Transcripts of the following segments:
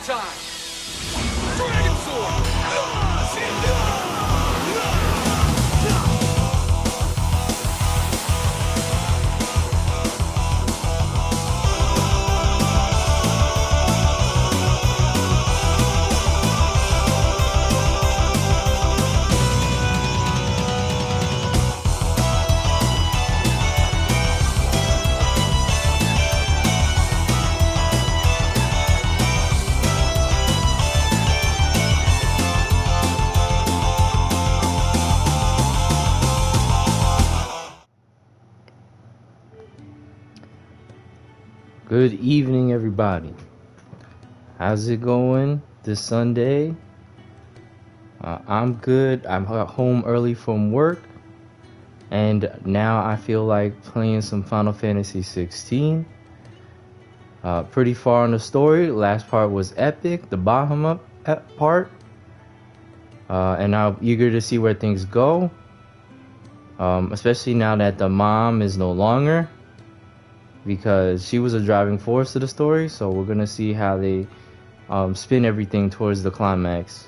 time! Dragon Sword! Good evening, everybody. How's it going this Sunday? I'm good. I'm home early from work, and now I feel like playing some Final Fantasy XVI. Pretty far in the story. Last part was epic, the Bahamut part, and I'm eager to see where things go. Especially now that the mom is no longer, because she was a driving force to the story. So we're gonna see how they spin everything towards the climax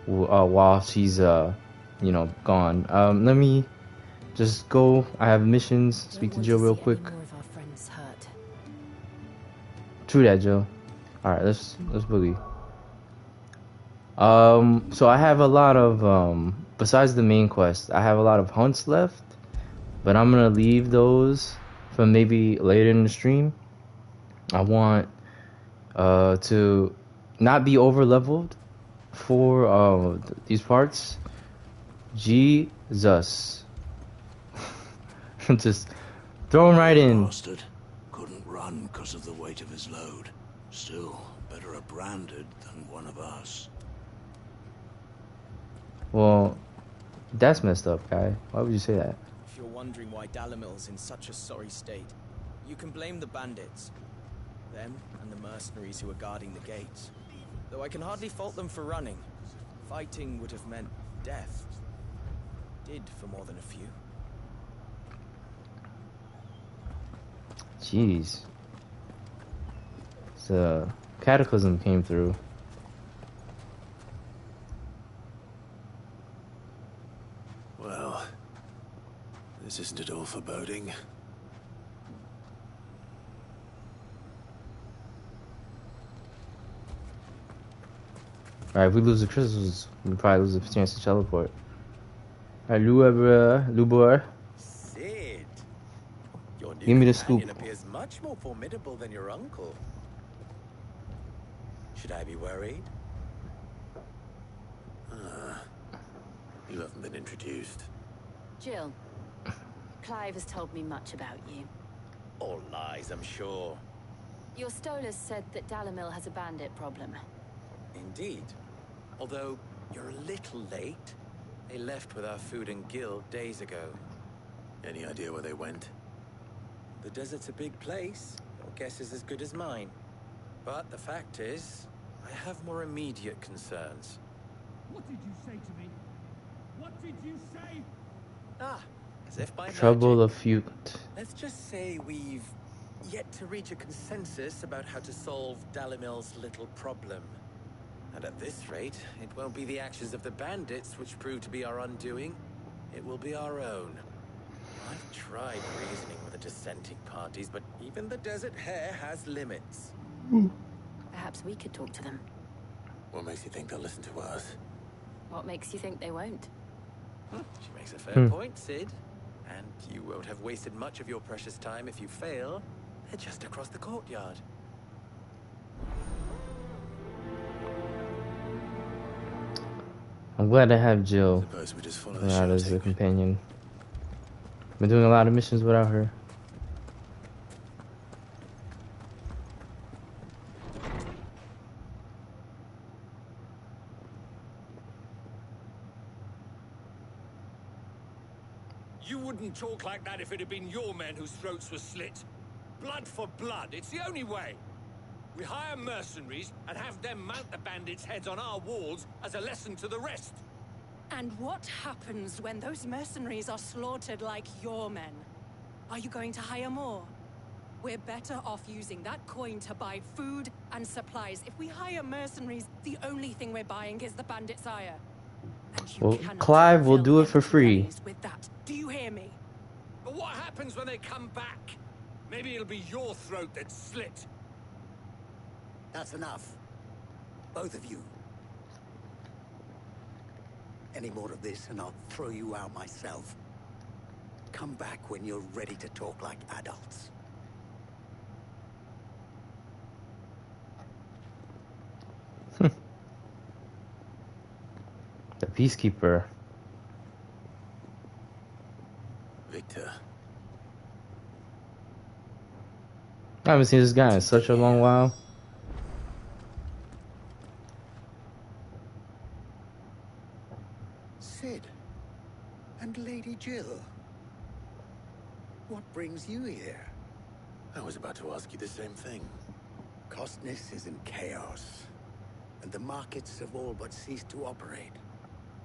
while she's gone. Let me just go. I have missions. Speak to Jill real quick. True that, Jill. All right, let's boogie. So I have a lot of besides the main quest, I have a lot of hunts left, but I'm gonna leave those for maybe later in the stream. I want to not be over leveled for these parts. Jesus. Just throw him right in. Bastard couldn't run because of the weight of his load. Still, better a branded than one of us. Well, that's messed up, guy. Why would you say that? If you're wondering why Dalimil's in such a sorry state, you can blame the bandits. Them and the mercenaries who are guarding the gates. Though I can hardly fault them for running. Fighting would have meant death. Did for more than a few. Jeez. The cataclysm came through. Well, this isn't at all foreboding. Alright, if we lose the crystals, we probably lose the chance to teleport. Alright, Lubor. Sid, your new Give me the scoop. companion appears much more formidable than your uncle. Should I be worried? You haven't been introduced. Jill, Clive has told me much about you. All lies, I'm sure. Your Stolas said that Dalimil has a bandit problem. Indeed. Although, you're a little late. They left with our food and guild days ago. Any idea where they went? The desert's a big place. Your guess is as good as mine. But the fact is, I have more immediate concerns. What did you say to me? What did you say? Ah, as if by Trouble magic. afute. Let's just say we've yet to reach a consensus about how to solve Dalimil's little problem. And at this rate, it won't be the actions of the bandits which prove to be our undoing. It will be our own. I've tried reasoning with the dissenting parties, but even the desert hare has limits. Perhaps we could talk to them. What makes you think they'll listen to us? What makes you think they won't? She makes a fair point, Sid. And you won't have wasted much of your precious time if you fail. They're just across the courtyard. I'm glad to have Jill Suppose we just follow the out shadow as a tape. companion. Been doing a lot of missions without her. You wouldn't talk like that if it had been your men whose throats were slit. Blood for blood, it's the only way. We hire mercenaries and have them mount the bandits' heads on our walls as a lesson to the rest. And what happens when those mercenaries are slaughtered like your men? Are you going to hire more? We're better off using that coin to buy food and supplies. If we hire mercenaries, the only thing we're buying is the bandit's ire. And you Well, cannot Clive will fill do it for empty free. bellies with that. Do you hear me? But what happens when they come back? Maybe it'll be your throat that's slit. That's enough. Both of you. Any more of this and I'll throw you out myself. Come back when you're ready to talk like adults. The Peacekeeper. Victor. I haven't seen this guy in such a long while. Sid. And Lady Jill. What brings you here? I was about to ask you the same thing. Costness is in chaos, and the markets have all but ceased to operate.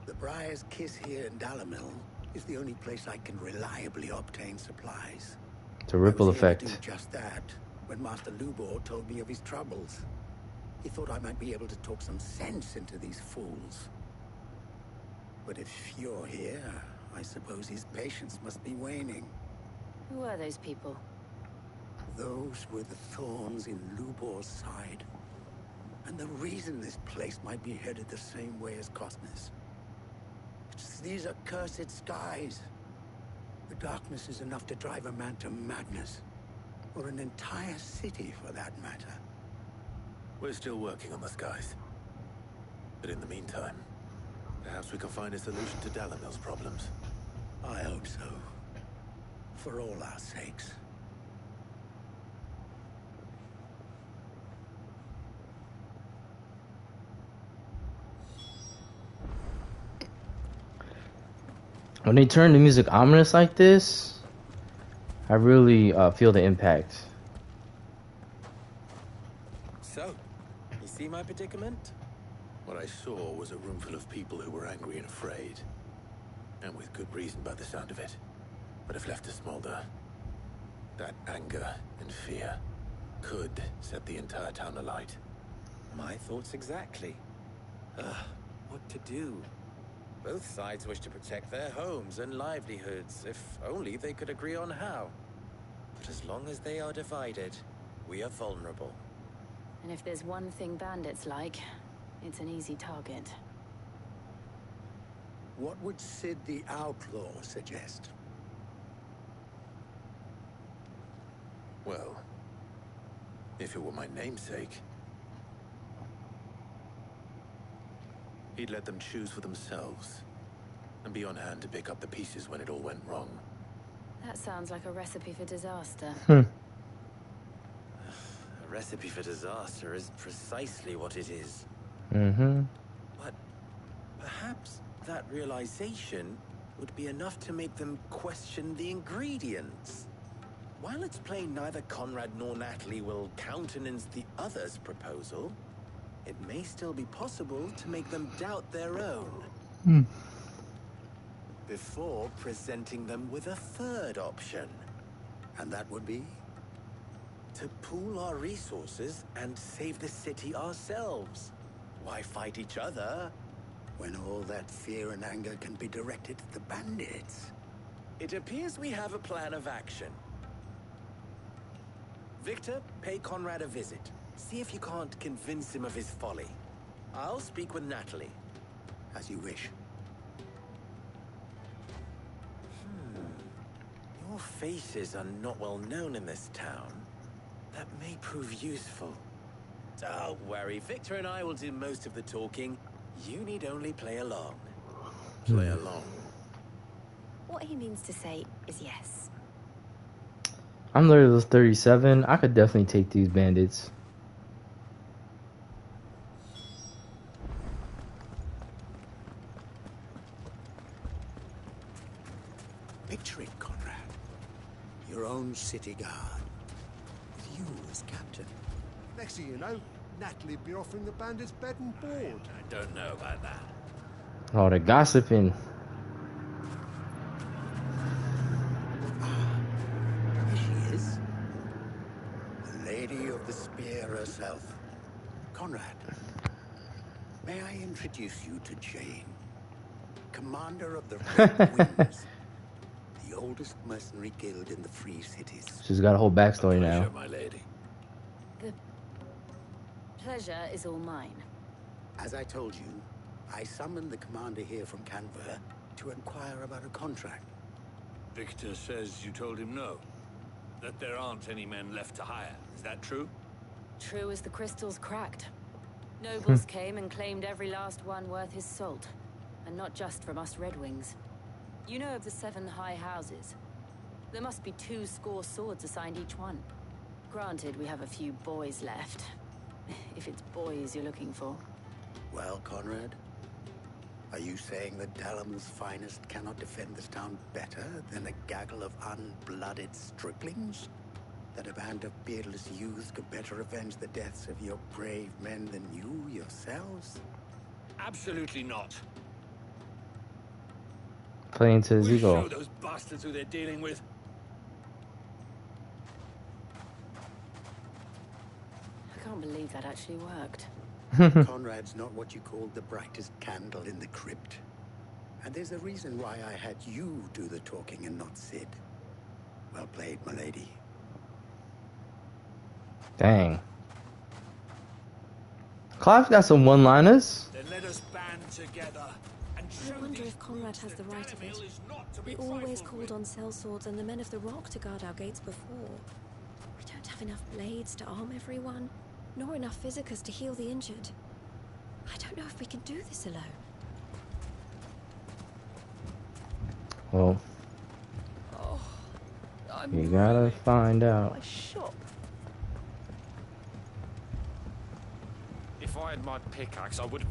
The Briar's Kiss here in Dalamil is the only place I can reliably obtain supplies. It's a ripple I was here to effect. do just that when Master Lubor told me of his troubles. He thought I might be able to talk some sense into these fools. But if you're here, I suppose his patience must be waning. Who are those people? Those were the thorns in Lubor's side. And the reason this place might be headed the same way as Costness. It's these accursed skies. The darkness is enough to drive a man to madness. Or an entire city, for that matter. We're still working on the skies. But in the meantime, perhaps we can find a solution to Dalamil's problems. I hope so. For all our sakes. When they turn the music ominous like this, I really feel the impact. So, you see my predicament? What I saw was a room full of people who were angry and afraid. And with good reason by the sound of it. But if left to smolder, that anger and fear could set the entire town alight. My thoughts exactly. What to do? Both sides wish to protect their homes and livelihoods, if only they could agree on how. But as long as they are divided, we are vulnerable. And if there's one thing bandits like, it's an easy target. What would Sid the Outlaw suggest? Well, if it were my namesake, he'd let them choose for themselves, and be on hand to pick up the pieces when it all went wrong. That sounds like a recipe for disaster. A recipe for disaster is precisely what it is. Mm-hmm. But perhaps that realization would be enough to make them question the ingredients. While it's plain neither Conrad nor Natalie will countenance the other's proposal, it may still be possible to make them doubt their own. Before presenting them with a third option. And that would be? To pool our resources and save the city ourselves. Why fight each other? When all that fear and anger can be directed at the bandits. It appears we have a plan of action. Victor, pay Conrad a visit. See if you can't convince him of his folly. I'll speak with Natalie. As you wish. Your faces are not well known in this town. That may prove useful. Don't worry, Victor and I will do most of the talking. You need only play along. Play along. What he means to say is yes. I'm level 37. I could definitely take these bandits. Picture it, Conrad. Your own city guard. With you as captain. Next thing you know, Natalie'd be offering the bandits bed and board. I don't know about that. Oh, the gossiping. Here she is. herself. Conrad, may I introduce you to Jane, commander of the Red Wings, the oldest mercenary guild in the Free Cities. She's got a whole backstory Pleasure, now. my lady. The pleasure is all mine. As I told you, I summoned the commander here from Canver to inquire about a contract. Victor says you told him no. That there aren't any men left to hire. Is that true? True as the crystals cracked. Nobles came and claimed every last one worth his salt. And not just from us Red Wings. You know of the 7 high houses. There must be 2 swords assigned each one. Granted, we have a few boys left. If it's boys you're looking for. Well, Conrad, are you saying that Dalaman's finest cannot defend this town better than a gaggle of unblooded striplings? That a band of beardless youths could better avenge the deaths of your brave men than you yourselves? Absolutely not. Playing to his We'll ego. show those bastards who they're dealing with. I can't believe that actually worked. Conrad's not what you called the brightest candle in the crypt. And there's a reason why I had you do the talking and not Sid. Well played, my lady. Dang. Clive's got some one-liners. Then let us band together and show I wonder these if Conrad brutes has the that right of Dalimil it. is not to be We always trifled called with. on sellswords and the men of the rock to guard our gates before. We don't have enough blades to arm everyone, nor enough physicers to heal the injured. I don't know if we can do this alone. Well, you gotta find out. If I had my pickaxe, I would.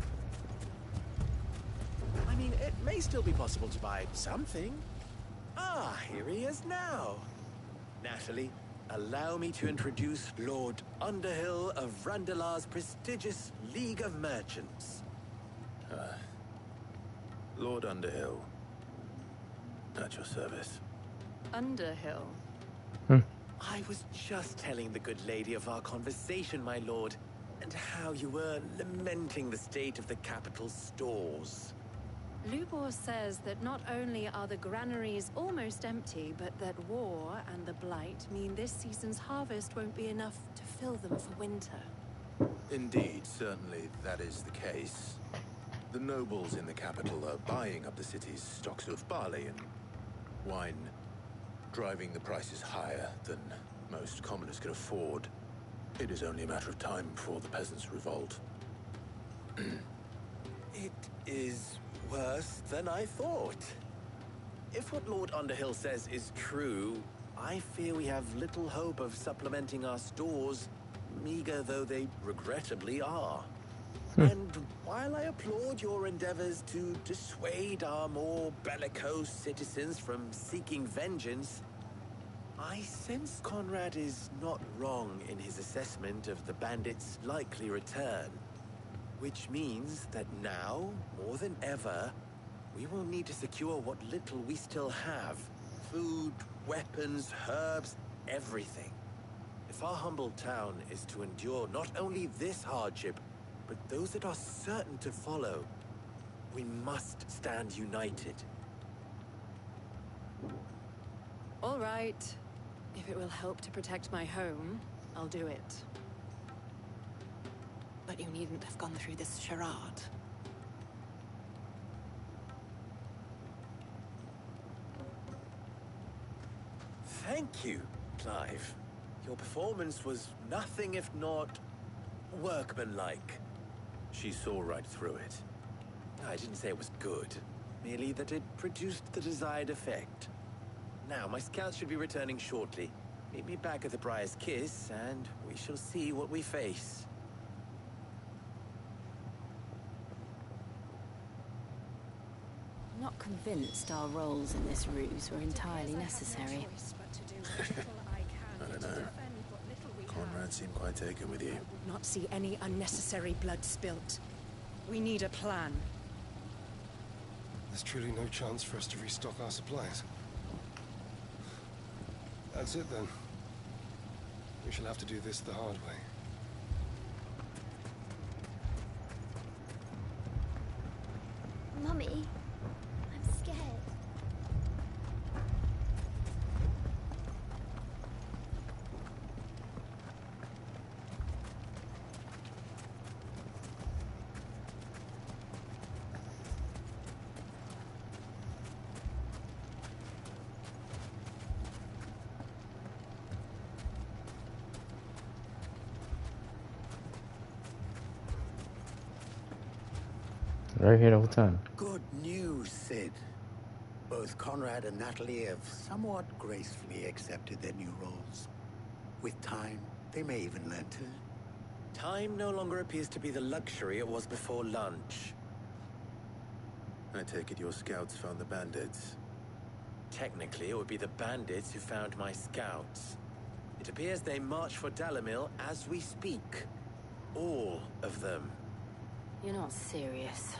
I mean, it may still be possible to buy something. Ah, here he is now. Natalie, allow me to introduce Lord Underhill of Randalar's prestigious League of Merchants. Lord Underhill. At your service. Underhill. I was just telling the good lady of our conversation, my lord, and how you were lamenting the state of the capital's stores. Lubor says that not only are the granaries almost empty, but that war and the blight mean this season's harvest won't be enough to fill them for winter. Indeed, certainly that is the case. The nobles in the capital are buying up the city's stocks of barley and wine, driving the prices higher than most commoners can afford. It is only a matter of time before the peasants revolt. It is worse than I thought. If what Lord Underhill says is true, I fear we have little hope of supplementing our stores, meager though they regrettably are. And while I applaud your endeavors to dissuade our more bellicose citizens from seeking vengeance, I sense Conrad is not wrong in his assessment of the bandits' likely return. Which means that now, more than ever, we will need to secure what little we still have. Food, weapons, herbs, everything. If our humble town is to endure not only this hardship, but those that are certain to follow, we must stand united. All right. If it will help to protect my home, I'll do it. But you needn't have gone through this charade. Thank you, Clive. Your performance was nothing if not workmanlike. She saw right through it. I didn't say it was good, merely that it produced the desired effect. Now, my scouts should be returning shortly. Meet me back at the Briar's Kiss, and we shall see what we face. I'm not convinced our roles in this ruse were entirely necessary. I don't know. Conrad seemed quite taken with you. Not see any unnecessary blood spilt. We need a plan. There's truly no chance for us to restock our supplies. That's it then. We shall have to do this the hard way. me. I'm scared. Right here the whole time. Good news, Sid. Both Conrad and Natalie have somewhat gracefully accepted their new roles. With time, they may even learn to... Time no longer appears to be the luxury it was before lunch. I take it your scouts found the bandits. Technically, it would be the bandits who found my scouts. It appears they march for Dalimil as we speak. All of them. You're not serious.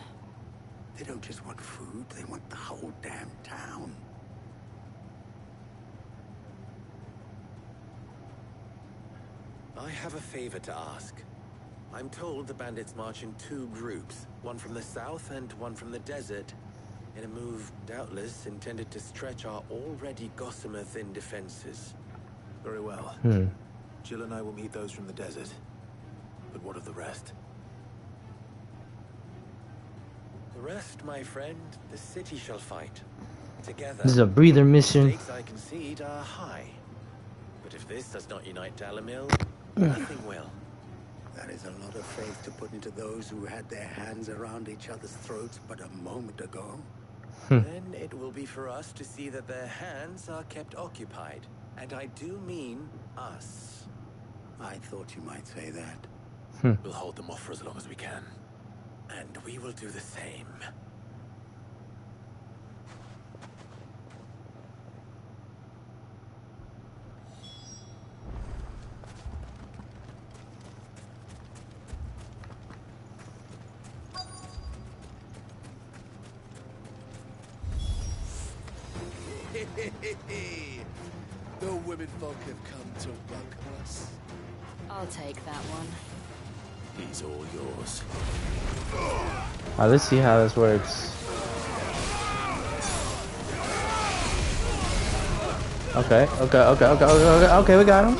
They don't just want food, they want the whole damn town. I have a favor to ask. I'm told the bandits march in 2 groups, one from the south and one from the desert, in a move doubtless intended to stretch our already gossamer-thin defenses. Very well. Jill and I will meet those from the desert. But what of the rest? The rest, my friend, the city shall fight. Together. This is a breather mission. The stakes, I concede, are high. But if this does not unite Dalimil, nothing will. That is a lot of faith to put into those who had their hands around each other's throats but a moment ago. Then it will be for us to see that their hands are kept occupied. And I do mean us. I thought you might say that. We'll hold them off for as long as we can. And we will do the same. The women folk have come to welcome us. I'll take that one. He's all yours. Alright, let's see how this works. Okay, we got him.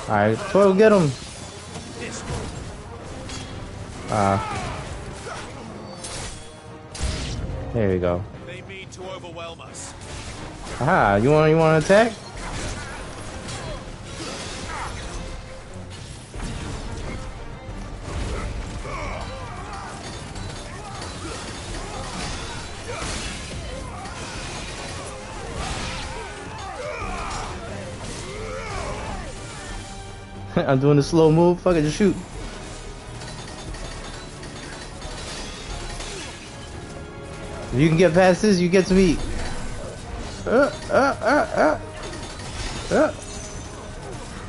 Alright, Toil, get him. There we go. They mean to overwhelm us. Aha, you want to attack? I'm doing the slow move. Fuck it, just shoot. If you can get past this, you get to me.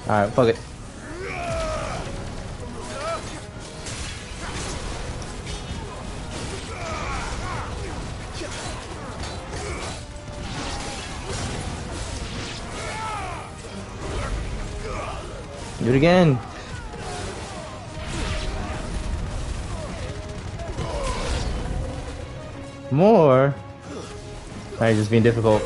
Alright, fuck it. Do it again. More. Alright, just being difficult.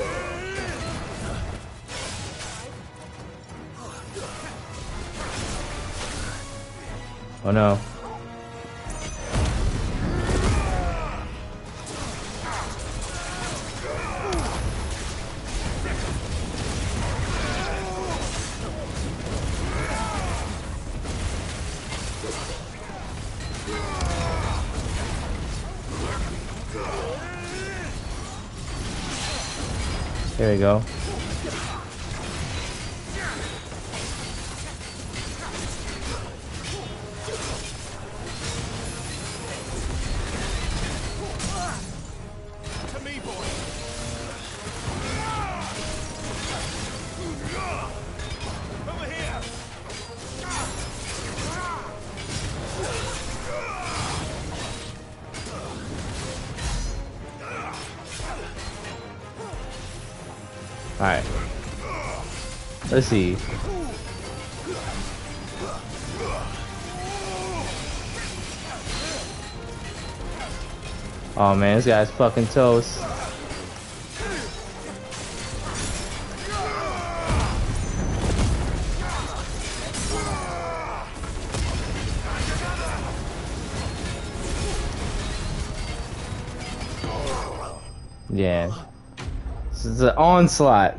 Oh no. There we go. To me, boy. Over here. Alright. Let's see. Oh man, this guy's fucking toast. Yeah. This is an onslaught.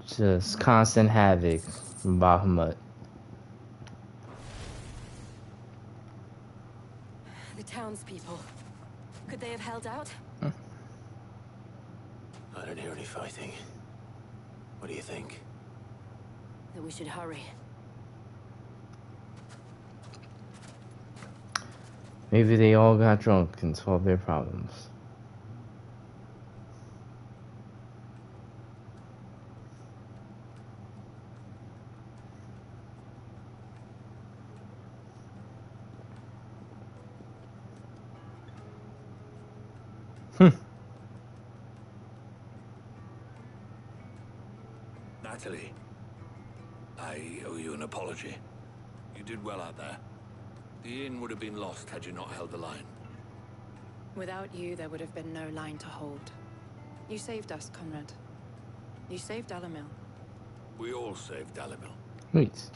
Just constant havoc from Bahamut. The townspeople. Could they have held out? I don't hear any fighting. What do you think? That we should hurry. Maybe they all got drunk and solved their problems. Natalie, I owe you an apology. You did well out there. The inn would have been lost had you not held the line. Without you, there would have been no line to hold. You saved us, Conrad. You saved Dalimil. We all saved Dalimil. Wait.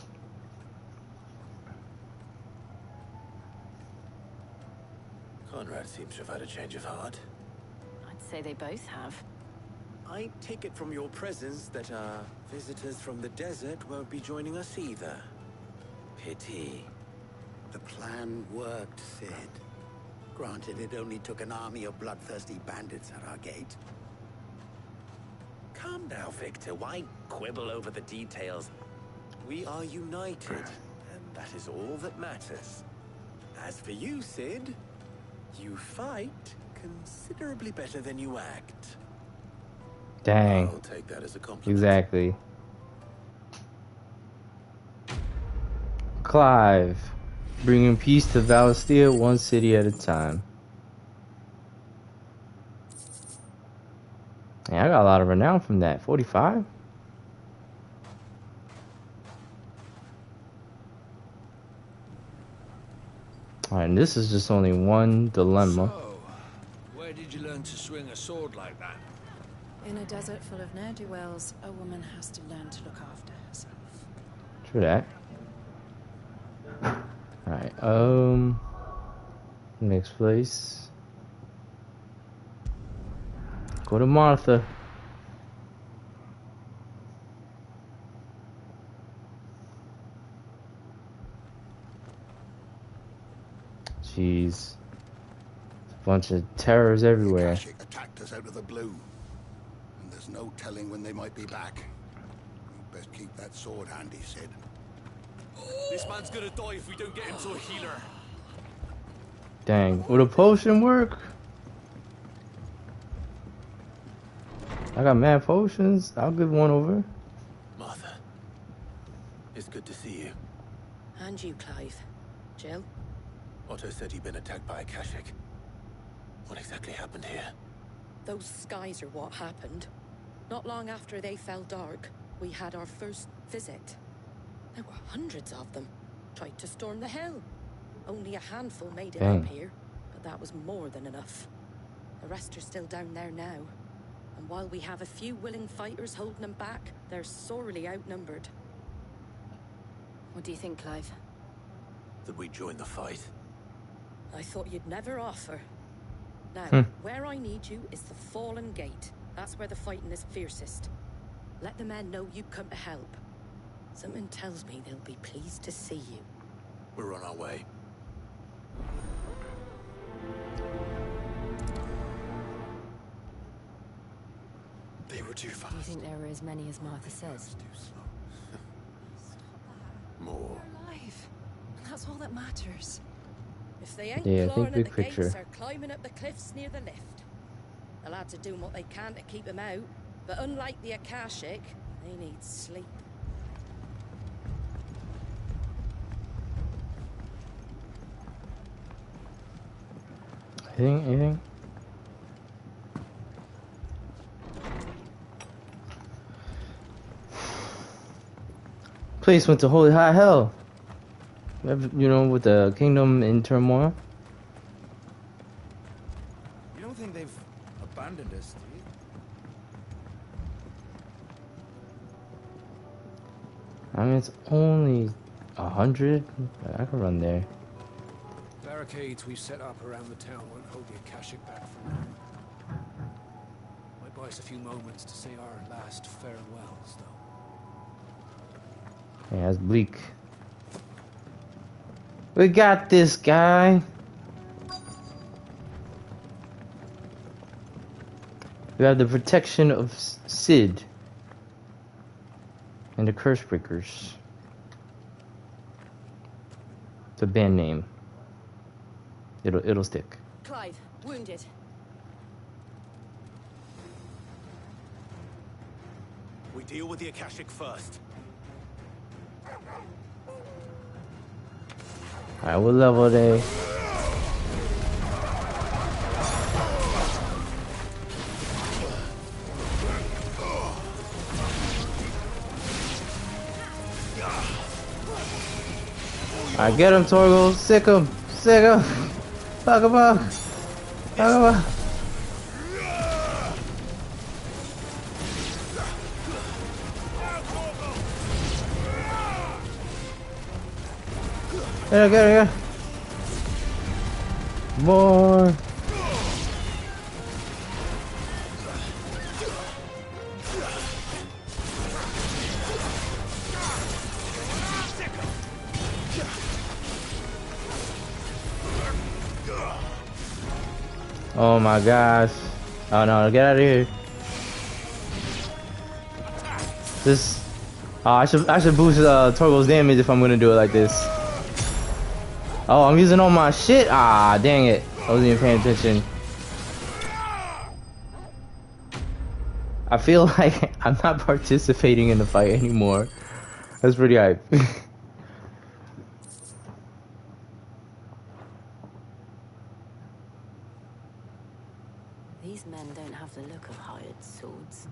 Conrad seems to have had a change of heart. I'd say they both have. I take it from your presence that our visitors from the desert won't be joining us either. Pity. The plan worked, Sid. Granted, it only took an army of bloodthirsty bandits at our gate. Calm now, Victor. Why quibble over the details? We are united, and that is all that matters. As for you, Sid, you fight considerably better than you act. Dang. I'll take that as a compliment. Exactly. Clive, bringing peace to Valisthea one city at a time. Yeah, I got a lot of renown from that. 45? Alright, and this is just only one dilemma. So, where did you learn to swing a sword like that? In a desert full of ne'er-do-wells, a woman has to learn to look after herself. True that. Alright, next place. Go to Martha. Jeez. A bunch of terrors everywhere. The Akashic attacked us out of the blue. And there's no telling when they might be back. You best keep that sword handy, Sid. This man's gonna die if we don't get him to a healer. Dang. Would a potion work? I got mad potions. I'll give one over. Martha, it's good to see you. And you, Clive. Jill? Otto said you'd been attacked by Akashic. What exactly happened here? Those skies are what happened. Not long after they fell dark, we had our first visit. There were hundreds of them. Tried to storm the hill. Only a handful made it up here, but that was more than enough. The rest are still down there now. And while we have a few willing fighters holding them back, they're sorely outnumbered. What do you think, Clive? That we join the fight? I thought you'd never offer. Now, where I need you is the Fallen Gate. That's where the fighting is fiercest. Let the men know you come to help. Something tells me they'll be pleased to see you. We're on our way. They were too fast. Do you think there are as many as Martha says? More. Alive. That's all that matters. If they ain't Yeah, I think clawing at big the picture. gates or climbing up the cliffs near the lift. The lads are doing what they can to keep them out, but unlike the Akashic, they need sleep. Anything? Place went to holy high hell. You know, with the kingdom in turmoil. You don't think they've abandoned us, do you? I mean, it's only 100. I can run there. Barricades we've set up around the town won't hold the Akashic back from now. Might buy us a few moments to say our last farewells, though. Yeah, that's bleak. We got this, guy. We have the protection of Sid and the Curse Breakers. It's a band name. It'll stick. Clive, wounded. We deal with the Akashic first. Alright, what level are they? Alright, get him, Torgo. Sick him. Sick him. Fuck him up. Fuck him up. Get it. More. Oh my gosh. Oh no, get out of here. This I should boost Torgo's damage if I'm gonna do it like this. Oh, I'm using all my shit. Ah, dang it. I wasn't even paying attention. I feel like I'm not participating in the fight anymore. That's pretty hype. These men don't have the look of hired swords.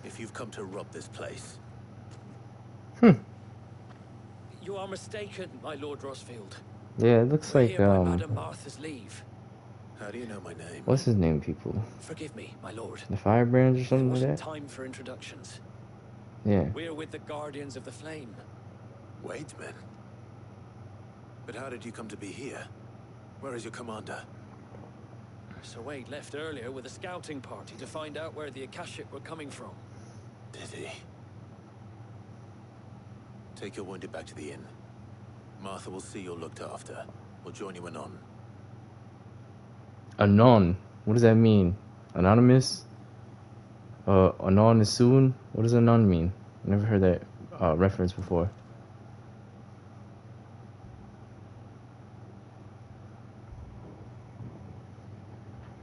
If you've come to rob this place. You are mistaken, my Lord Rosfield. Yeah, it looks like Madame Martha's leave. How do you know my name? what's his name, people? Forgive me, my lord. The Firebrands or something like Wasn't that? time for introductions. Yeah. We're with the Guardians of the Flame. Wade's men? But how did you come to be here? Where is your commander? Sir Wade left earlier with a scouting party to find out where the Akashic were coming from. Did he? Take your wounded back to the inn. Martha will see you're looked after. We'll join you anon. Anon. What does that mean? Anonymous? Anon is soon? What does anon mean? I never heard that reference before.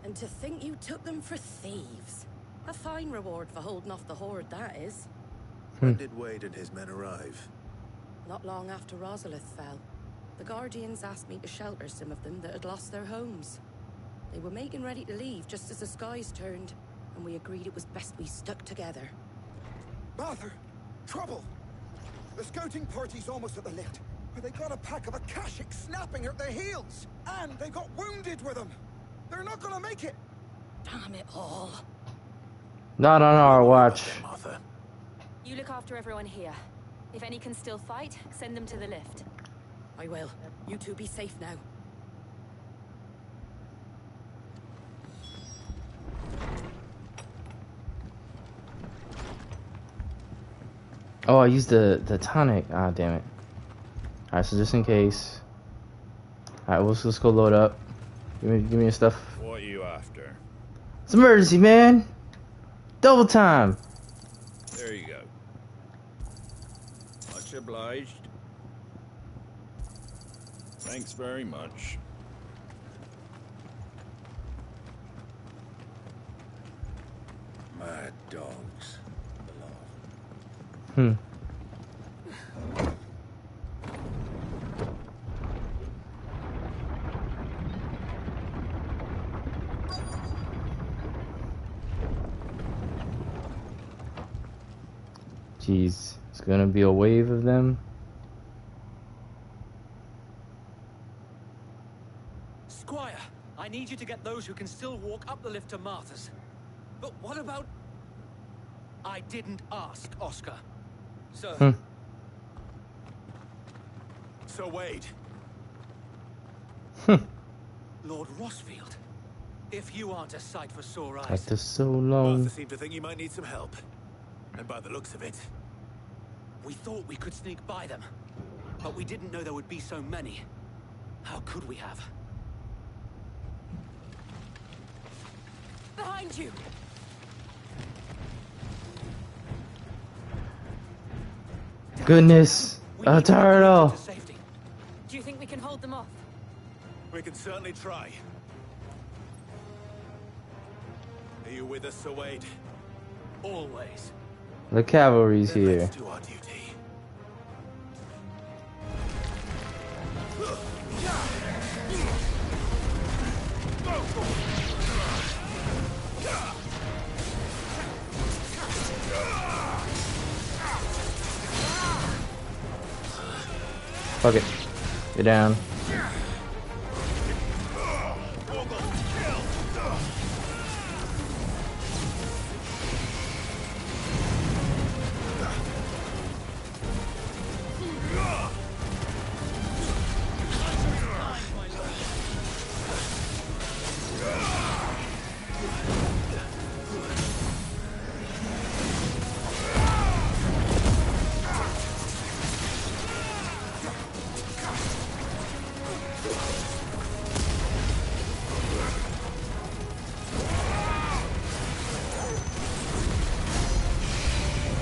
And to think you took them for thieves. A fine reward for holding off the horde, that is. When did Wade and his men arrive? Not long after Rosalith fell. The Guardians asked me to shelter some of them that had lost their homes. They were making ready to leave just as the skies turned, and we agreed it was best we stuck together. Martha! Trouble! The scouting party's almost at the lift, where they got a pack of Akashic snapping at their heels! And they got wounded with them! They're not gonna make it! Damn it all. Not on our watch. Martha. You look after everyone here. If any can still fight, send them to the lift. I will. You two be safe now. Oh, I used the tonic. Ah, damn it. Alright, so just in case. Alright, let's go load up. Give me your stuff. What are you after? It's emergency, man. Double time. There you go. Much obliged. Thanks very much. Mad dogs. Hmm. Jeez, it's gonna be a wave of them. Squire, I need you to get those who can still walk up the lift to Martha's. But what about... I didn't ask, Oscar. Sir. So Wade. Lord Rossfield. If you aren't a sight for sore eyes. After so long. Martha seemed to think you might need some help. And by the looks of it... We thought we could sneak by them. But we didn't know there would be so many. How could we have? Behind you! Goodness, a turtle! Do you think we can hold them off? We can certainly try. Are you with us, Sir Wade? Always. The cavalry's Then here. let's do our duty. Fuck it. Get down.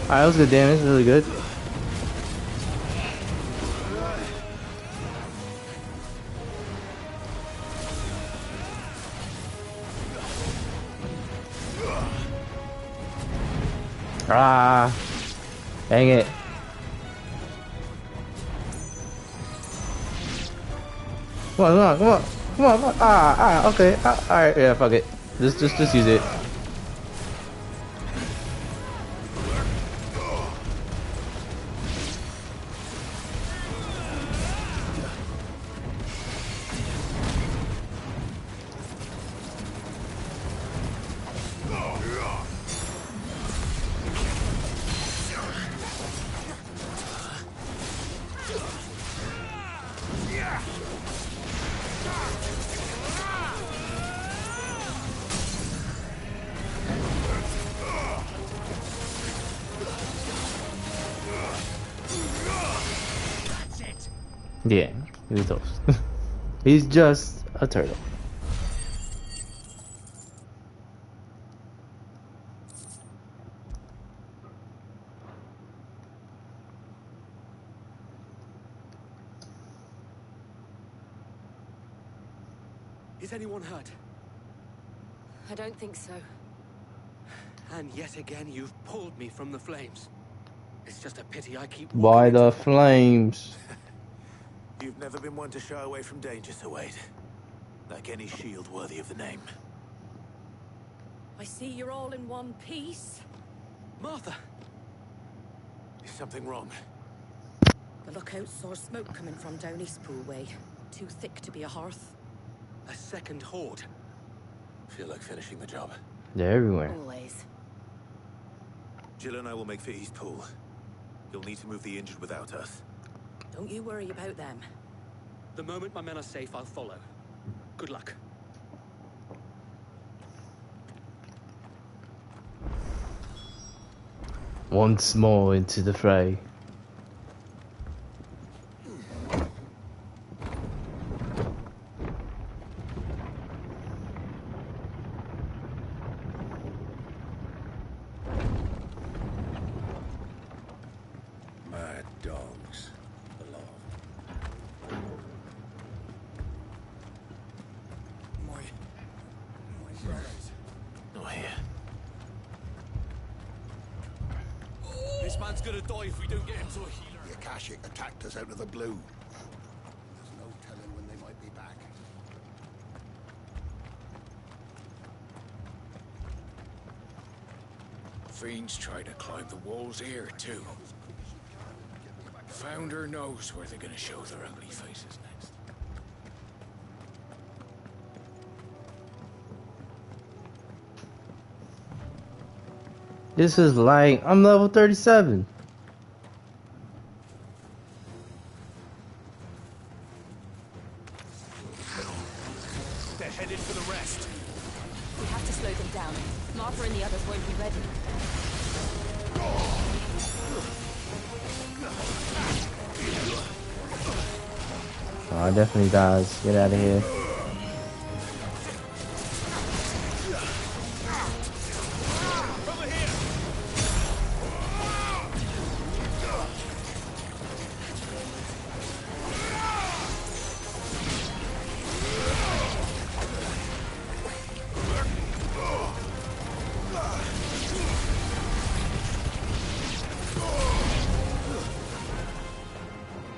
Alright, that was good damage, really good. Ah, dang it. Come on, come on, come on, come on. Okay. Alright, yeah, fuck it. Just use it. Yeah, he's toast. He's just a turtle. Is anyone hurt? I don't think so. And yet again, you've pulled me from the flames. It's just a pity I keep... By the flames. You've never been one to shy away from danger, Sir Wade. Like any shield worthy of the name. I see you're all in one piece. Martha! Is something wrong? The lookout saw smoke coming from down Eastpool way. Too thick to be a hearth. A second horde. Feel like finishing the job. They're everywhere. Always. Jill and I will make for Eastpool. You'll need to move the injured without us. Don't you worry about them. The moment my men are safe, I'll follow. Good luck. Once more into the fray. Mad dogs along. My brothers. Not here. This man's gonna die if we don't get him to a healer. The Akashic attacked us out of the blue. There's no telling when they might be back. Fiends try to climb the walls here, too. Founder knows where they're gonna show their ugly faces next. This is like, I'm level 37. They're headed for the rest. We have to slow them down. Martha and the others won't be ready. Oh, it definitely dies. Get out of here.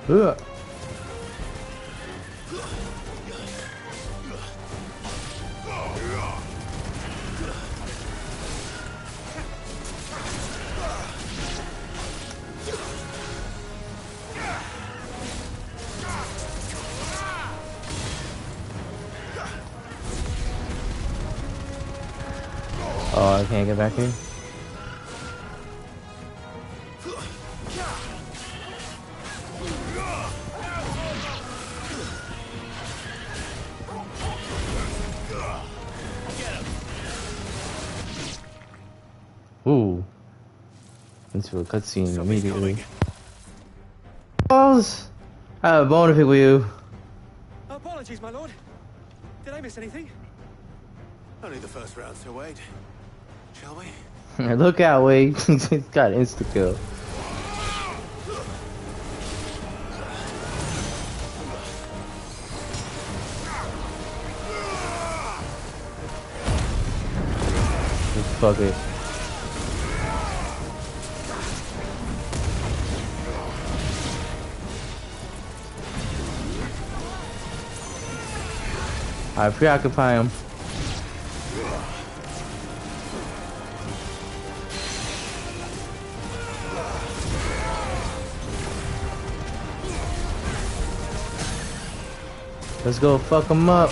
Ugh. Oh, I can't get back here? Ooh. Into a cutscene immediately. Balls! I have a bone to pick with you. Apologies, my lord. Did I miss anything? Only the first round, so wait. Shall we? Look out, Wade. He's got insta kill. Fuck it. I preoccupy him. Let's go fuck him up.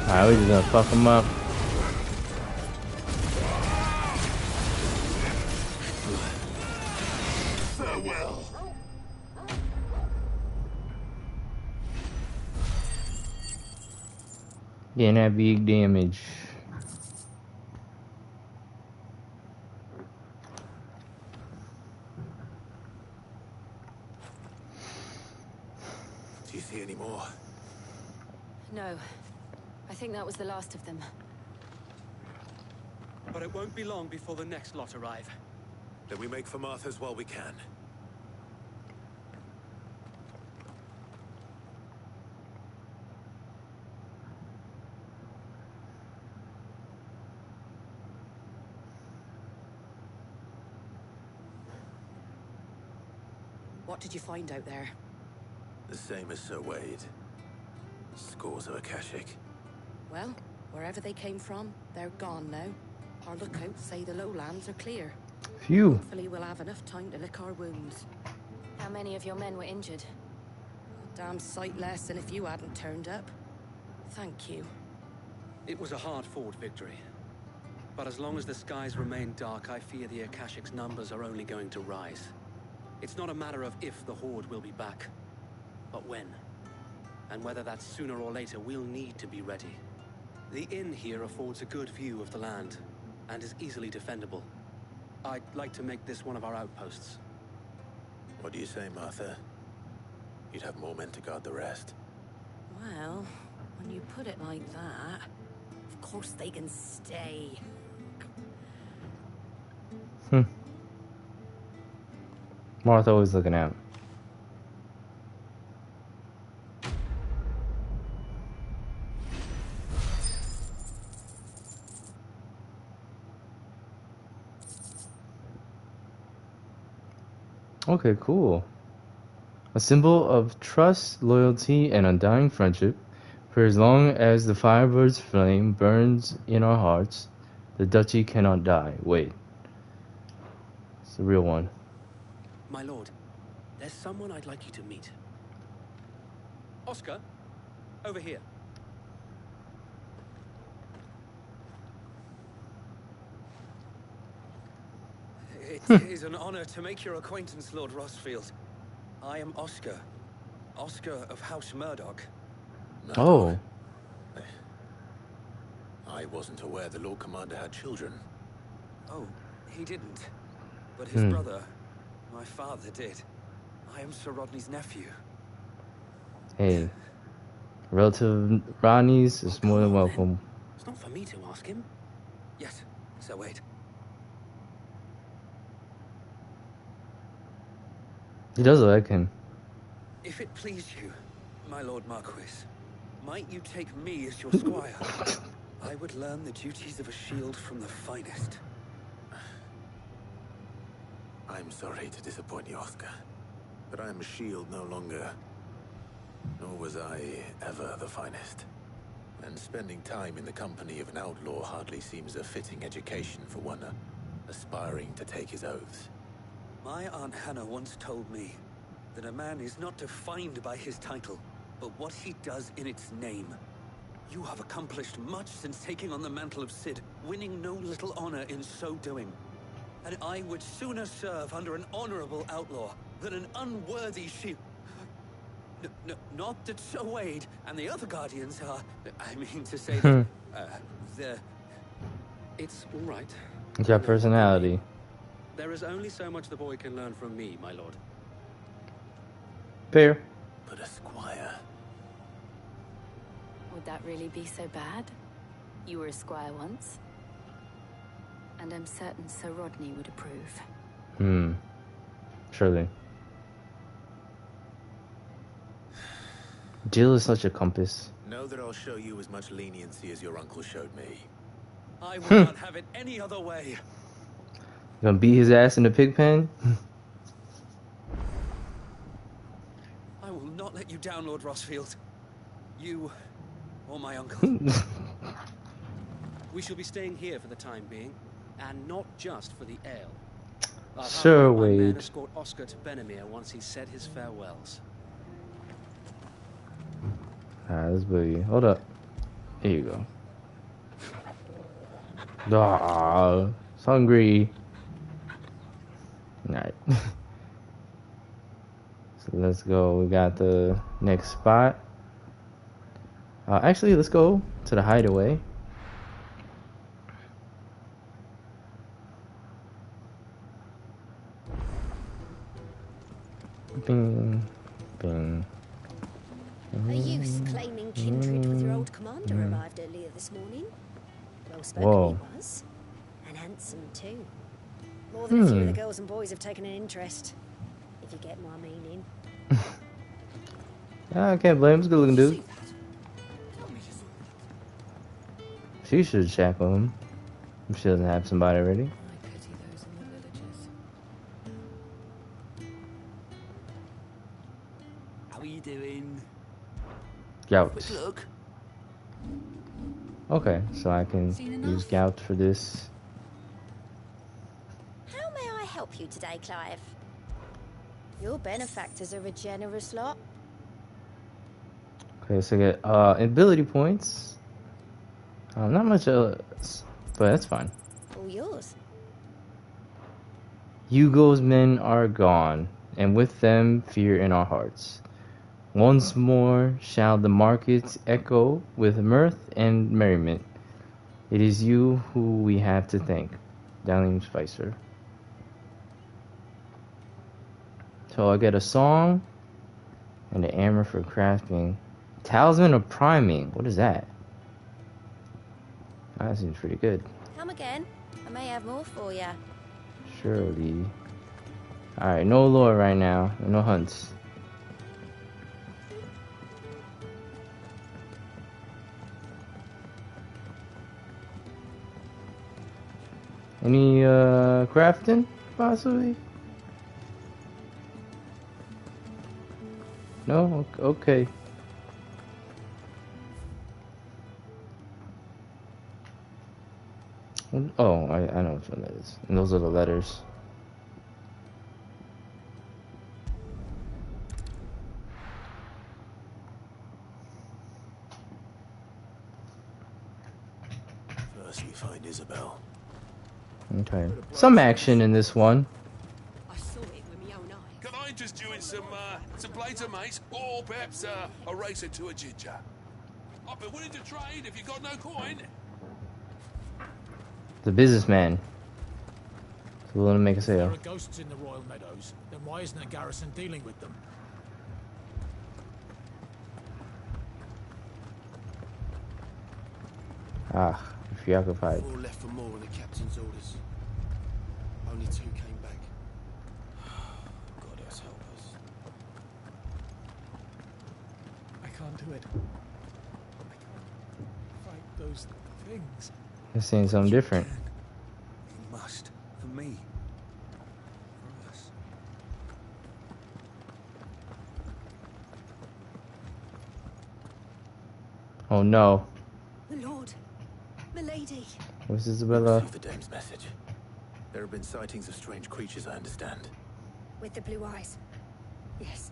Alright, we're just gonna fuck him up. Farewell. Getting that big damage. Do you see any more? No. I think that was the last of them. But it won't be long before the next lot arrive. Then we make for Martha's while we can. What did you find out there? The same as Sir Wade. Scores of Akashic. Well, wherever they came from, they're gone now. Our lookouts say the lowlands are clear. Phew. Hopefully we'll have enough time to lick our wounds. How many of your men were injured? A damn sight less than if you hadn't turned up. Thank you. It was a hard-fought victory. But as long as the skies remain dark, I fear the Akashic's numbers are only going to rise. It's not a matter of if the Horde will be back, but when. And whether that's sooner or later, we'll need to be ready. The inn here affords a good view of the land, and is easily defendable. I'd like to make this one of our outposts. What do you say, Martha? You'd have more men to guard the rest. Well, when you put it like that, of course they can stay. Martha always looking out. Okay, cool. A symbol of trust, loyalty, and undying friendship. For as long as the firebird's flame burns in our hearts, the duchy cannot die. Wait. It's the real one. My lord, there's someone I'd like you to meet. Oscar, over here. It is an honor to make your acquaintance, Lord Rosfield. I am Oscar. Oscar of House Murdoch. Oh. I wasn't aware the Lord Commander had children. Oh, he didn't. But his brother, my father, did. I am Sir Rodney's nephew. Hey. Relative Ronnie's is more than welcome. It's not for me to ask him. Yes, so wait. He does like him. If it please you, my Lord Marquis, might you take me as your squire? I would learn the duties of a shield from the finest. I'm sorry to disappoint you, Oscar, but I am a shield no longer. Nor was I ever the finest. And spending time in the company of an outlaw hardly seems a fitting education for one aspiring to take his oaths. My Aunt Hannah once told me that a man is not defined by his title, but what he does in its name. You have accomplished much since taking on the mantle of Cid, winning no little honor in so doing. And I would sooner serve under an honorable outlaw than an unworthy shield. Not that Sir Wade and the other guardians are... I mean to say that... they're... It's all right. He's got personality. There is only so much the boy can learn from me, my lord. Fair. But a squire... Would that really be so bad? You were a squire once. And I'm certain Sir Rodney would approve. Surely. Jill is such a compass. Know that I'll show you as much leniency as your uncle showed me. I would not have it any other way. Gonna beat his ass in the pig pen? I will not let you down, Lord Rosfield. You or my uncle. We shall be staying here for the time being, and not just for the ale. I'll have Sir my men Wade. escort Oscar to Benamir once he's said his farewells. Alright, let's boogie. Hold up. Here you go. Ah, it's hungry. Alright. So let's go. We got the next spot. Actually, let's go to the hideaway. Bing. Bing. A youth claiming kindred with your old commander arrived earlier this morning. Well spoken Whoa. he was. And handsome too. More than a few of the girls and boys have taken an interest. If you get my meaning. I can't blame him. He's a good looking dude. She should shackle him if she doesn't have somebody already. How are you doing? Gout. Quick look. Okay, so I can Seen enough? use gout for this. How may I help you today, Clive? Your benefactors are a generous lot. Okay, so I get ability points. Not much else, but that's fine. All yours. Hugo's men are gone, and with them fear in our hearts. Once more shall the markets echo with mirth and merriment. It is you who we have to thank. Dowling Spicer. So I get a song and an hammer for crafting. Talisman of priming. What is that? That seems pretty good. Come again. I may have more for you. Surely. Alright, no lore right now. No hunts. Any crafting possibly? No? Okay. Oh, I know which one that is. And those are the letters. First we find Isabel. Okay. Some action in this one. I saw it with my own eyes. Can I interest you in some plates of mace, or perhaps a racer to a ginger? I'd be willing to trade if you got no coin. The businessman. He's willing to make a If there sale. are ghosts in the Royal Meadows, then why isn't the garrison dealing with them? Ah, preoccupied. 4 left for more on the captain's orders. Only 2 came back. God else help us. I can't do it. I can't fight those things. They're saying something different. You must. For me. For us. Oh no. My lord. Milady. What's Isabella? Received the dame's message. There have been sightings of strange creatures, I understand. With the blue eyes. Yes.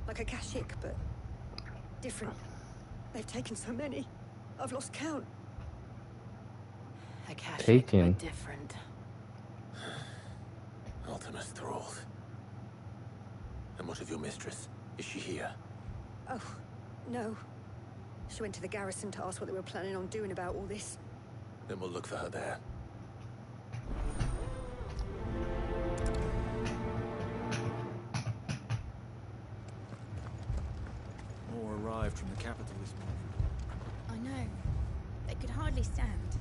Like a Kashik, but different. They've taken so many. I've lost count. Akashic, Taken. but different. Ultimus thralls. And what of your mistress? Is she here? Oh, no. She went to the garrison to ask what they were planning on doing about all this. Then we'll look for her there. More arrived from the capital this morning. I know. They could hardly stand.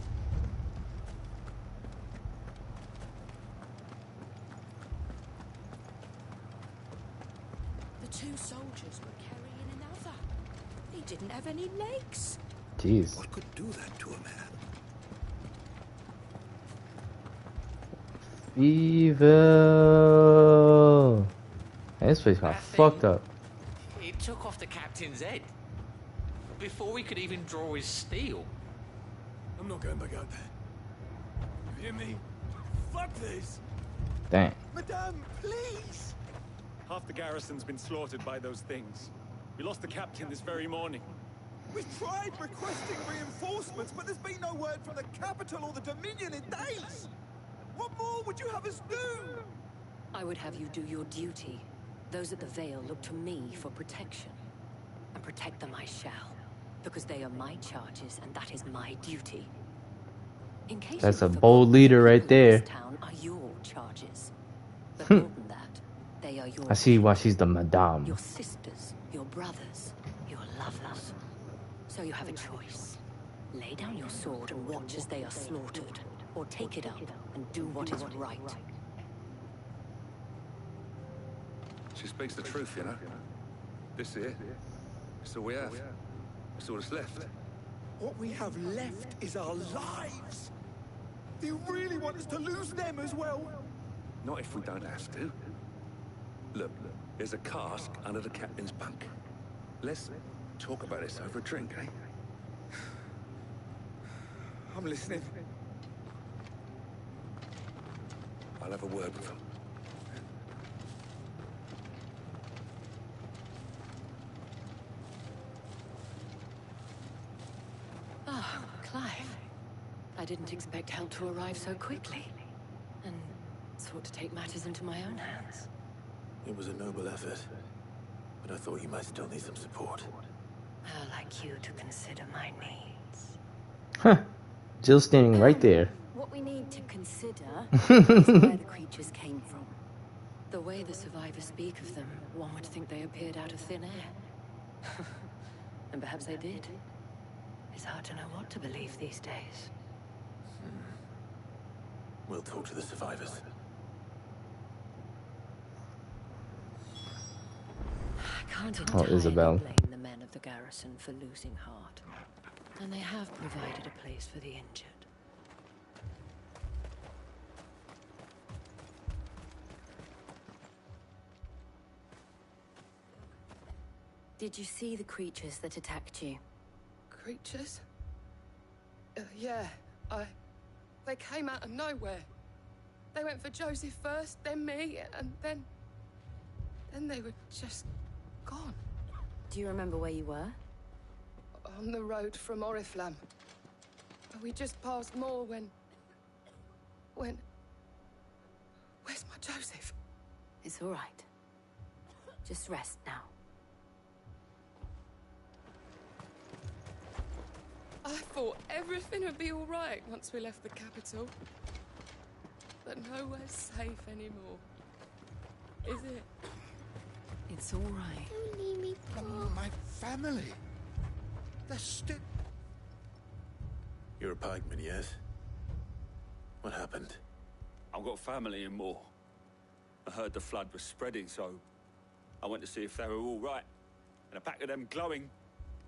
The 2 soldiers were carrying another. He didn't have any legs. Jeez. What could do that to a man? Evil. Man, this place got fucked up. It took off the captain's head. Before we could even draw his steel. I'm not going back out there. You hear me? Fuck this! Dang. Madame, please! Half the garrison's been slaughtered by those things. We lost the captain this very morning. We've tried requesting reinforcements, but there's been no word from the capital or the Dominion in days! What more would you have us do? I would have you do your duty. Those at the Vale look to me for protection. And protect them I shall. Because they are my charges, and that is my duty. In case That's a you've bold leader right forgotten, there. this town are your charges. But more than that, they are your I see why she's the madame. your sisters, your brothers, your lovers. So you have a choice. Lay down your sword and watch as they are slaughtered, or take it up and do what is right. She speaks the truth, you know. This here, it's all we have. It's all that's left. What we have left is our lives! Do you really want us to lose them as well? Not if we don't have to. Look, there's a cask under the captain's bunk. Let's talk about this over a drink, eh? I'm listening. I'll have a word with him. Ah, Clive. I didn't expect help to arrive so quickly. And sought to take matters into my own hands. It was a noble effort. But I thought you might still need some support. I'd like you to consider my needs. Huh. Jill standing right there. What we need to consider is where the creatures came from. The way the survivors speak of them, one would think they appeared out of thin air. And perhaps they did. It's hard to know what to believe these days. We'll talk to the survivors. I can't Oh, entirely Isabel. blame the men of the garrison for losing heart. And they have provided a place for the injured. Did you see the creatures that attacked you? Creatures? Yeah, they came out of nowhere. They went for Joseph first, then me, and then they were just gone. Do you remember where you were? On the road from Oriflamme. We just passed more when... Where's my Joseph? It's all right. Just rest now. I thought everything would be all right once we left the capital. But nowhere's safe anymore. Is it? It's all right. Don't leave me, Paul. My family. They're still... You're a pikeman, yes? What happened? I've got family in Moor. I heard the flood was spreading, so I went to see if they were all right. And a pack of them glowing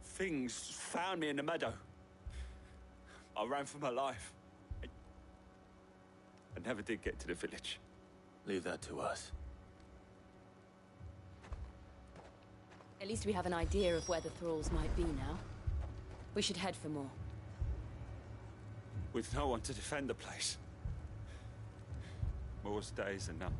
things found me in the meadow. I ran for my life. I never did get to the village. Leave that to us. At least we have an idea of where the thralls might be now. We should head for more. With no one to defend the place. Moor's days are numbered.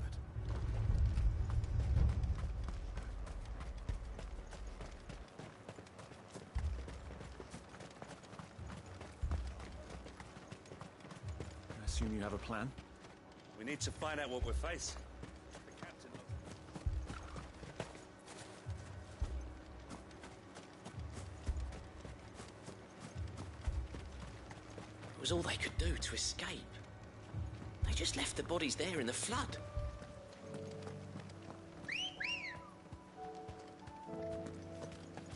I assume you have a plan? We need to find out what we're facing. The captain... It was all they could do to escape. They just left the bodies there in the flood.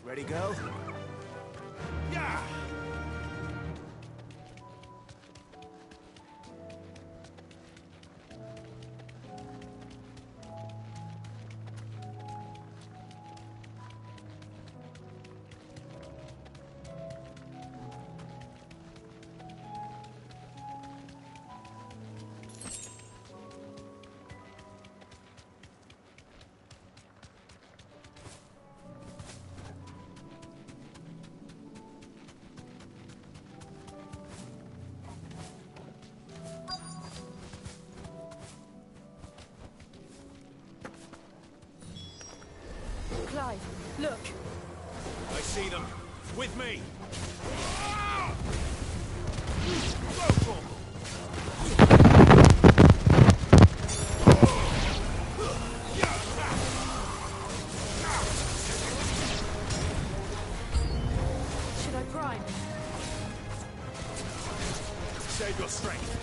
Ready, go? Yeah! Clive, look. I see them. With me. Should I prime? Save your strength.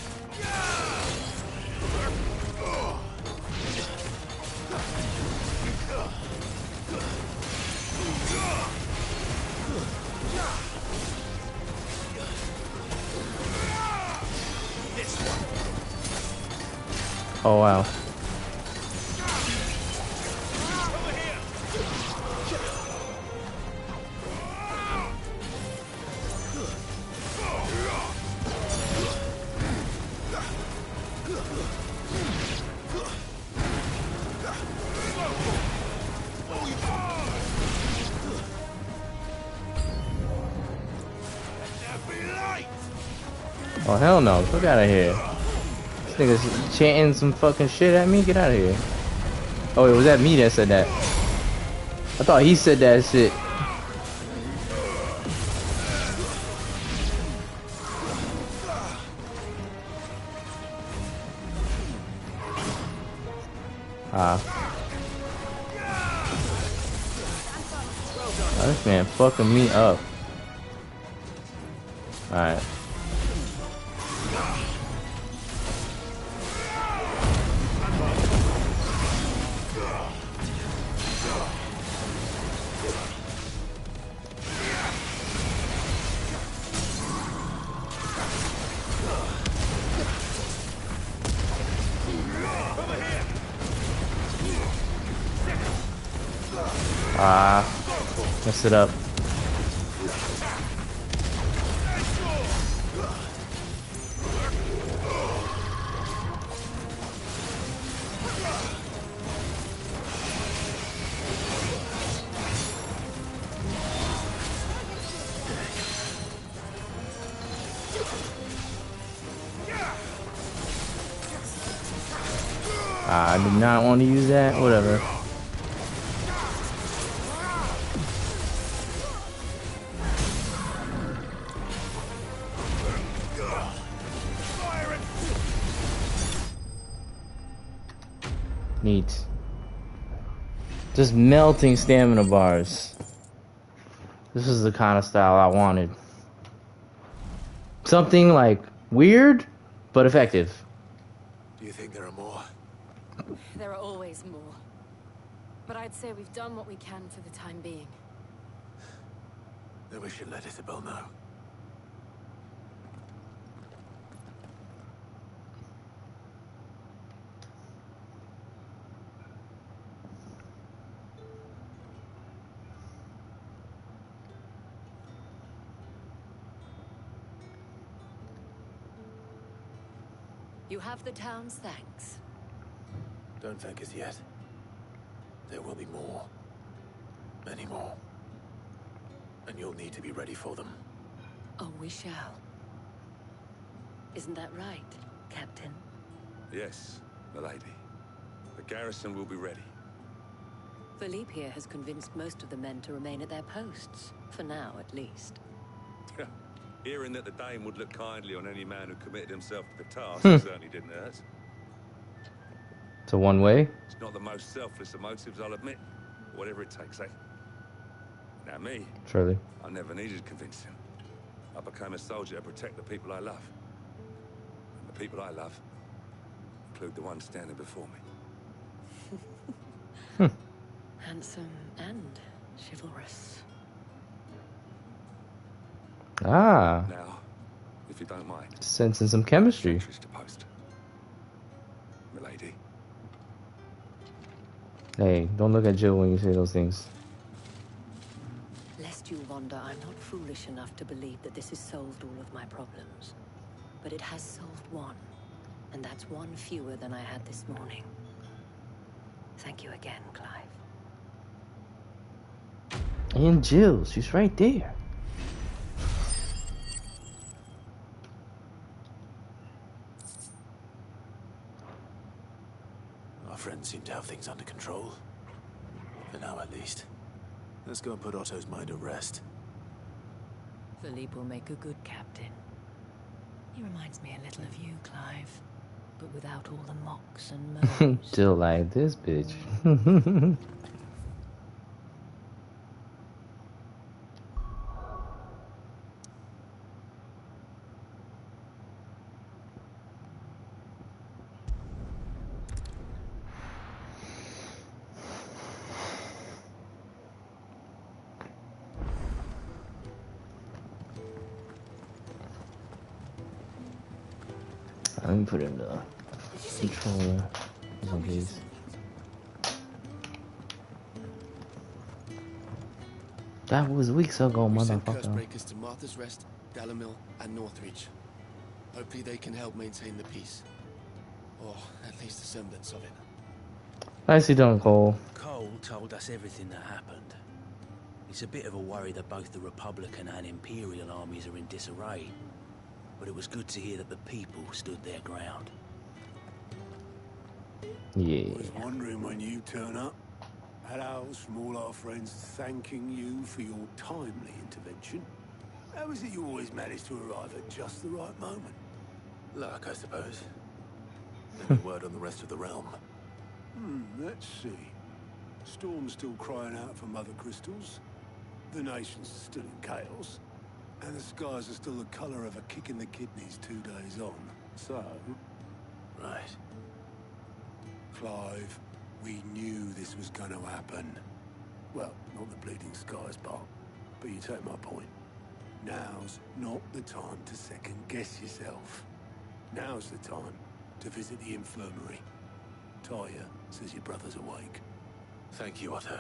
Oh wow. Oh hell no, fuck out of here. This nigga's chanting some fucking shit at me, get out of here. Oh wait, was that me that said that? I thought he said that shit. Oh, this man fucking me up. Alright. Mess it up. I did not want to use that. Whatever. Neat. Just melting stamina bars. This is the kind of style I wanted. Something like weird, but effective. Do you think there are more? There are always more. But I'd say we've done what we can for the time being. Then we should let Isabel know. You have the town's thanks. Don't thank us yet. There will be more. Many more. And you'll need to be ready for them. Oh, we shall. Isn't that right, Captain? Yes, milady. The garrison will be ready. Philippe here has convinced most of the men to remain at their posts. For now, at least. Hearing that the Dane would look kindly on any man who committed himself to the task certainly didn't hurt. It's a one-way. It's not the most selfless of motives, I'll admit. Whatever it takes, eh? Now me, Surely. I never needed convincing. I became a soldier to protect the people I love. And the people I love include the ones standing before me. Handsome and chivalrous. Ah. Now, if you don't mind. Sensing some chemistry. To post. Milady. Hey, don't look at Jill when you say those things. Lest you wonder, I'm not foolish enough to believe that this has solved all of my problems. But it has solved one. And that's one fewer than I had this morning. Thank you again, Clive. And Jill, she's right there. Our friends seem to have things under control. For now, at least. Let's go and put Otto's mind at rest. Philippe will make a good captain. He reminds me a little of you, Clive. But without all the mocks and mows. Jill like this bitch. Let me put in the controller just in case. That was weeks ago, We sent motherfucker. Cursebreakers to Martha's Rest, Dalamil, and Northreach. Hopefully they can help maintain the peace. Or at least a semblance of it. Nicely done, Cole. Cole told us everything that happened. It's a bit of a worry that both the Republican and Imperial armies are in disarray. But it was good to hear that the people stood their ground. Yeah. I was wondering when you turn up. Had owls from all our friends thanking you for your timely intervention. How is it you always manage to arrive at just the right moment? Luck, I suppose. Any word on the rest of the realm? Let's see. Storm's still crying out for Mother Crystals. The nation's still in chaos. And the skies are still the colour of a kick in the kidneys 2 days on. So... Right. Clive, we knew this was going to happen. Well, not the bleeding skies part, but you take my point. Now's not the time to second-guess yourself. Now's the time to visit the infirmary. Talia says your brother's awake. Thank you, Otto.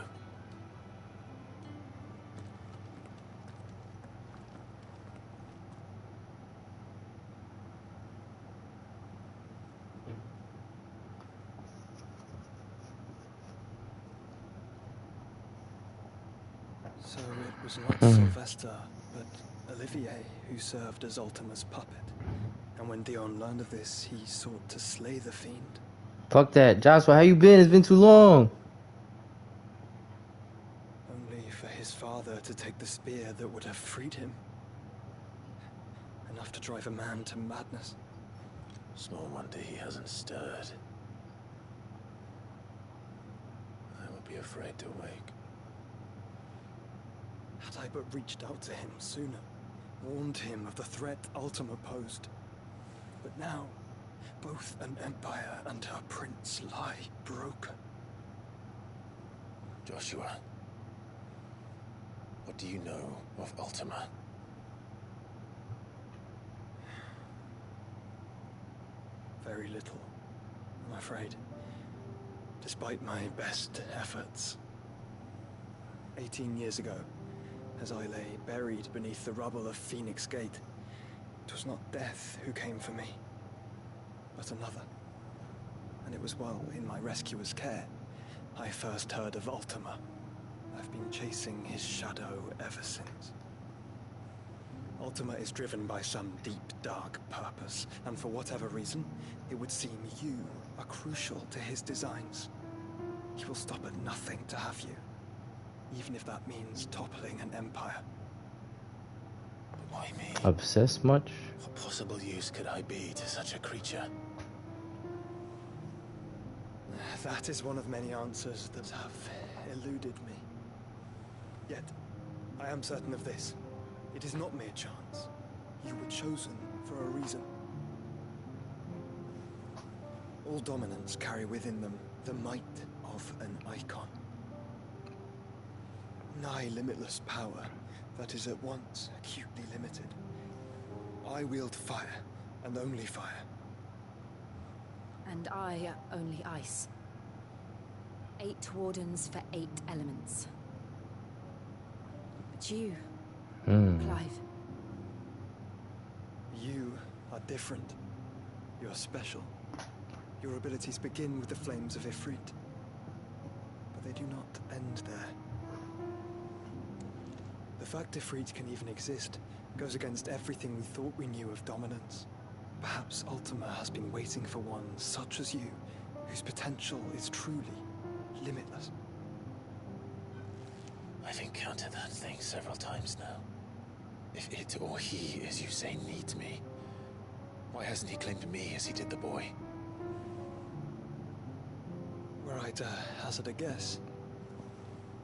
So it was not Sylvester, but Olivier who served as Ultima's puppet. And when Dion learned of this, he sought to slay the fiend. Fuck that. Joshua, how you been? It's been too long. Only for his father to take the spear that would have freed him. Enough to drive a man to madness. Small wonder he hasn't stirred. I will be afraid to wake. Had I but reached out to him sooner, warned him of the threat Ultima posed. But now, both an empire and her prince lie broken. Joshua, what do you know of Ultima? Very little, I'm afraid. Despite my best efforts. 18 years ago, as I lay buried beneath the rubble of Phoenix Gate, it was not death who came for me, but another. And it was while in my rescuer's care, I first heard of Ultima. I've been chasing his shadow ever since. Ultima is driven by some deep, dark purpose, and for whatever reason, it would seem you are crucial to his designs. He will stop at nothing to have you, even if that means toppling an empire. But why me? Obsessed much? What possible use could I be to such a creature? That is one of many answers that have eluded me. Yet, I am certain of this. It is not mere chance. You were chosen for a reason. All dominants carry within them the might of an icon. Nigh limitless power that is at once acutely limited. I wield fire, and only fire. And I only ice. 8 wardens for 8 elements. But you, Clive. You are different. You're special. Your abilities begin with the flames of Ifrit. But they do not end there. The fact Ifrit can even exist goes against everything we thought we knew of dominance. Perhaps Ultima has been waiting for one such as you, whose potential is truly limitless. I've encountered that thing several times now. If it or he, as you say, needs me, why hasn't he claimed me as he did the boy? Were I to hazard a guess,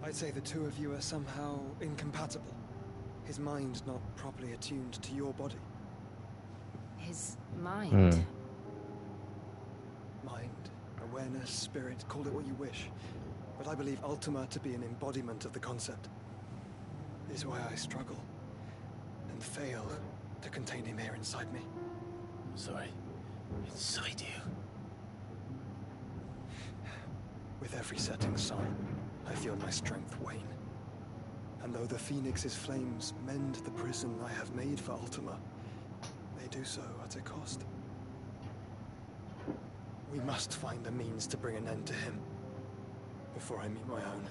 I'd say the two of you are somehow incompatible. His mind not properly attuned to your body. His mind? Mind, awareness, spirit, call it what you wish. But I believe Ultima to be an embodiment of the concept. It is why I struggle and fail to contain him here inside me. Sorry, inside you? With every setting sun, I feel my strength wane. And though the Phoenix's flames mend the prison I have made for Ultima, they do so at a cost. We must find a means to bring an end to him before I meet my own.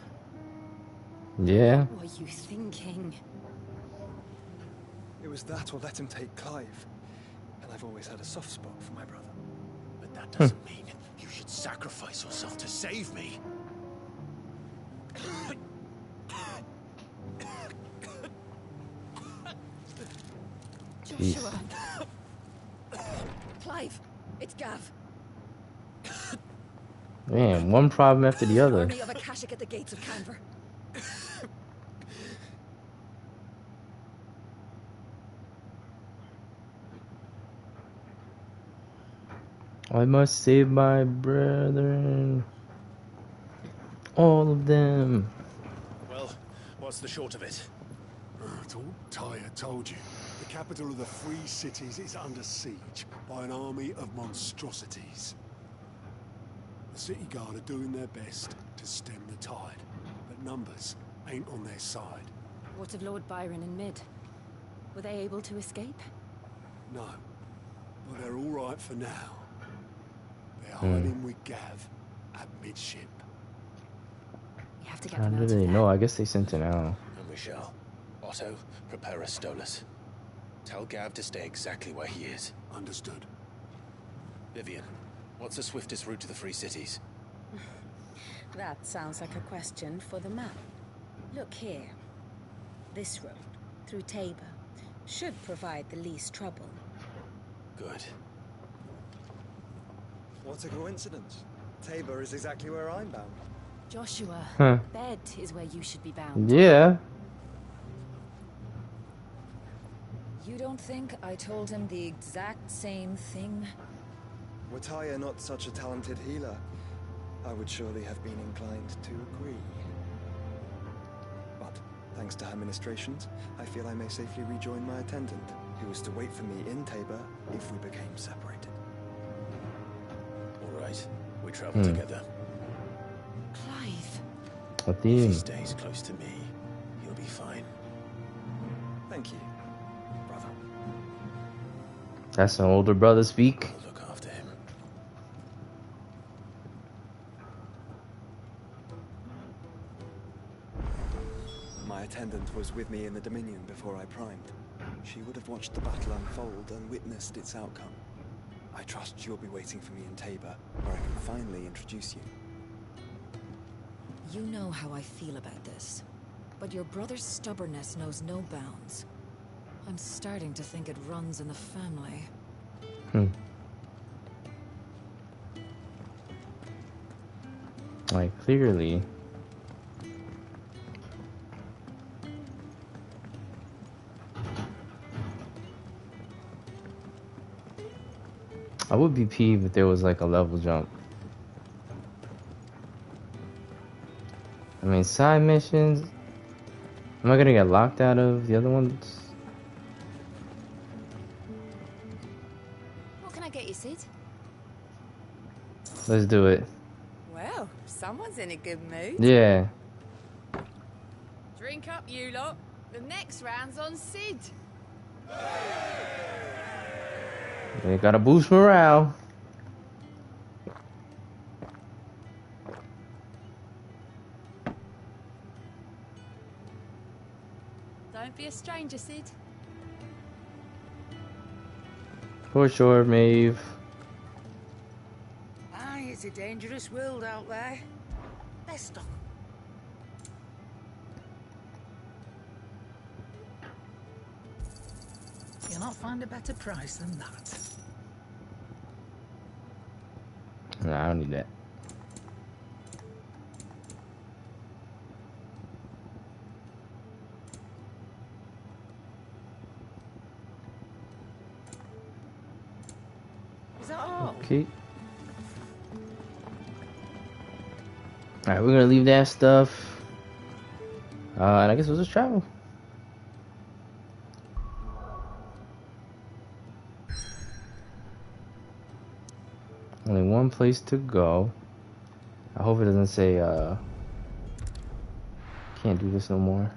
Yeah. What were you thinking? It was that or let him take Clive. And I've always had a soft spot for my brother. But that doesn't mean you should sacrifice yourself to save me. Joshua. Clive, it's Gav. Man, one problem after the other. Army of Akashic at the gates of Canver. I must save my brethren. All of them. Well, what's the short of it? Tyre told you. The capital of the Free Cities is under siege by an army of monstrosities. The city guard are doing their best to stem the tide, but numbers ain't on their side. What of Lord Byron and Mid? Were they able to escape? No, but they're all right for now. They're hiding with Gav at midship. We have to get I them don't out of really there. know. I guess they sent it out. And we shall. Otto, prepare a Stolas. Tell Gav to stay exactly where he is. Understood. Vivian, what's the swiftest route to the Free Cities? That sounds like a question for the map. Look here. This road, through Tabor, should provide the least trouble. Good. What a coincidence. Tabor is exactly where I'm bound. Joshua, Huh. Bed is where you should be bound. Yeah. You don't think I told him the exact same thing? Were Tyre not such a talented healer, I would surely have been inclined to agree. But, thanks to her ministrations, I feel I may safely rejoin my attendant, who was to wait for me in Tabor if we became separated. All right, we travel together. Clive. If he stays close to me, he'll be fine. Thank you, brother. That's an older brother speak. I'll look after him. My attendant was with me in the Dominion before I primed. She would have watched the battle unfold and witnessed its outcome. I trust you'll be waiting for me in Tabor, where I can finally introduce you. You know how I feel about this, but your brother's stubbornness knows no bounds. I'm starting to think it runs in the family. Like, clearly. I would be peeved if there was like a level jump. I mean, side missions. Am I gonna get locked out of the other ones? What can I get you, Sid? Let's do it. Well, someone's in a good mood. Yeah. Drink up, you lot. The next round's on Sid. We gotta boost morale. Don't be a stranger, Sid. For sure, Maeve. Aye, it's a dangerous world out there. Best of. You'll not find a better price than that. Nah, I don't need that. Is that all? Okay. Alright, we're gonna leave that stuff. And I guess we'll just travel. Only one place to go. I hope it doesn't say, can't do this no more.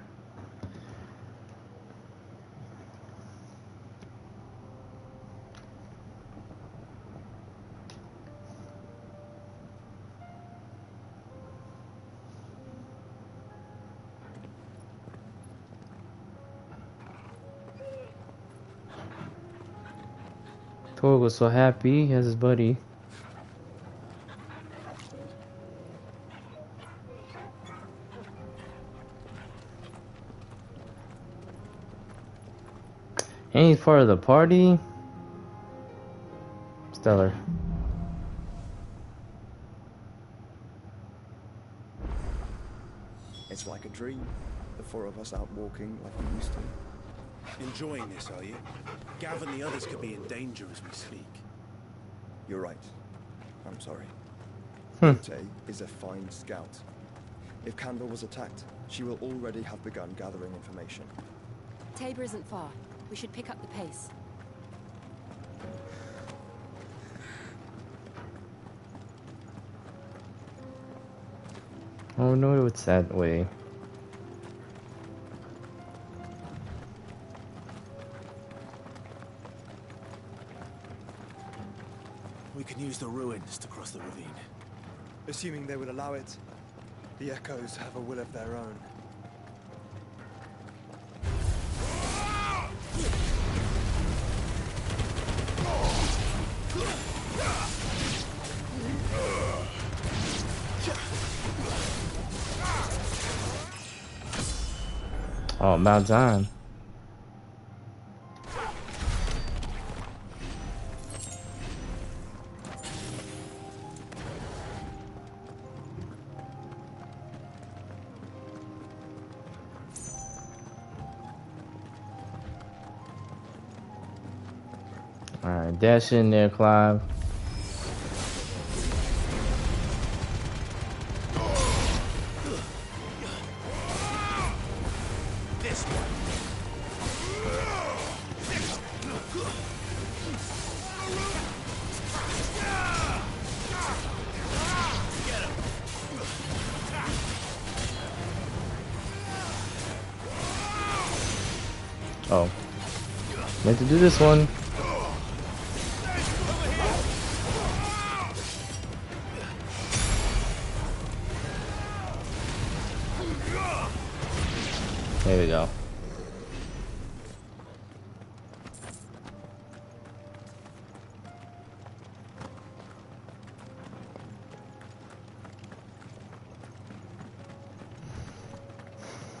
Tor was so happy, he has his buddy. And he's part of the party. Stellar. It's like a dream. The four of us out walking like we used to. Enjoying this, are you? Gav and the others could be in danger as we speak. You're right. I'm sorry. Hmm. Tay is a fine scout. If Candle was attacked, she will already have begun gathering information. Tabor isn't far. We should pick up the pace. Oh no, it's that way. We can use the ruins to cross the ravine. Assuming they would allow it. The Echoes have a will of their own. Oh, about time. Alright, dash in there, Clive. Oh. Meant to do this one. There we go.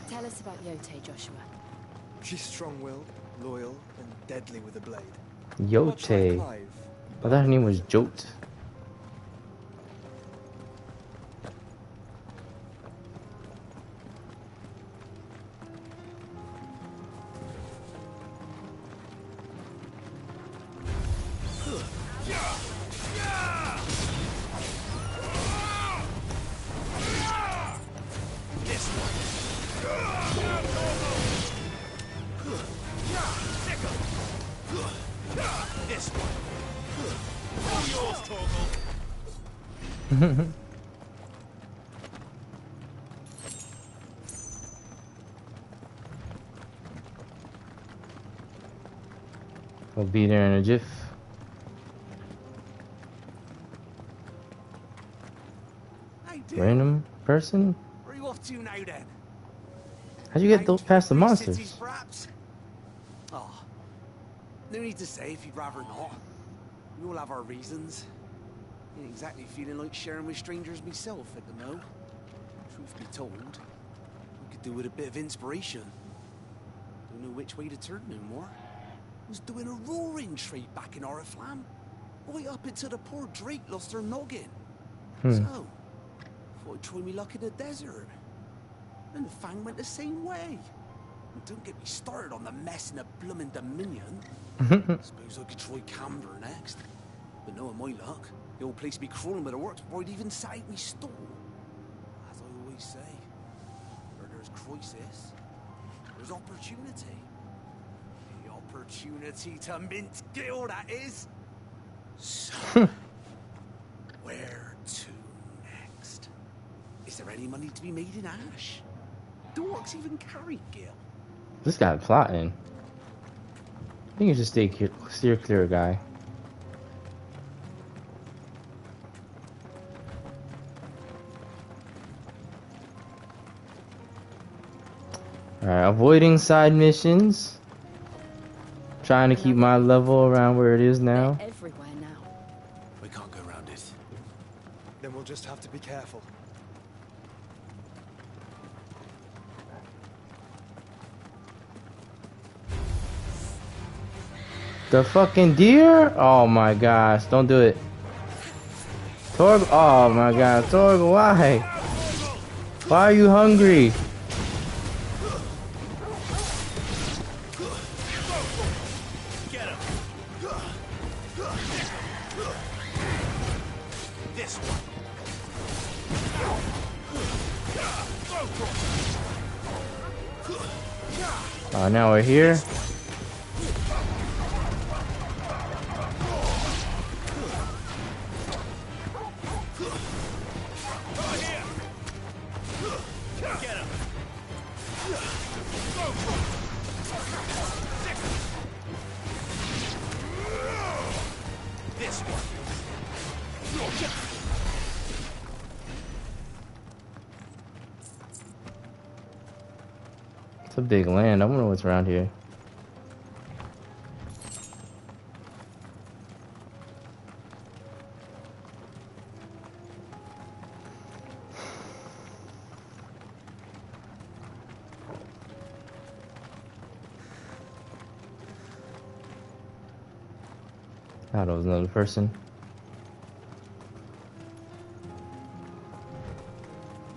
Tell us about Yote, Joshua. She's strong-willed, loyal, and deadly with a blade. Yote. I thought her name was Jote. I'll be there in a jiff. Random person? Where are you off to now then? How'd you get past the monsters? Cities, perhaps? Oh, no need to say if you'd rather not. We all have our reasons. Ain't exactly feeling like sharing with strangers myself at the mo. Truth be told, we could do with a bit of inspiration. Don't know which way to turn no more. Was doing a roaring trade back in Oriflamme. Right up until the poor Drake lost her noggin. So, thought I'd try me luck in the desert. And the Fang went the same way. And don't get me started on the mess in the bloomin' Dominion. Suppose I could try Camber next. But knowing my luck, the old place be crawling with the works before I'd even sat out me stall. As I always say, where there's crisis, there's opportunity. The opportunity to mint Gil, that is. So, where to next? Is there any money to be made in Ash? Do orcs even carry Gil? This guy plotting. I think you just steer clear, guy. Alright, avoiding side missions. Trying to keep my level around where it is now. Everywhere now. We can't go around it. Then we'll just have to be careful. The fucking deer? Oh my gosh, don't do it. Torg, oh my god, Torg, why? Why are you hungry? Oh, now we're here. It's a big land. I wonder what's around here. thought it was another person.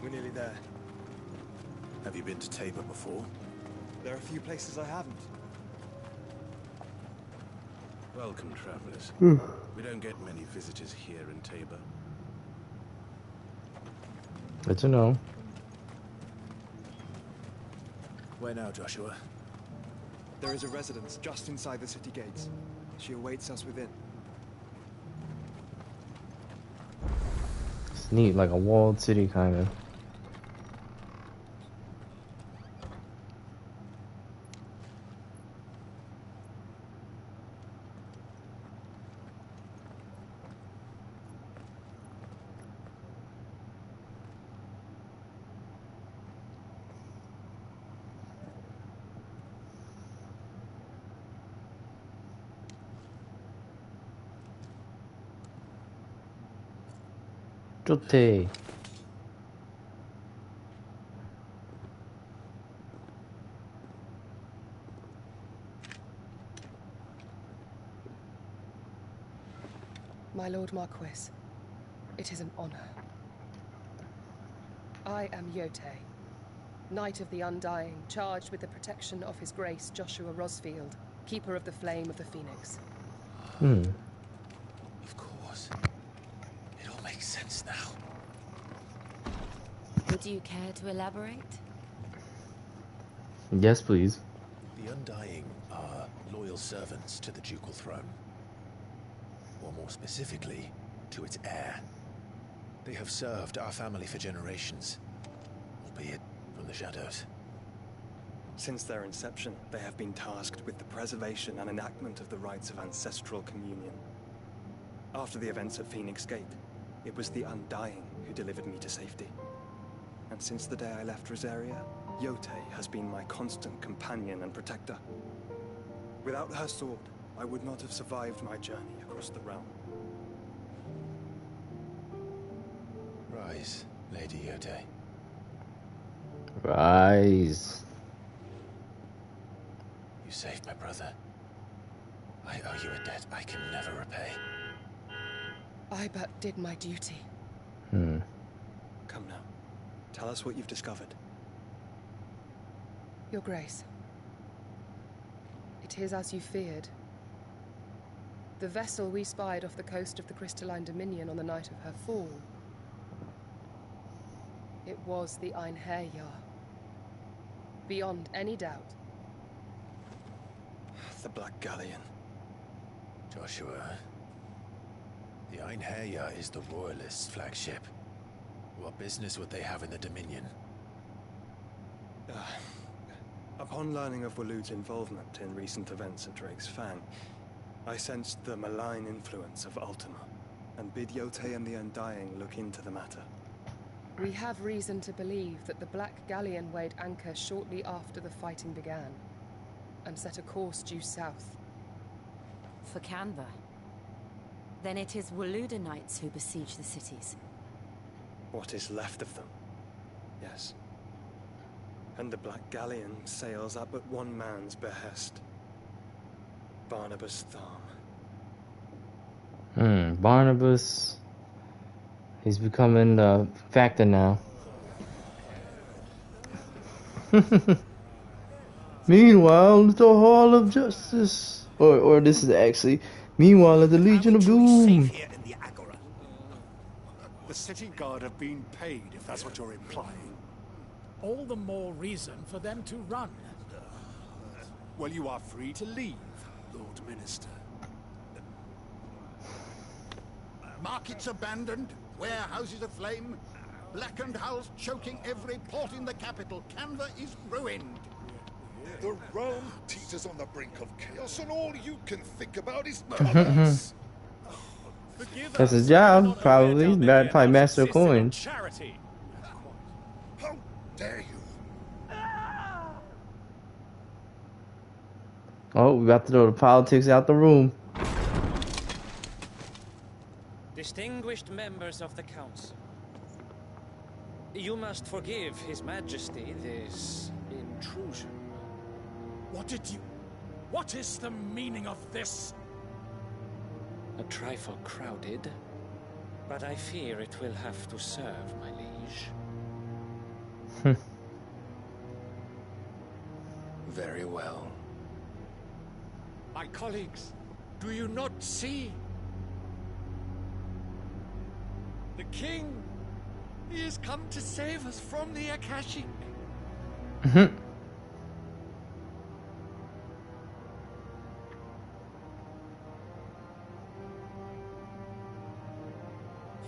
We're nearly there. Have you been to Tabor before? There are a few places I haven't. Welcome, travelers. We don't get many visitors here in Tabor. Good to know. Where now, Joshua? There is a residence just inside the city gates. She awaits us within. It's neat, like a walled city, kind of. 좋대. My Lord Marquis, it is an honor. I am Yote, Knight of the Undying, charged with the protection of His Grace Joshua Rosfield, Keeper of the Flame of the Phoenix. Of course. It all makes sense now. Would you care to elaborate? Yes, please. The Undying are loyal servants to the ducal throne. Or more specifically, to its heir. They have served our family for generations, albeit from the shadows. Since their inception, they have been tasked with the preservation and enactment of the rites of ancestral communion. After the events at Phoenix Gate, it was the Undying who delivered me to safety. And since the day I left Rosaria, Yote has been my constant companion and protector. Without her sword, I would not have survived my journey across the realm. Rise, Lady Yote. Rise. You saved my brother. I owe you a debt I can never repay. I but did my duty. Come now. Tell us what you've discovered. Your Grace. It is as you feared. The vessel we spied off the coast of the Crystalline Dominion on the night of her fall. It was the Einherjar. Beyond any doubt. The Black Galleon. Joshua. The Einherjar is the Royalists' flagship. What business would they have in the Dominion? Upon learning of Waloed's involvement in recent events at Drake's Fang, I sensed the malign influence of Ultima, and bid Yote and the Undying look into the matter. We have reason to believe that the Black Galleon weighed anchor shortly after the fighting began, and set a course due south. For Canva. Then it is Waloed Knights who besiege the cities. What is left of them? Yes. And the Black Galleon sails up at one man's behest. Barnabas Tharm. Barnabas. He's becoming a factor now. Meanwhile, at the Hall of Justice. Or this is actually... Meanwhile, at the Legion of Doom. The city guard have been paid, if that's what you're implying. All the more reason for them to run. Well, you are free to leave, Lord Minister. Markets abandoned, warehouses aflame, blackened hulls choking every port in the capital. Canva is ruined. The realm teeters on the brink of chaos, and all you can think about is commerce. That's his job, probably. Probably master of coins. Charity. How dare you? Oh, we got to throw the politics out the room. Distinguished members of the council, you must forgive His Majesty this intrusion. What is the meaning of this? A trifle crowded, but I fear it will have to serve, my liege. Very well. My colleagues, do you not see? The king! He has come to save us from the Akashic.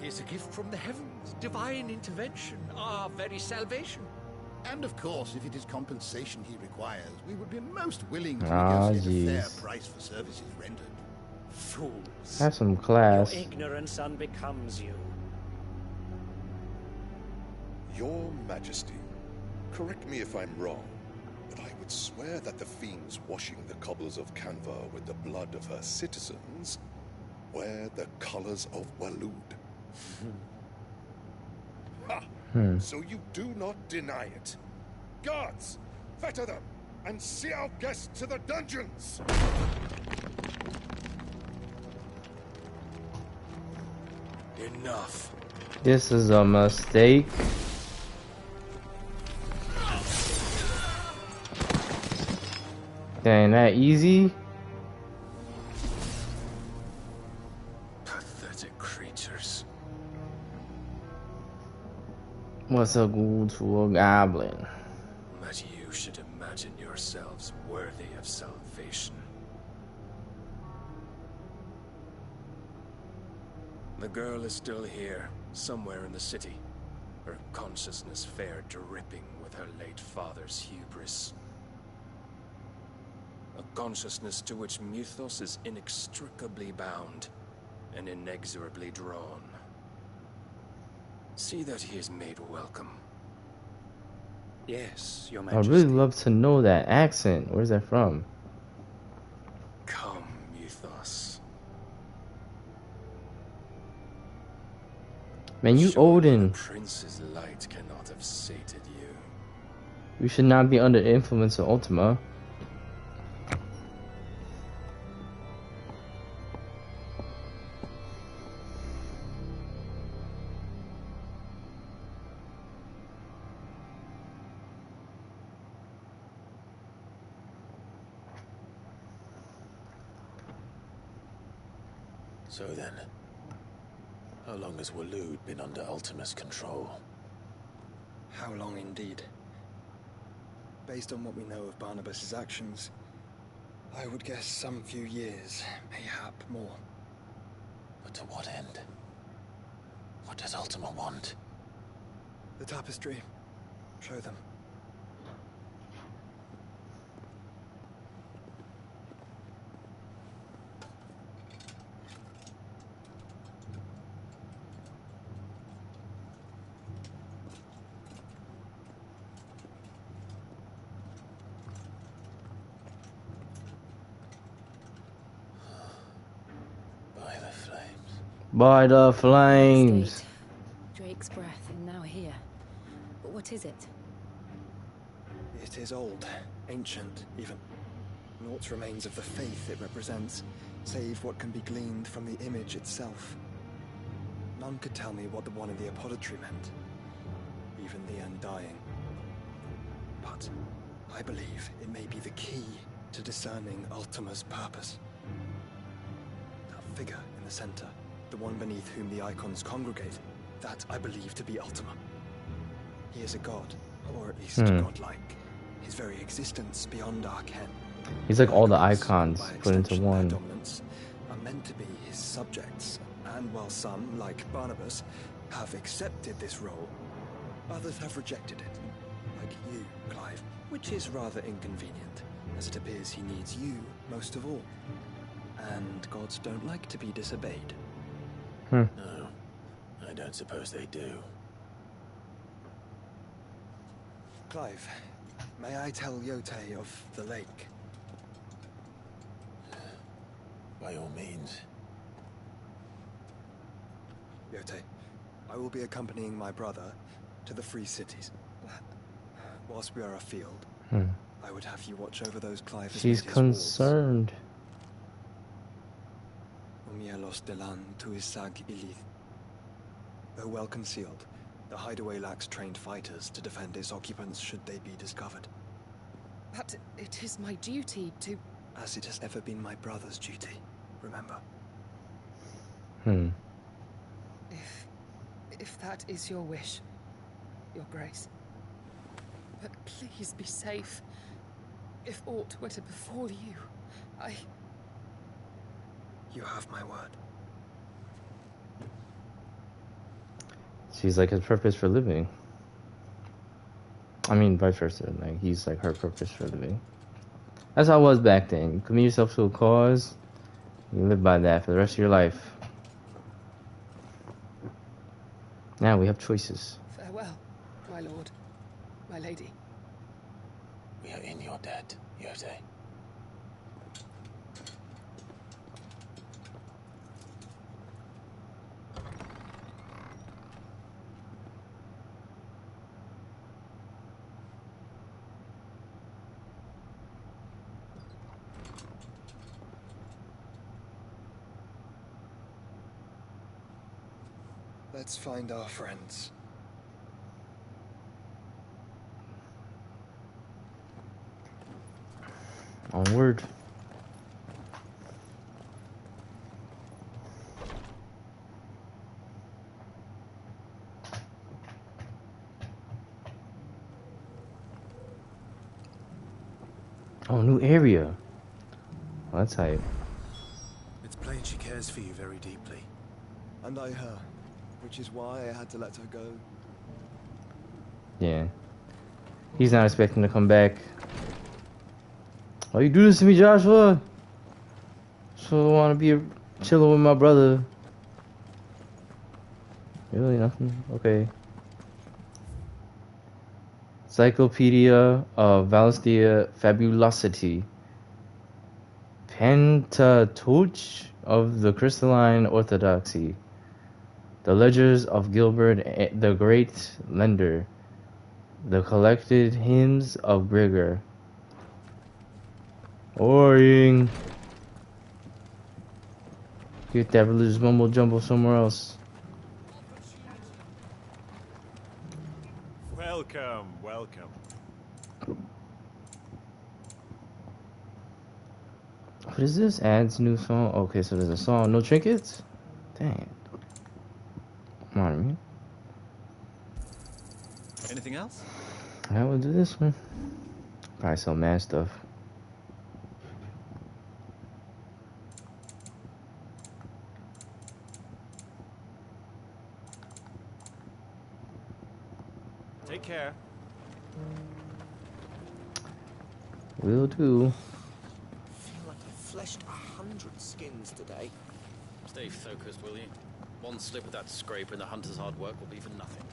He is a gift from the heavens, divine intervention, our very salvation. And of course, if it is compensation he requires, we would be most willing to Ah, negotiate a fair jeez. price for services rendered. Fools. Have some class. Your ignorance unbecomes you. Your Majesty, correct me if I'm wrong, but I would swear that the fiends washing the cobbles of Canva with the blood of her citizens wear the colors of Walud. Ha! So you do not deny it. Guards, fetter them and see our guests to the dungeons! Enough. This is a mistake. Dang, that easy? Pathetic creatures. What's a ghoul to a goblin? That you should imagine yourselves worthy of salvation. The girl is still here, somewhere in the city. Her consciousness fair dripping with her late father's hubris. A consciousness to which Mythos is inextricably bound and inexorably drawn. See that he is made welcome. Yes, Your I'd Majesty. really love to know that accent. Where's that from? Come, Mythos. Man, you Surely Odin. the prince's light cannot have sated you. You should not be under the influence of Ultima. So then, how long has Walud been under Ultima's control? How long indeed? Based on what we know of Barnabas's actions, I would guess some few years, mayhap more. But to what end? What does Ultima want? The tapestry. Show them. By the flames. By the flames. State. Drake's breath, and now here. But what is it? It is old, ancient, even. Naught remains of the faith it represents, save what can be gleaned from the image itself. None could tell me what the one in the apothecary meant, even the Undying. But I believe it may be the key to discerning Ultima's purpose. That figure in the center, the one beneath whom the icons congregate, that I believe to be Ultima. He is a god, or at least godlike. His very existence beyond our ken. He's like all the icons put into one. Dominants are meant to be his subjects, and while some, like Barnabas, have accepted this role, others have rejected it, like you, Clive, which is rather inconvenient, as it appears he needs you most of all. And gods don't like to be disobeyed. No, I don't suppose they do. Clive, may I tell Yote of the lake? By all means. Yote, I will be accompanying my brother to the Free Cities. Whilst we are afield, I would have you watch over those Clive. She's concerned. Omielos delan tuisag ilith. Though well concealed, the hideaway lacks trained fighters to defend its occupants should they be discovered. But it is my duty to... As it has ever been my brother's duty, remember. If that is your wish, Your Grace. But please be safe. If aught were to befall you, You have my word. She's like his purpose for living. I mean, vice versa. Like, he's like her purpose for living. That's how it was back then. You commit yourself to a cause, you live by that for the rest of your life. Now we have choices. farewell, my lord, my lady. We are in your debt, Yose. Let's find our friends. Onward. Oh, new area. Oh, that's hype. It's plain she cares for you very deeply. And I her, which is why I had to let her go. Yeah. He's not expecting to come back. Why you do this to me, Joshua? So I want to be chilling with my brother. Really nothing? Okay. Encyclopedia of Valestia Fabulosity. Pentateuch of the Crystalline Orthodoxy. The Ledgers of Gilbert the Great Lender. The Collected Hymns of Grigor. Boring. Get that religious mumbo jumbo somewhere else. Welcome, welcome. What is this? Adds new song. Okay, so there's a song. No trinkets? Dang. Come on, man. Anything else? I will do this one. Probably sell mad stuff. Take care. Will do. I feel like I've fleshed 100 skins today. Stay focused, will you? One slip of that scraper and the hunter's hard work will be for nothing.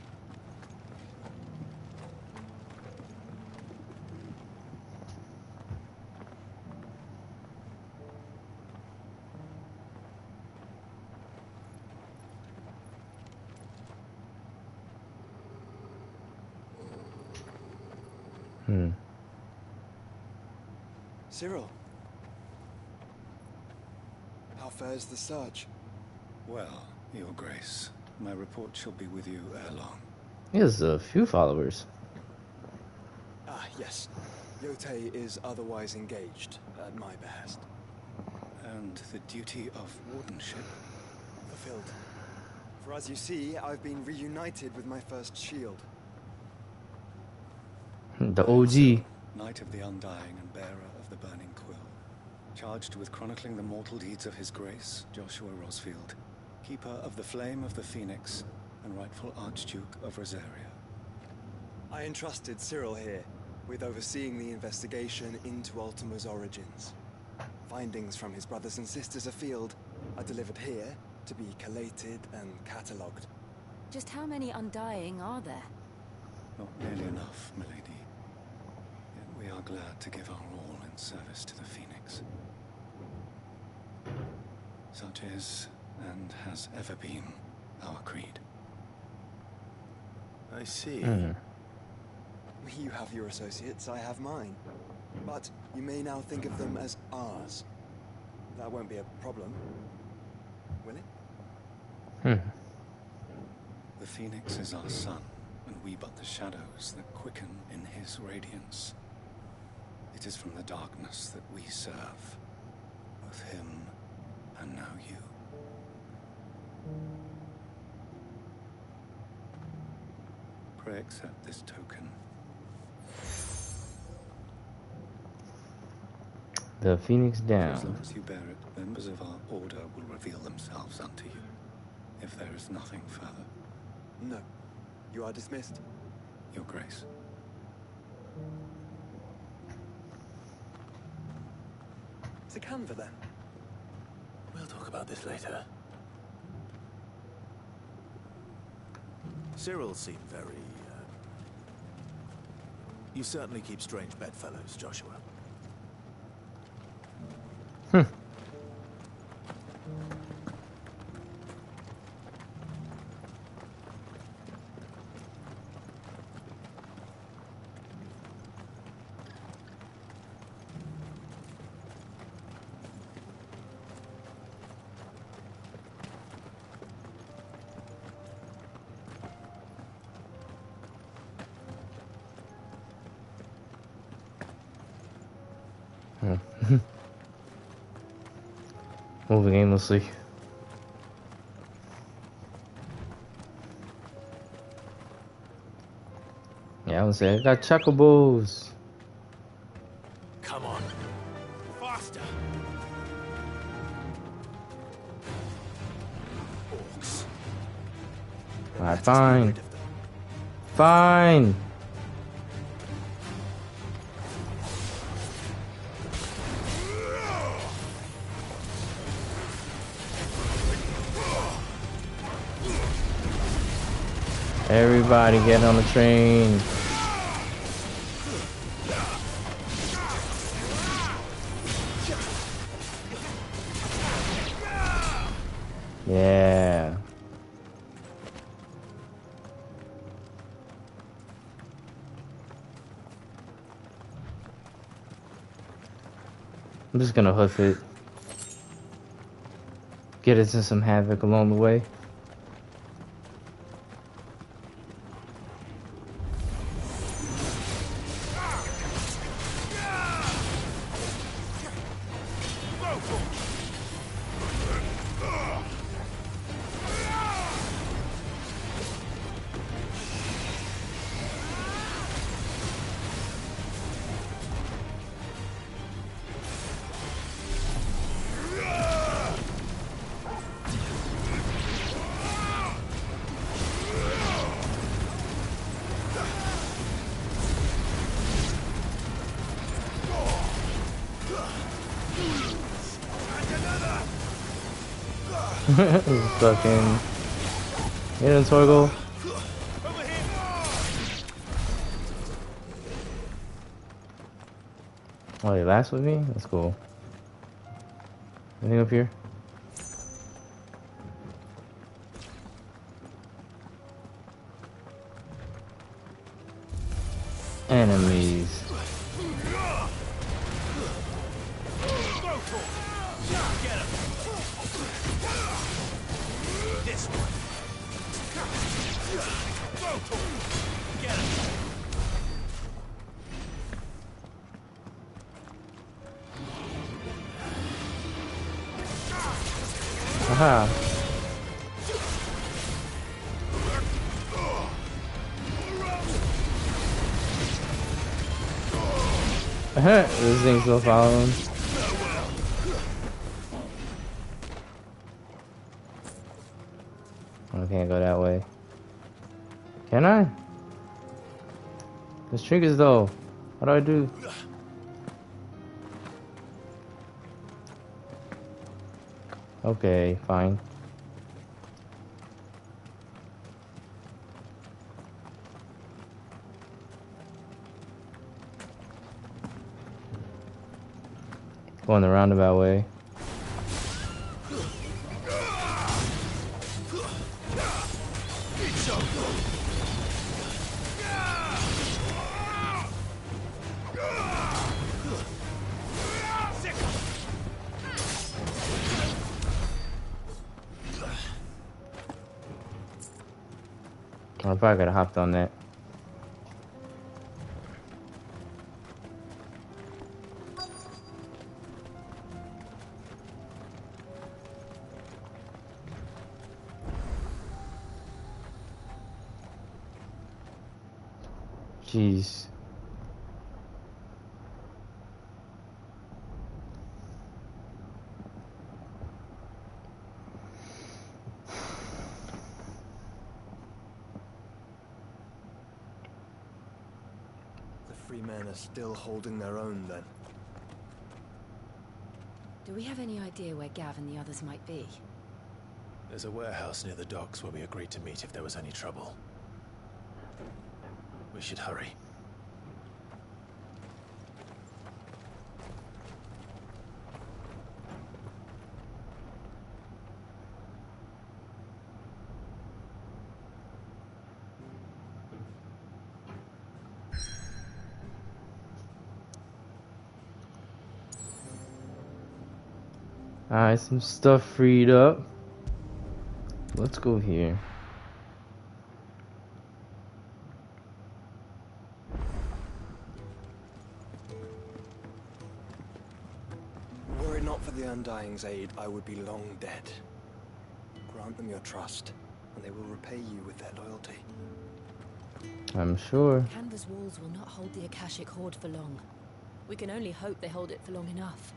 Cyril. How fares the search? Well, Your Grace, my report shall be with you ere long. He has a few followers. Ah, yes. Yote is otherwise engaged at my behest. And the duty of wardenship? Fulfilled. For as you see, I've been reunited with my first shield. The OG. Knight of the Undying and bearer of the Burning Quill. Charged with chronicling the mortal deeds of His Grace, Joshua Rosfield. Keeper of the Flame of the Phoenix and rightful Archduke of Rosaria. I entrusted Cyril here with overseeing the investigation into Ultima's origins. Findings from his brothers and sisters afield are delivered here to be collated and catalogued. Just how many Undying are there? Not nearly enough, milady. Yet we are glad to give our all in service to the Phoenix. Such is, and has ever been, our creed. I see. You have your associates, I have mine. But you may now think of them as ours. That won't be a problem. will it? The Phoenix is our sun, and we but the shadows that quicken in his radiance. It is from the darkness that we serve, both him and now you. Pray accept this token. The Phoenix As down. long as you bear it, members of our order will reveal themselves unto you, if there is nothing further. No. You are dismissed. Your Grace. To Canva, then. We'll talk about this later. Cyril seemed very, You certainly keep strange bedfellows, Joshua. Moving aimlessly. Yeah, I would say I got chocobos. Come on. Faster. Orcs. Alright, fine. Fine. Everybody get on the train. Yeah. I'm just gonna hoof it. Get into some havoc along the way. Fucking hit him, Torgal. Oh, he laughs with me? That's cool. Anything up here? Enemies. Aha. This thing's still following. I can't go that way. Can I? There's triggers though. What do I do? Okay, fine. Going the roundabout way. I probably could have hopped on that. Jeez. The free men are still holding their own, then. Do we have any idea where Gav and the others might be? There's a warehouse near the docks where we agreed to meet if there was any trouble. We should hurry. Alright, some stuff freed up. Let's go here. Were it not for the Undying's aid, I would be long dead. Grant them your trust, and they will repay you with their loyalty. I'm sure. Canva's walls will not hold the Akashic Horde for long. We can only hope they hold it for long enough.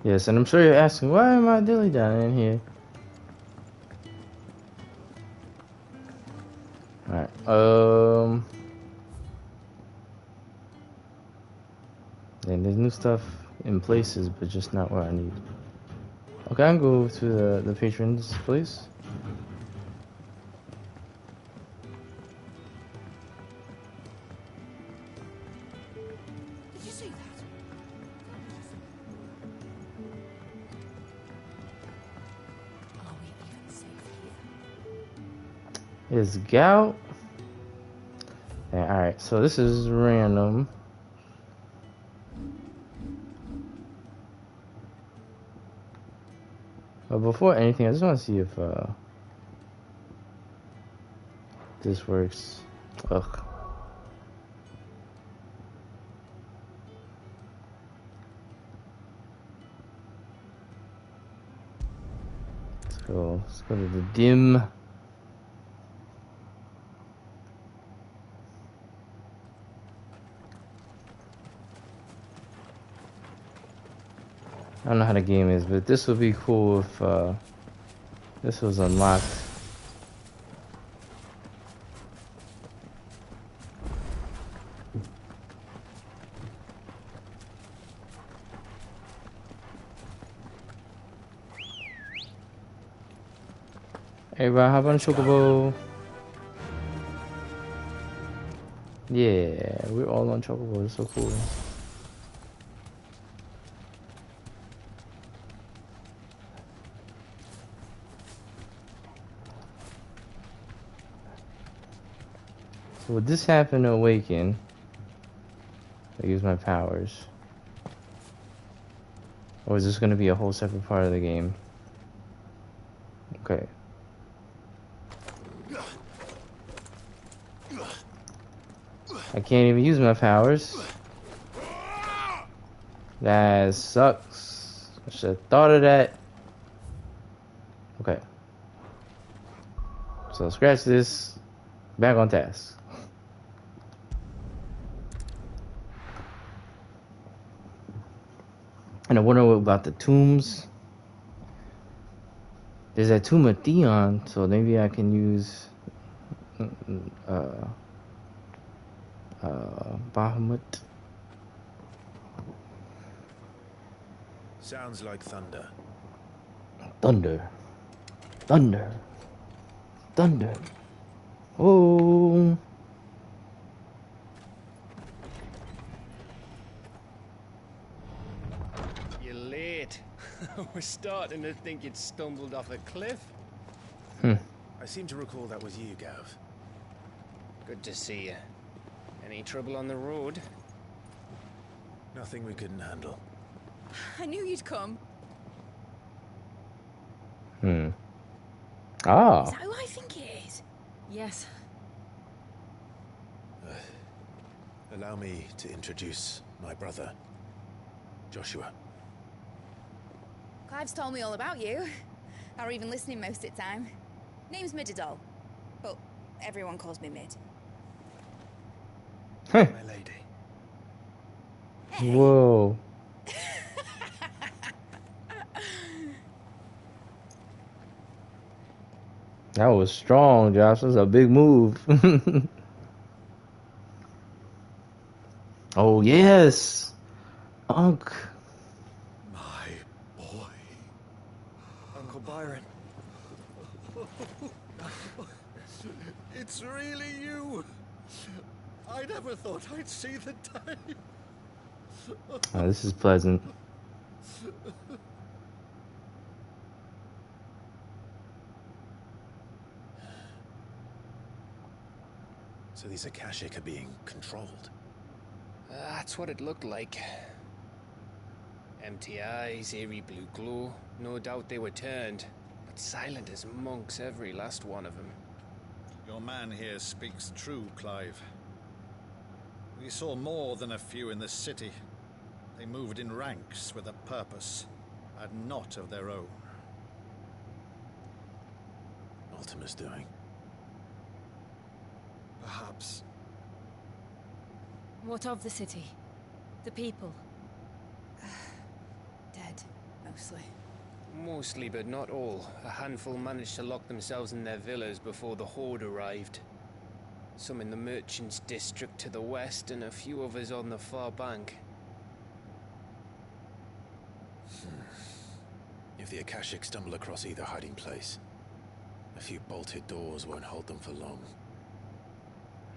Yes, and I'm sure you're asking, why am I dilly down in here? Alright, and there's new stuff in places, but just not where I need. Okay, I can go to the patrons place. Did you see that? Are we even safe here? Is gout. Yeah, alright, so this is random. But before anything, I just want to see if this works. Ugh. Let's go to the dim. I don't know how the game is, but this would be cool if this was unlocked. Everybody hop on Chocobo. Yeah, we're all on Chocobo. It's so cool. So would this happen to Awaken? I use my powers. Or is this going to be a whole separate part of the game? Okay. I can't even use my powers. That sucks. I should have thought of that. Okay. So scratch this. Back on task. And I wonder what about the tombs. There's a tomb of Theon, so maybe I can use Bahamut. Sounds like thunder. Thunder. Thunder. Thunder. Oh. You're late. We're starting to think you'd stumbled off a cliff. I seem to recall that was you, Gav. Good to see you. Any trouble on the road? Nothing we couldn't handle. I knew you'd come. Ah. Is that who I think it is? Yes. Allow me to introduce my brother, Joshua. Clive's told me all about you. Or even listening most of the time. Name's Midadol, but everyone calls me Mid. My lady. Whoa. That was strong, Josh. That was a big move. Oh, yes. Unc. My boy. Uncle Byron. It's really you. I never thought I'd see the day. Oh, this is pleasant. So these Akashic are being controlled. That's what it looked like. Empty eyes, eerie blue glow. No doubt they were turned, but silent as monks, every last one of them. Your man here speaks true, Clive. We saw more than a few in the city. They moved in ranks with a purpose, and not of their own. Ultima's doing. Perhaps. What of the city? The people? Dead, mostly. Mostly, but not all. A handful managed to lock themselves in their villas before the Horde arrived. Some in the Merchants' District to the west, and a few others on the far bank. If the Akashic stumble across either hiding place, a few bolted doors won't hold them for long.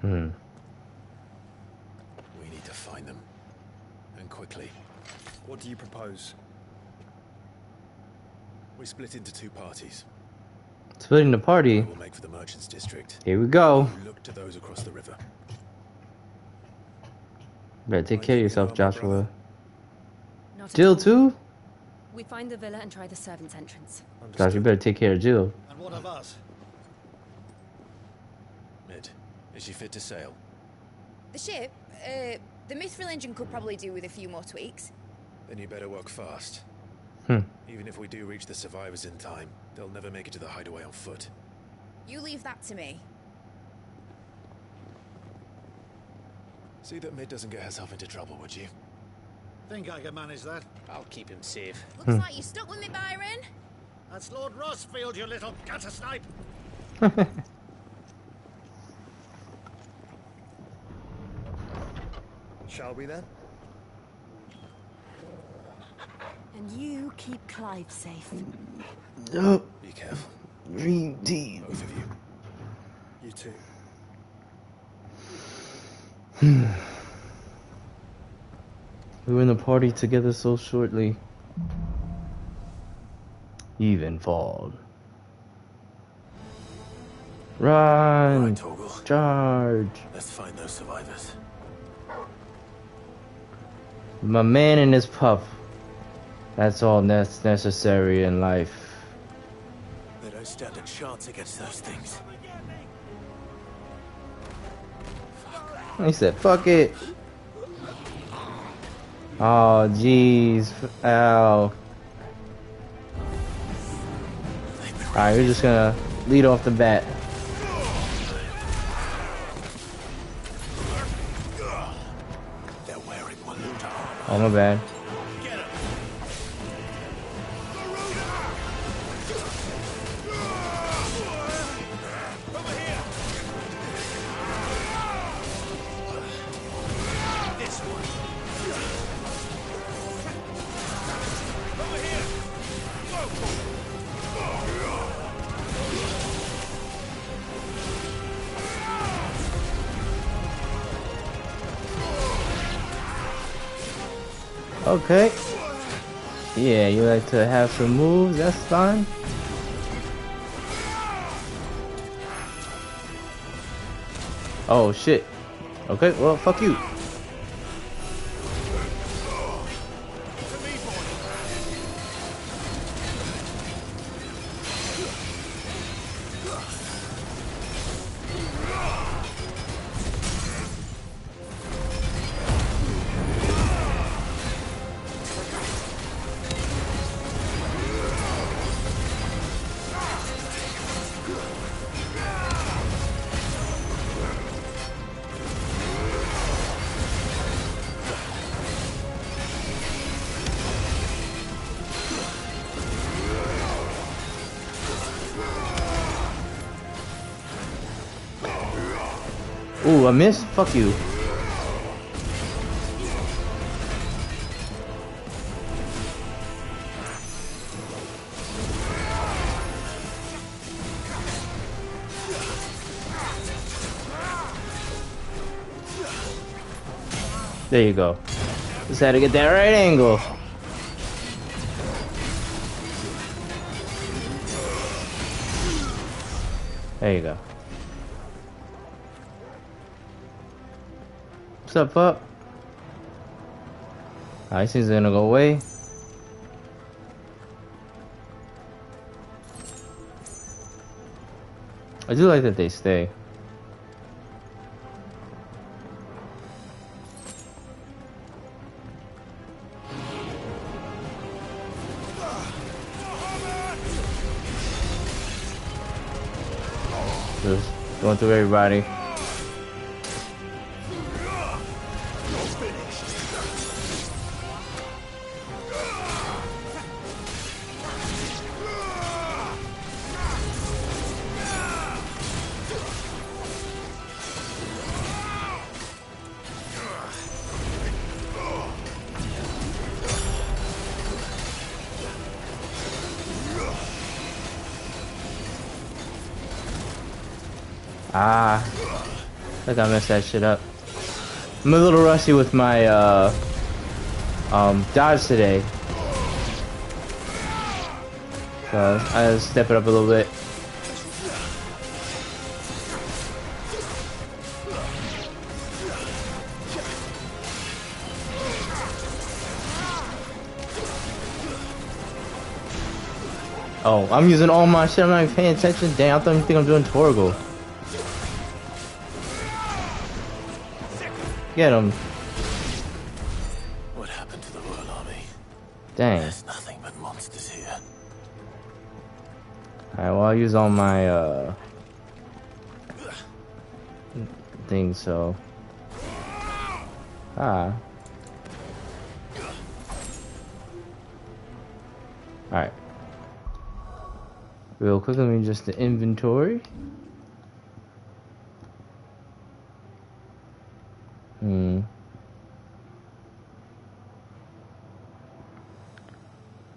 We need to find them. And quickly. What do you propose? We split into two parties. Splitting the party. We'll make for the Merchants' District. Here we go. You look to those across the river. Better take care of yourself, Joshua. Not at Jill all. too? We find the villa and try the servants' entrance. Josh, you better take care of Jill. And what of us? Mid, is she fit to sail? The ship, the Mithril engine could probably do with a few more tweaks. Then you better work fast. Even if we do reach the survivors in time, they'll never make it to the hideaway on foot. You leave that to me. See that Mid doesn't get herself into trouble, would you? Think I can manage that? I'll keep him safe. Looks like you stuck with me, Byron. That's Lord Rossfield, you little gutter snipe. Shall we then? And you keep Clive safe. Be careful. Dream team. Both of you. You too. We were in the party together so shortly. Even fall. Run! Right, Torgal. Charge! Let's find those survivors. My man and his pup. That's all that's necessary in life. They don't stand a chance against those things. He said, fuck it. Oh, jeez. Ow. Alright, we're just gonna lead off the bat. They're wearing Waluta armor. Oh, my bad. Okay. Yeah, you like to have some moves, that's fine. Oh shit. Okay, well fuck you. Ooh, I missed? Fuck you. There you go. Just had to get that right angle. There you go. What's up, pup? Alright, he's gonna go away. I do like that they stay. Just going through everybody. I think I messed that shit up. I'm a little rusty with my dodge today. So I just step it up a little bit. Oh, I'm using all my shit. I'm not even paying attention. Damn, I don't even think I'm doing Torgal. Get him. What happened to the Royal Army? Dang. There's nothing but monsters here. Alright, well, I'll use all my things, so. Alright. Real quick, let me just the inventory.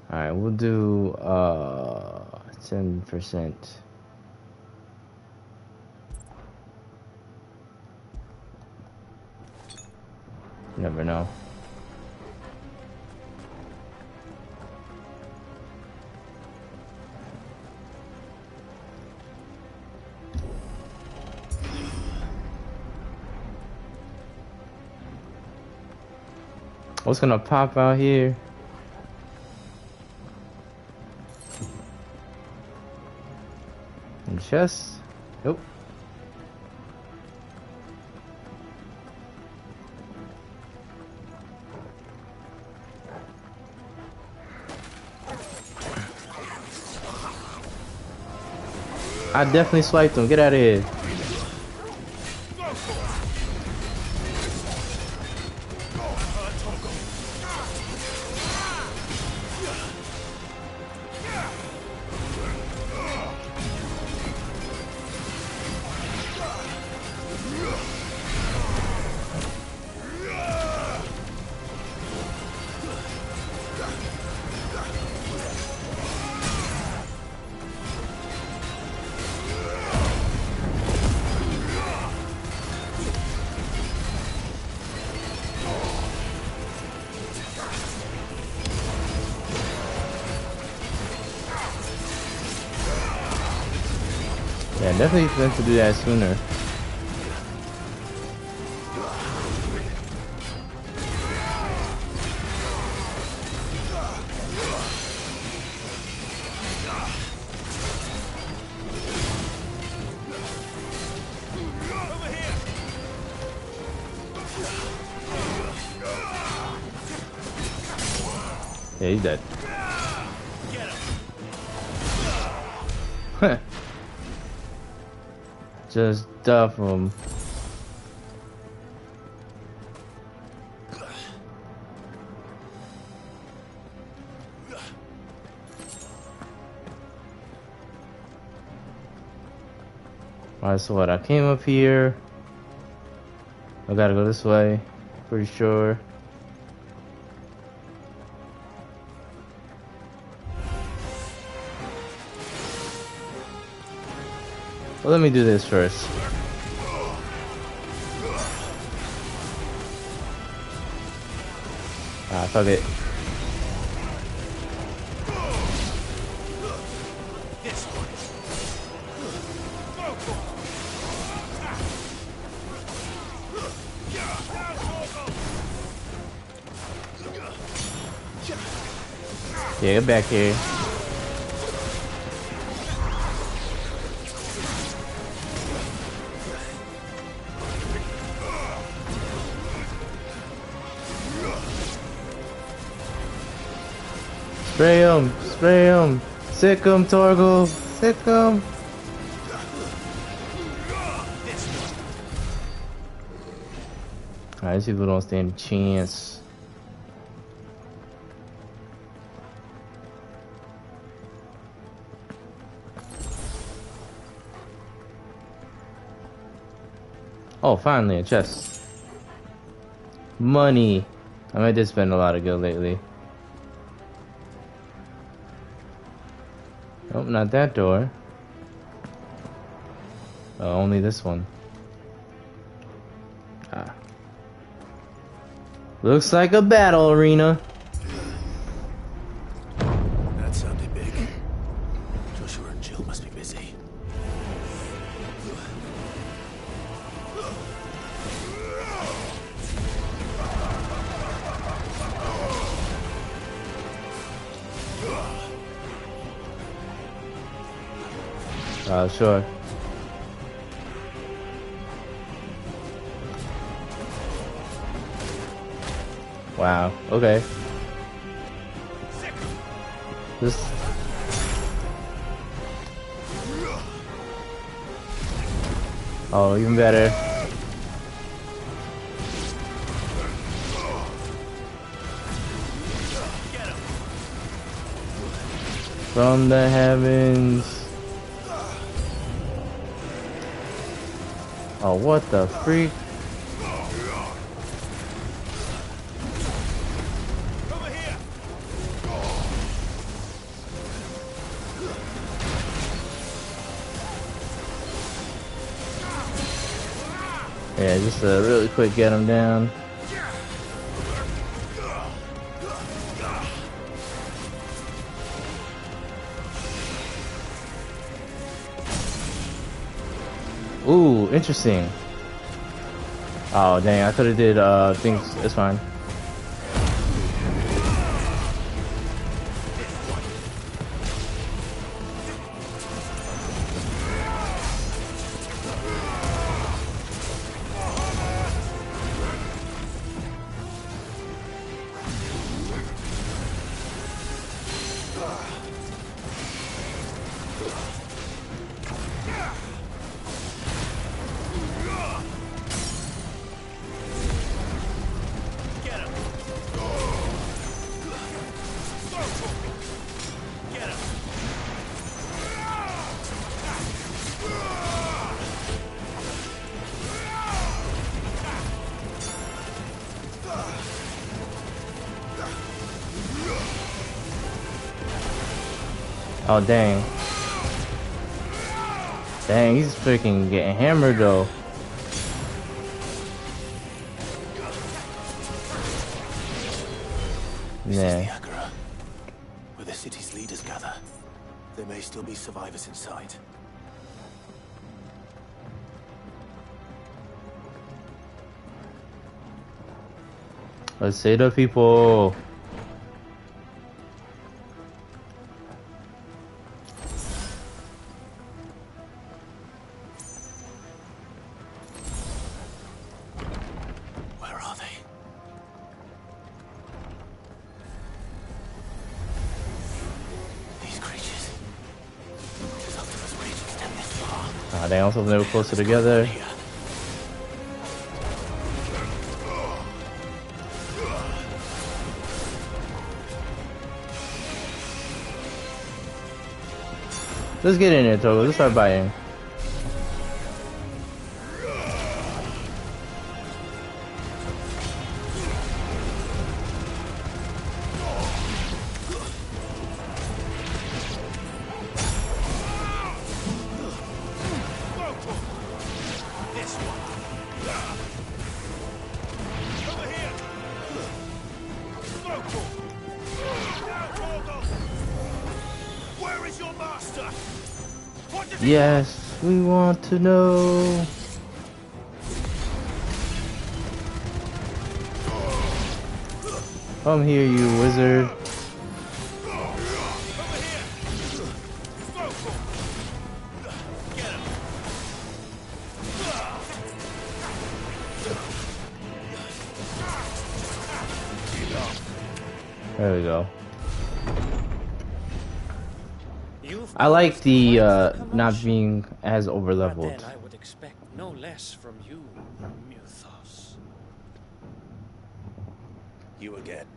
Alright, we'll do 10%. You never know. What's gonna pop out here? And chest? Nope. I definitely swiped him. Get out of here. Yeah, definitely meant to do that sooner. Yeah, he's dead. Just duff him. Alright, so what? I came up here. I gotta go this way. Pretty sure. Well, let me do this first. Ah, fuck it. Yeah, get back here. Spray him! Spray him! Sick him, Torgal! Sick him! Alright, these people don't stand a chance. Oh, finally, a chest. Money. I did spend a lot of gil lately. Oh, not that door. Oh, only this one. Ah. Looks like a battle arena. That sounded big. Joshua and Jill must be busy. Sure. Wow, okay. This... Oh, even better. From the heavens. Oh, what the freak? Yeah, just really quick get him down. Ooh, interesting. Oh dang, I could have did things. It's fine. Oh dang. Dang, he's freaking getting hammered though. This is the Agora, where the city's leaders gather. There may still be survivors inside. Let's say the people. They also they were closer together. Let's get in there, Togo. Let's start biting. Where is your master? What does Yes, we want to know. Come here, you wizard. There we go. I like the not being as overleveled. Then I would expect no less from you, Mythos. You again.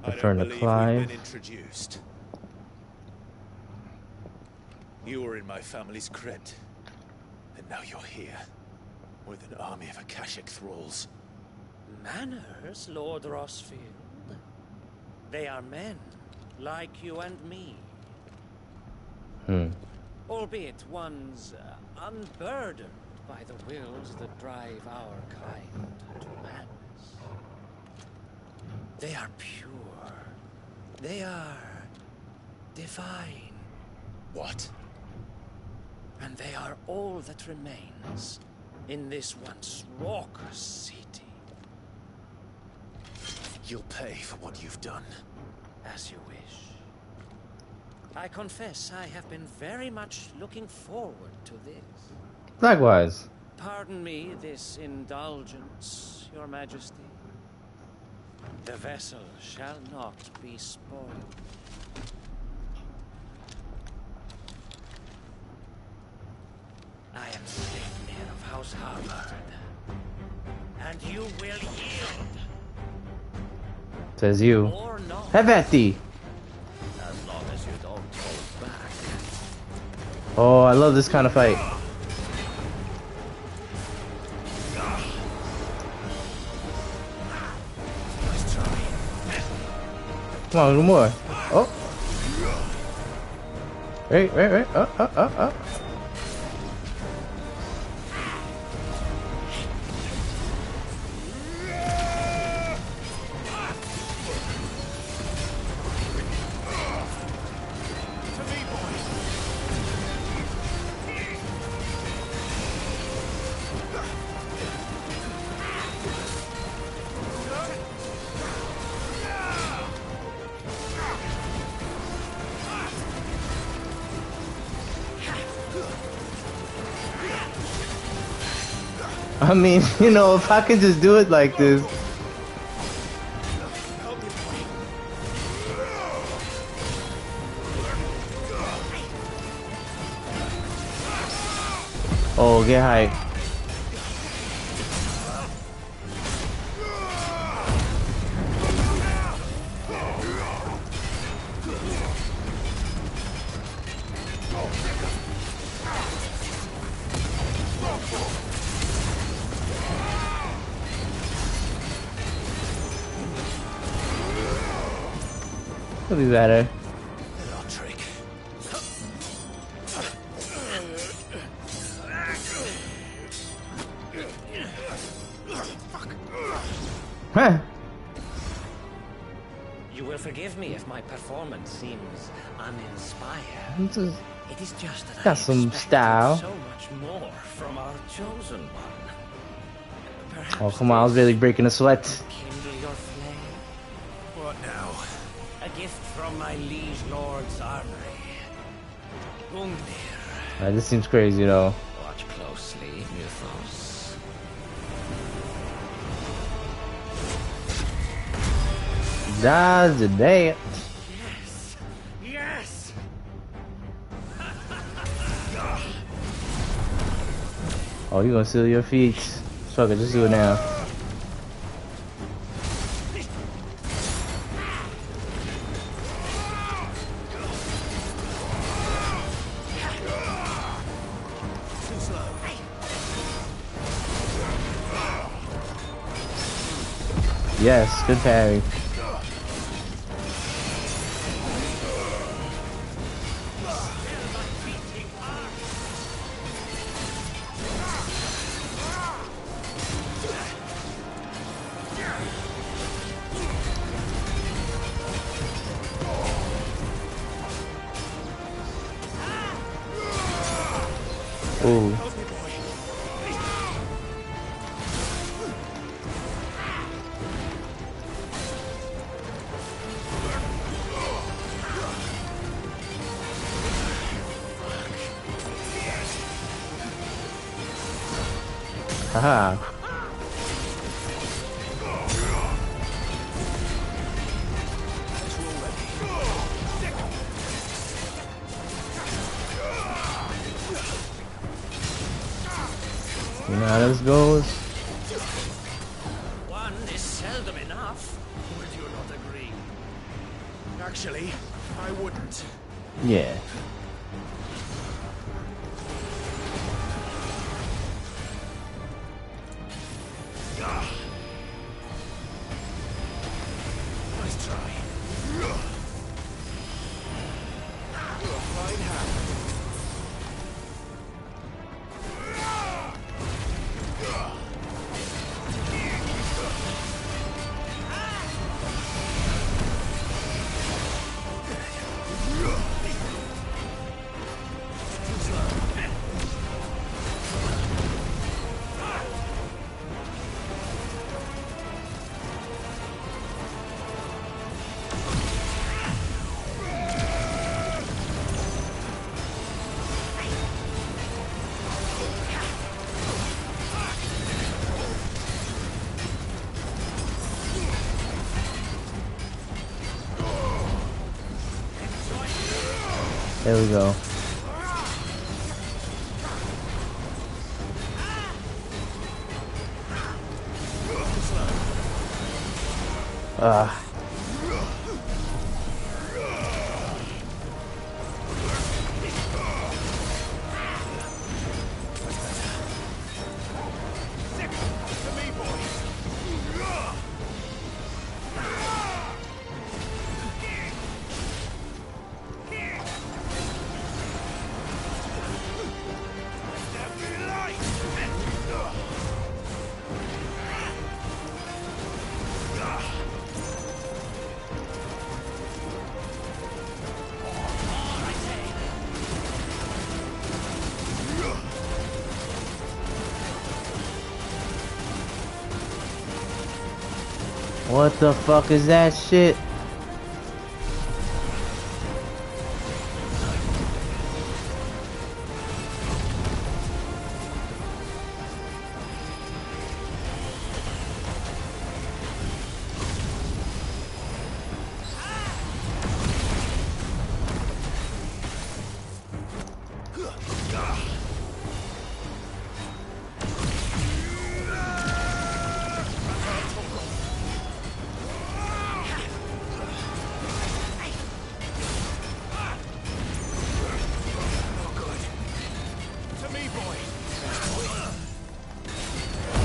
Return to We've Clive. been introduced. You were in my family's crypt, and now you're here with an army of Akashic thralls. Manners, Lord Rosfield. They are men, like you and me. Albeit ones unburdened by the wills that drive our kind to madness. They are pure. They are divine. What? And they are all that remains in this once raucous city. You'll pay for what you've done. As you wish. I confess I have been very much looking forward to this. Likewise. Pardon me this indulgence, Your Majesty. The vessel shall not be spoiled. I am Sleipnir of House Harvard, and you will yield. Says you. Have at thee. As long as you don't hold back. Oh, I love this kind of fight. Come on, a little more. Oh. Right. Up. I mean, you know, if I could just do it like this. Oh, get hype. It'll be better. Trick. Huh. You will forgive me if my performance seems uninspired. It is just that Got I some expected style. so much more from our chosen one. Perhaps Oh, come on, I was really breaking a sweat. kindle your flame. What now? A gift from my liege lord's armory. Gungnir. This seems crazy though. Watch closely, Mythos. That's the day. Yes! Oh, you gonna seal your feet? Fuck it, just do it now. Yes, good parry. Ooh. Haha. You know how this goes? One is seldom enough. Would you not agree? Actually, I wouldn't. Yeah. Nice try. Fine hand. There we go. What the fuck is that shit?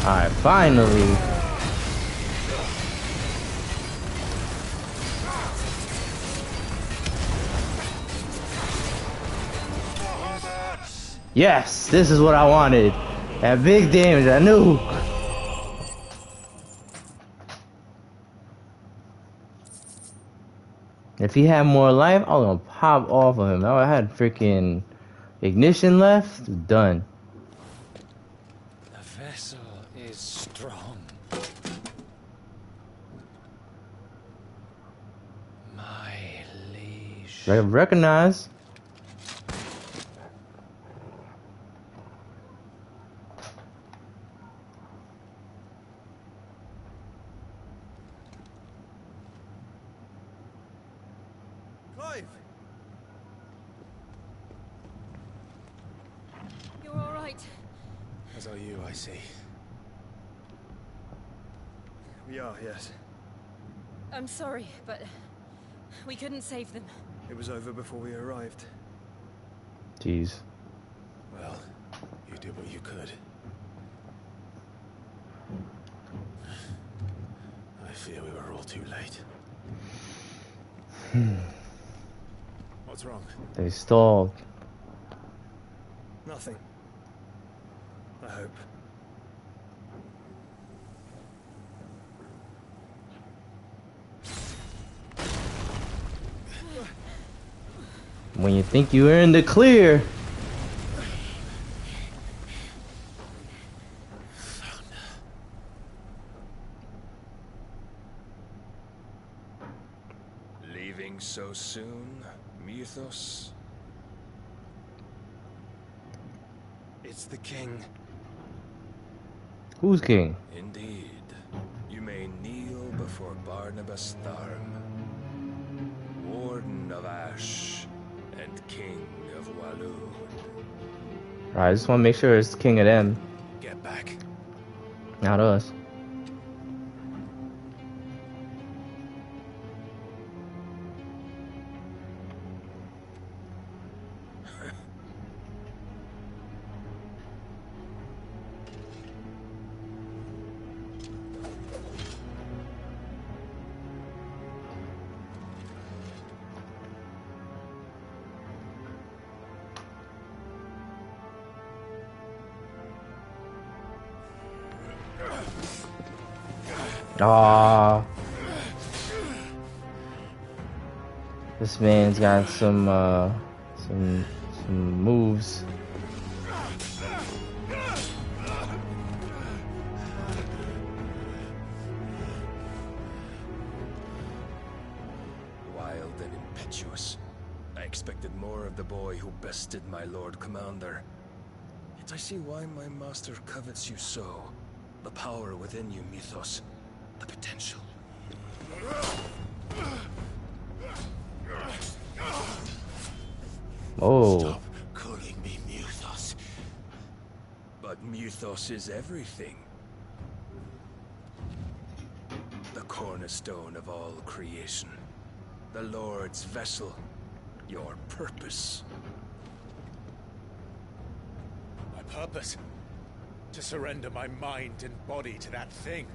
Alright, finally. Yes, this is what I wanted. That big damage, I knew. If he had more life, I was gonna pop off of him. I had freaking ignition left. Done. The vessel is strong. My liege. Recognize. Clive! You're all right. As are you, I see. We are, yes. I'm sorry, but we couldn't save them. It was over before we arrived. Jeez. Well, you did what you could. I fear we were all too late. What's wrong? They stalled. Nothing. I hope. When you think you're in the clear. Leaving so soon, Mythos? It's the king. Who's king? Indeed. You may kneel before Barnabas Tharm, Warden of Ash and King of Walloon. Alright, I just want to make sure it's king of them. Get back. Not us. Ah, this man's got some moves. Wild and impetuous. I expected more of the boy who bested my Lord Commander. Yet I see why my master covets you so. The power within you, Mythos. The potential. Oh. Stop calling me Mythos. But Mythos is everything. The cornerstone of all creation. The Lord's vessel. Your purpose. My purpose? To surrender my mind and body to that thing.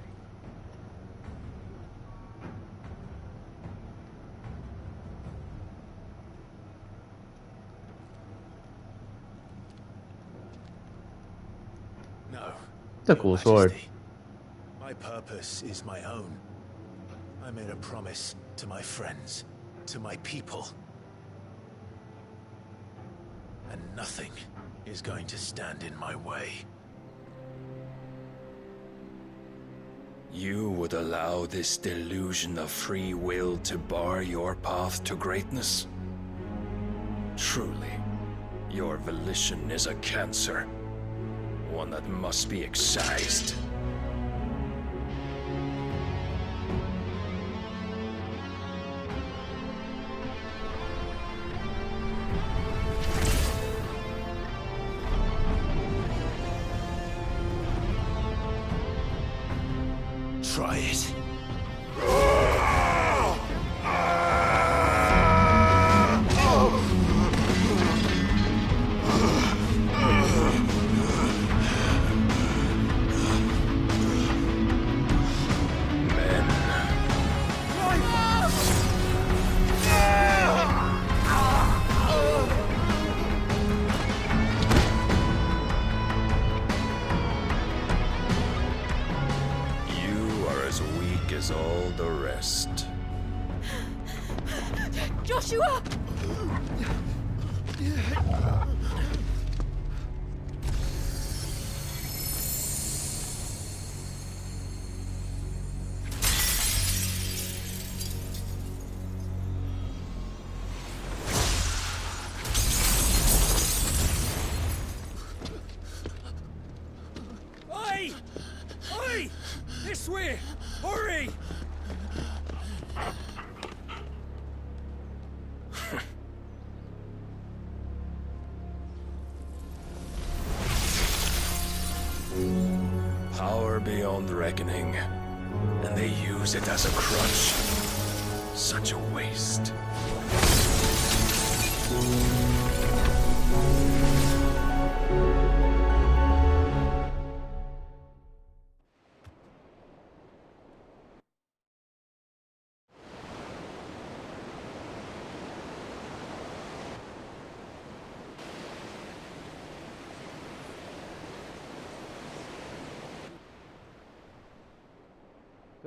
No. It's a cool sword. My purpose is my own. I made a promise to my friends, to my people. And nothing is going to stand in my way. You would allow this delusion of free will to bar your path to greatness? Truly, your volition is a cancer. One that must be excised. Try it. As all the rest. Joshua! Oi! Oi! This way! Hurry! Power beyond reckoning, and they use it as a crutch. Such a waste.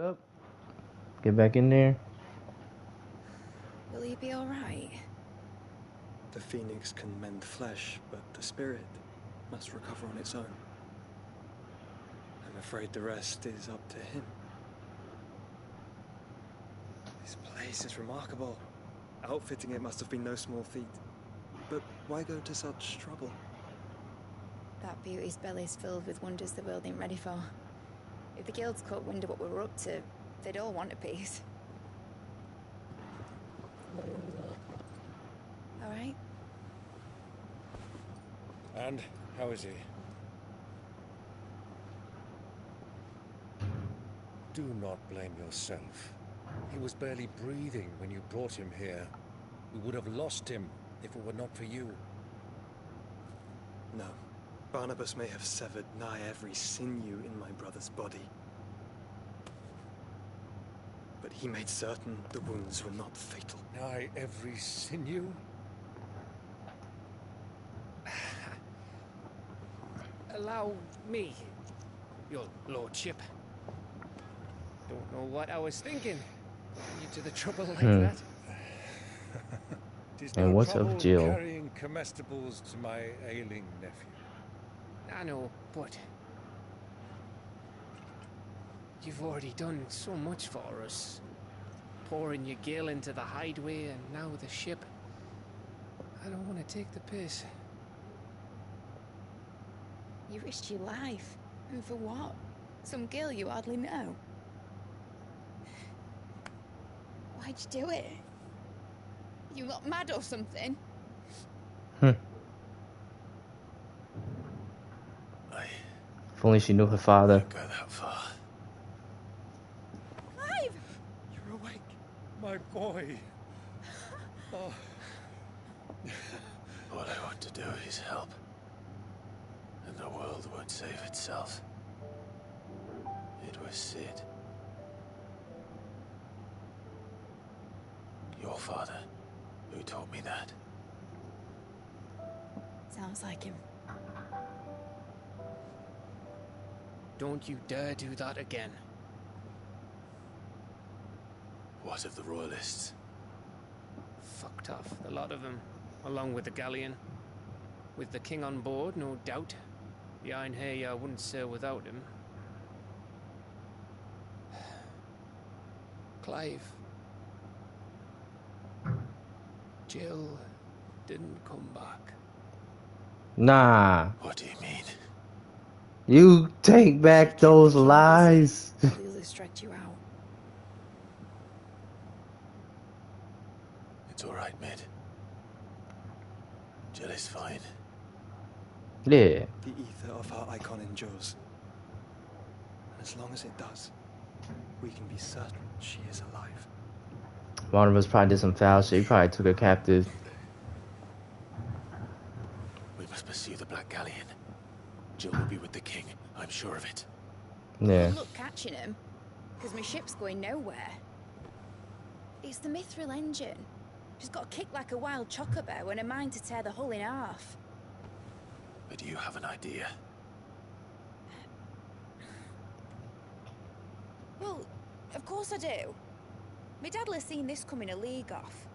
Up. Get back in there. Will you be alright? The phoenix can mend flesh, but the spirit must recover on its own. I'm afraid the rest is up to him. This place is remarkable. Outfitting it must have been no small feat. But why go to such trouble? That beauty's belly's filled with wonders the world ain't ready for. If the guilds caught wind of what we were up to, they'd all want a piece. All right? And how is he? Do not blame yourself. He was barely breathing when you brought him here. We would have lost him if it were not for you. No. Barnabas may have severed nigh every sinew in my brother's body. But he made certain the wounds were not fatal. Nigh every sinew? Allow me, your lordship. Don't know what I was thinking. Putting you to the trouble like that. And what's of Jill? Carrying comestibles to my ailing nephew. I know, but you've already done so much for us. Pouring your gil into the hideaway and now the ship. I don't want to take the piss. You risked your life. And for what? Some girl you hardly know. Why'd you do it? You got mad or something? If only she knew her father. Don't go that far. Clive! You're awake, my boy. Oh. What I want to do is help. And the world won't save itself. It was Sid. Your father, who taught me that. Sounds like him. Don't you dare do that again. What of the royalists? Fucked off, the lot of them, along with the galleon. With the king on board, no doubt. Behind here, I wouldn't sail without him. Clive. Jill didn't come back. Nah. What do you mean? You take back those lies. Clearly stretched you out. It's all right, mate. Jill is fine. Yeah. The ether of her icon endures. And as long as it does, we can be certain she is alive. One of us probably did some foul shit. He probably took her captive. We must pursue the Black Galleon. Jill will be with the king, I'm sure of it. Yeah. Good luck catching him, because my ship's going nowhere. It's the Mithril engine. She's got a kick like a wild chocobo and a mind to tear the hull in half. But you have an idea. Well, of course I do. My dad'll have seen this coming a league off.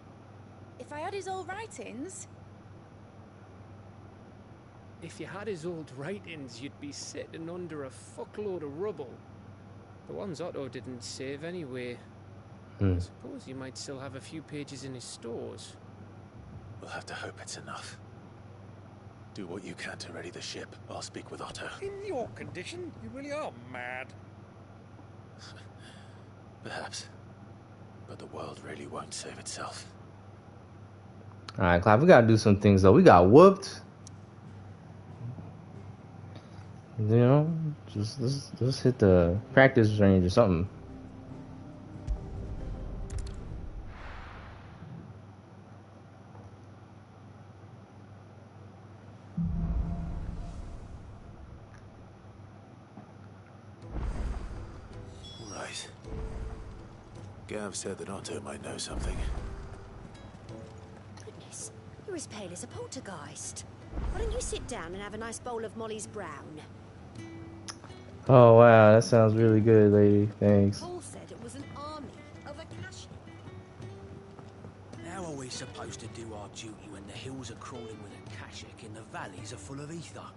If I had his old writings... If you had his old writings, you'd be sitting under a fuckload of rubble. The ones Otto didn't save anyway. I suppose he might still have a few pages in his stores. We'll have to hope it's enough. Do what you can to ready the ship. I'll speak with Otto. In your condition, you really are mad. Perhaps. But the world really won't save itself. Alright, Clive, we gotta do some things though. We got whooped. You know, just hit the practice range or something. Right. Gav said that Otto might know something. Goodness, you're as pale as a poltergeist. Why don't you sit down and have a nice bowl of Molly's Brown? Oh wow, that sounds really good, lady. Thanks. Paul said it was an army of Akashi. How are we supposed to do our duty when the hills are crawling with Akashic and the valleys are full of ether?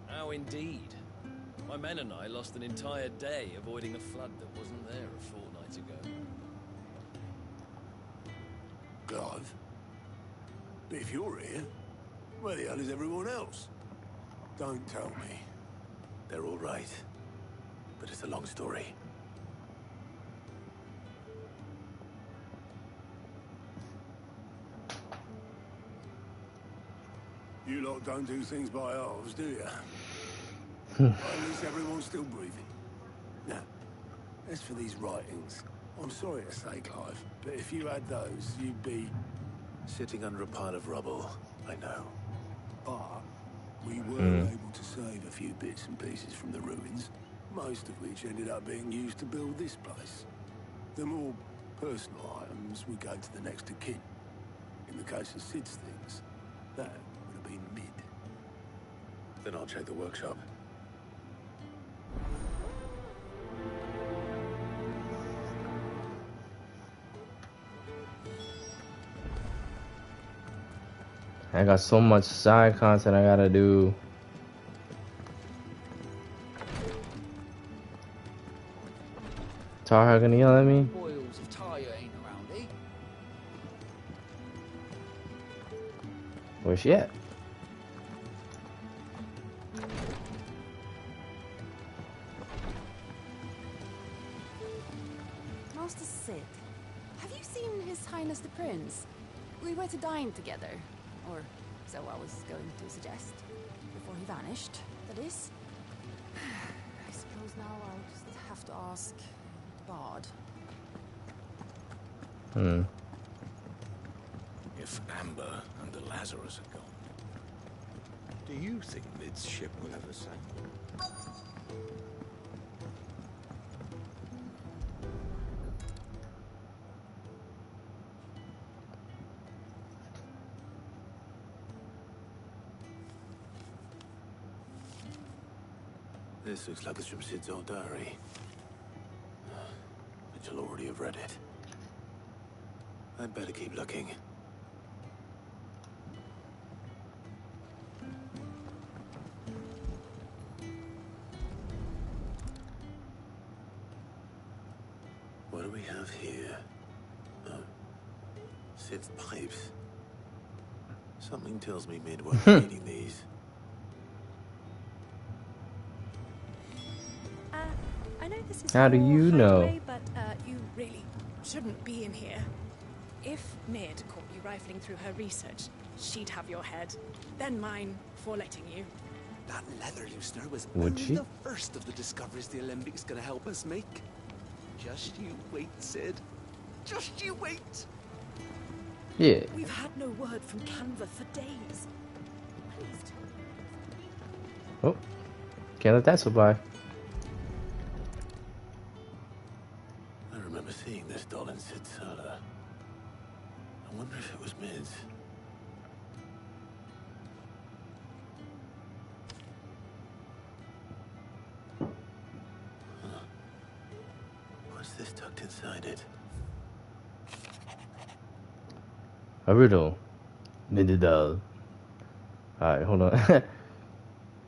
How indeed. My men and I lost an entire day avoiding a flood that wasn't there a fortnight ago. Clive. But if you're here, where the hell is everyone else? Don't tell me. They're all right. But it's a long story. You lot don't do things by halves, do you? At least everyone's still breathing. Now, as for these writings, I'm sorry to say, Clive, but if you had those, you'd be... Sitting under a pile of rubble, I know. But we were able to save a few bits and pieces from the ruins, most of which ended up being used to build this place. The more personal items would go to the next of kin. In the case of Sid's things, that would have been mid. Then I'll check the workshop. I got so much side content I gotta do. Tar gonna yell at me? Boils of Tyre ain't around, eh? Where's she at? Master Sid, have you seen His Highness the Prince? We were to dine together. Or so I was going to suggest. Before he vanished, that is. I suppose now I'll just have to ask Bard. If Amber and the Lazarus are gone, do you think Mid's ship will ever sail? This looks like it's from Sid's old diary. But you'll already have read it. I'd better keep looking. What do we have here? Oh. Sid's pipes. Something tells me Mid won't be reading these. I know this is How do you know? Highway, but you really shouldn't be in here. If Mid caught you rifling through her research, she'd have your head, then mine for letting you. That leather loosener was Would only she? the first of the discoveries the Alembics gonna help us make. Just you wait, Sid. Just you wait. Yeah. We've had no word from Canva for days. Please. Oh, can't let that slip by. I remember seeing this doll in Sid's cellar. I wonder if it was Mid's. Huh. What's this tucked inside it? A riddle. Mididal. Alright, hold on.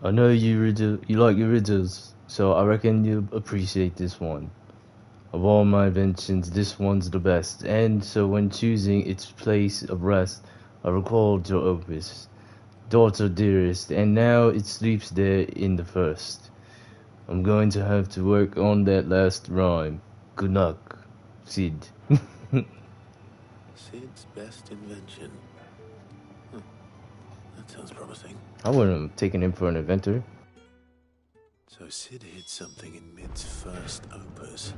I know you like your riddles, so I reckon you'll appreciate this one. Of all my inventions, this one's the best, and so when choosing its place of rest, I recalled your opus, daughter dearest, and now it sleeps there in the first. I'm going to have to work on that last rhyme. Good luck, Sid. Sid's best invention. Huh. That sounds promising. I wouldn't have taken him for an inventor. So Sid hid something in Mid's first opus.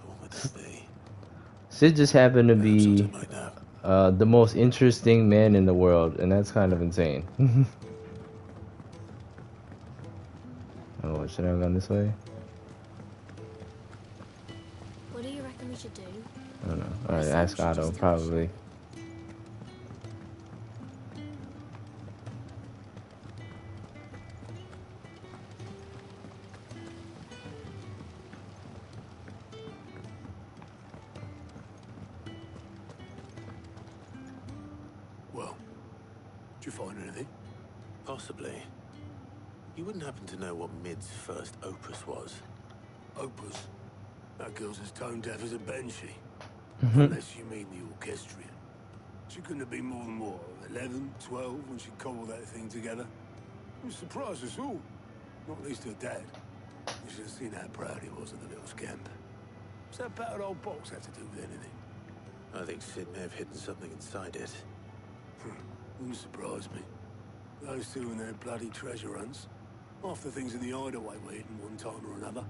What would that be? Sid just happened to be the most interesting man in the world, and that's kind of insane. Oh, should I have gone this way? What do you reckon we should do? I don't know. Alright, ask Otto, probably. Well, did you find anything? Possibly. You wouldn't happen to know what Mid's first opus was? Opus? That girl's as tone deaf as a banshee. Unless you mean the orchestrion. She couldn't have been more than, what, 11, 12 when she cobbled that thing together? It surprised us all. Not least her dad. You should have seen how proud he was of the little scamp. What's that battered old box have to do with anything? I think Sid may have hidden something inside it. Wouldn't surprise me. Those two and their bloody treasure hunts. Half the things in the hideaway were hidden one time or another.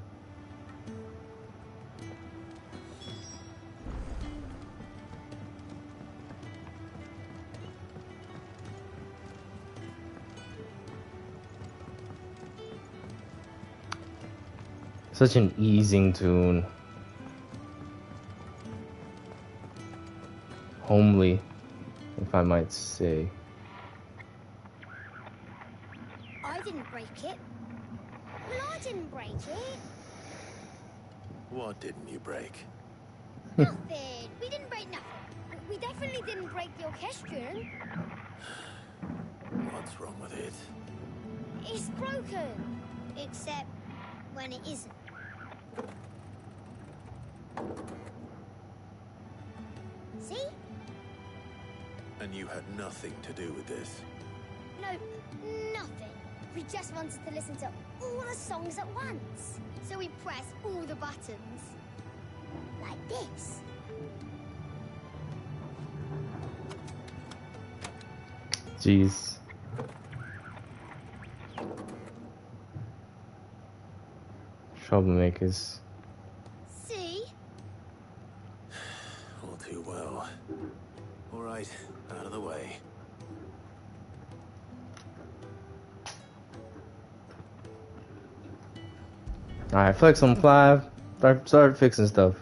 Such an easing tune. Homely, if I might say. I didn't break it. Well, I didn't break it. What didn't you break? Nothing. We didn't break nothing. We definitely didn't break the orchestrion. What's wrong with it? It's broken. Except when it isn't. See? And you had nothing to do with this? No, nothing. We just wanted to listen to all the songs at once. So we pressed all the buttons. Like this. Jeez. Troublemakers. See? All too well. All right, out of the way. Alright, flex on Clive. Start fixing stuff.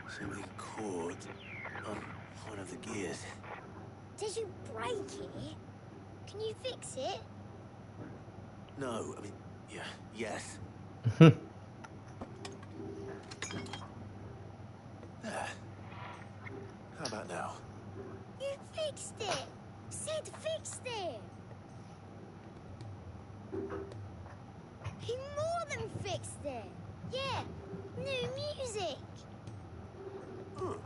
Something cord on one of the gears. Did you break it? Can you fix it? No, I mean, yeah, yes. There. How about now? You fixed it! Sid fixed it! He more than fixed it! Yeah, new music! Huh.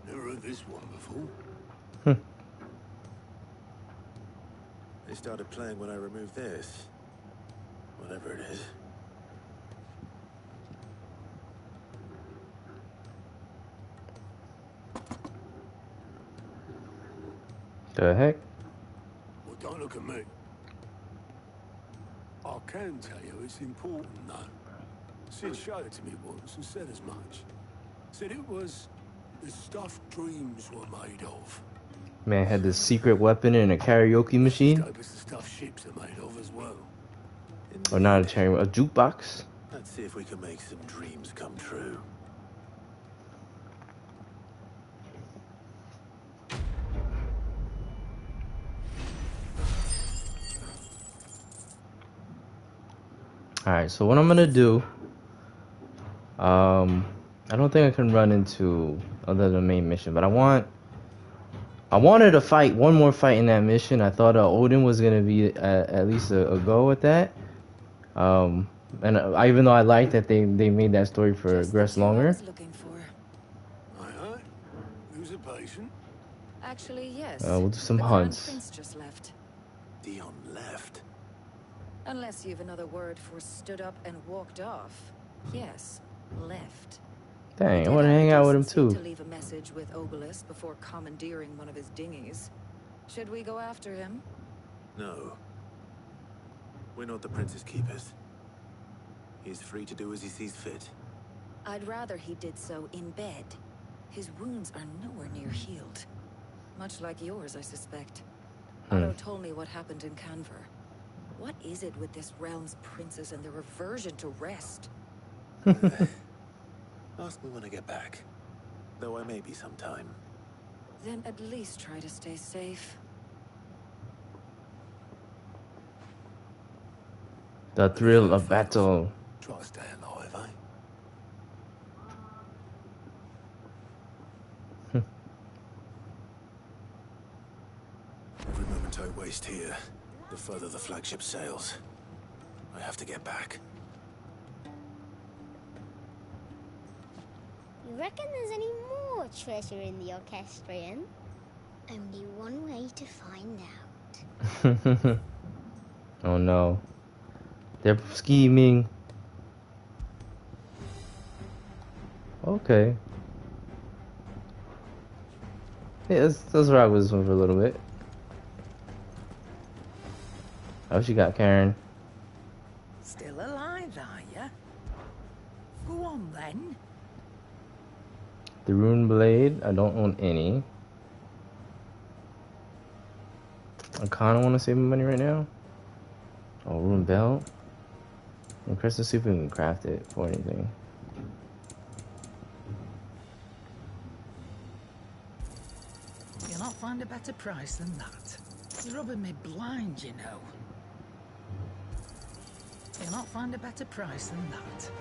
Never heard this one before. They started playing when I removed this. Whatever it is. The heck? Well, don't look at me. I can tell you it's important, though. Sid showed it to me once and said as much. Said it was the stuff dreams were made of. Man had this secret weapon in a karaoke machine. It's the stuff ships are made of as well. Or not a jukebox. Let's see if we can make some dreams come true. Alright, so what I'm gonna do, I don't think I can run into other than the main mission, but I wanted to fight one more fight in that mission. I thought Odin was gonna be at least a go at that. And even though I like that they made that story progress longer. Aye. Who's a patient? Actually, yes. We'll do some the Crown hunts. Prince just left. Dion left. Unless you've another word for stood up and walked off. Yes, left. Dang, I want to hang out with him too. To leave a message with Obelisk before commandeering one of his dinghies. Should we go after him? No. We're not the prince's keepers. He's free to do as he sees fit. I'd rather he did so in bed. His wounds are nowhere near healed. Much like yours, I suspect. Otto told me what happened in Canver. What is it with this realm's princes and their aversion to rest? Ask me when I get back. Though I may be sometime. Then at least try to stay safe. The thrill of battle. Try to stay alive, eh? Every moment I waste here The further the flagship sails, I have to get back. You reckon there's any more treasure in the orchestrion? Only one way to find out. Oh no. They're scheming. Okay. Yeah, let's rock with this one for a little bit. Oh, she got Karen. Still alive, are ya? Go on then. The rune blade, I don't own any. I kind of want to save my money right now. Oh, rune belt. And Chris, let's see if we can craft it for anything. You'll not find a better price than that. You're rubbing me blind, you know. You'll not find a better price than that.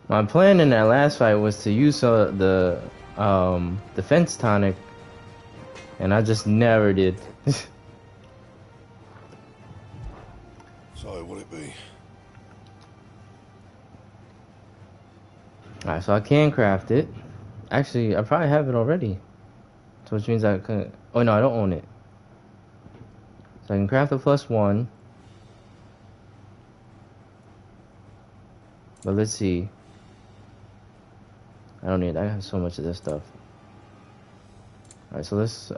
My plan in that last fight was to use the defense tonic, and I just never did. So, will it be? Alright, so I can craft it. Actually, I probably have it already. So which means I can... Oh no, I don't own it. So I can craft a +1. But let's see. I don't need... I have so much of this stuff. Alright, so let's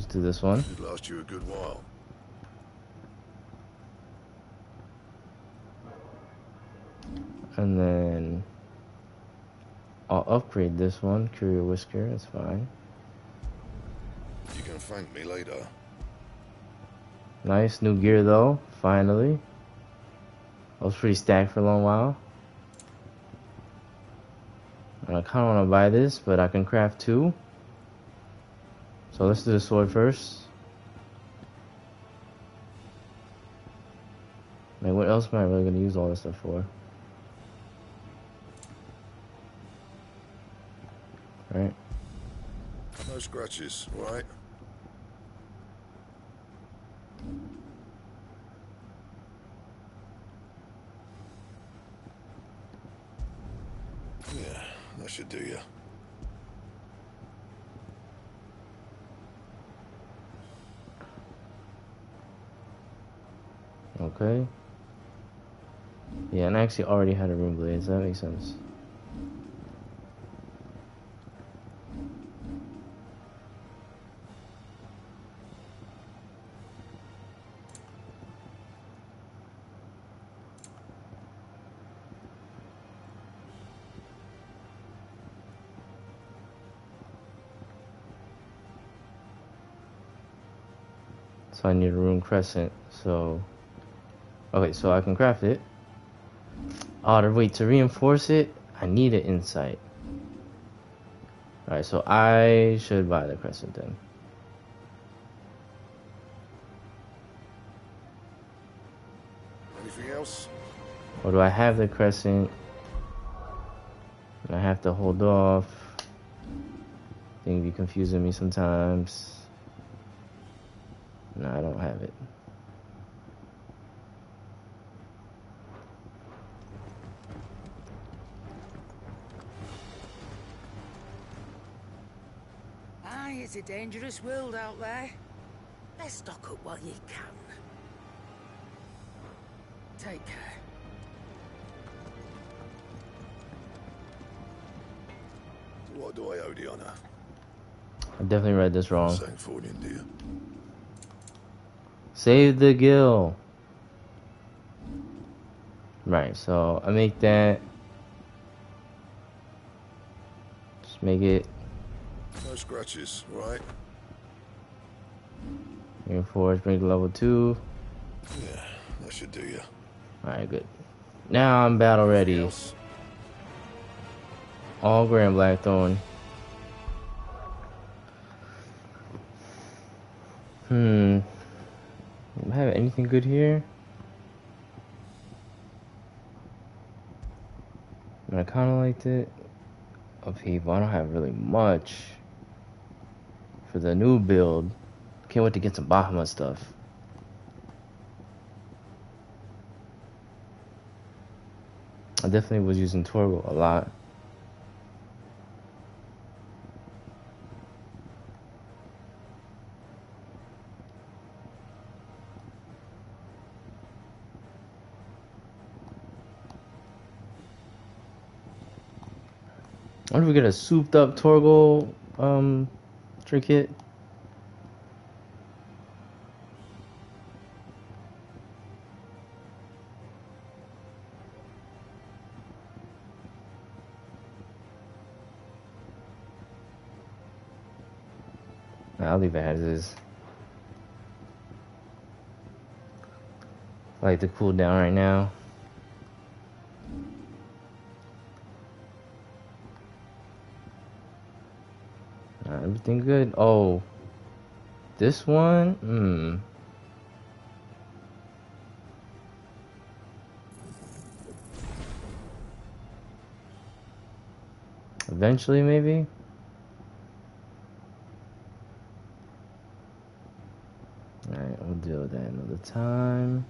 do this one. Should last you a good while. And then I'll upgrade this one, Courier Whisker, that's fine. You can thank me later. Nice, new gear though, finally. I was pretty stacked for a long while. And I kinda wanna buy this, but I can craft 2. So let's do the sword first. Man, what else am I really gonna use all this stuff for? Right. No scratches, right? Yeah, that should do you. Okay. Yeah, and I actually already had a rune blade, so that makes sense. So I need a rune crescent, so... Okay, so I can craft it. Oh, wait, to reinforce it, I need an insight. Alright, so I should buy the crescent then. Anything else? Or do I have the crescent? And I have to hold off. Thing be confusing me sometimes. No, I don't have it. Aye, it's a dangerous world out there. Let's stock up while you can. Take care. What do I owe the honor? I definitely read this wrong. Saying for you, dear. Save the gill. Right, so I make that. Just make it. No scratches, right? Reinforce, bring it to level 2. Yeah, that should do you. Alright, good. Now I'm battle ready. All Grand Blackthorn. Do I have anything good here? I kind of liked it. Upheaval. I don't have really much for the new build. Can't wait to get some Bahamut stuff. I definitely was using Torgal a lot. I wonder if we get a souped up Torgal trinket. I'll leave it as is. I like the cooldown right now. Everything good? Oh, this one? Eventually, maybe? Alright, we'll deal with that another time.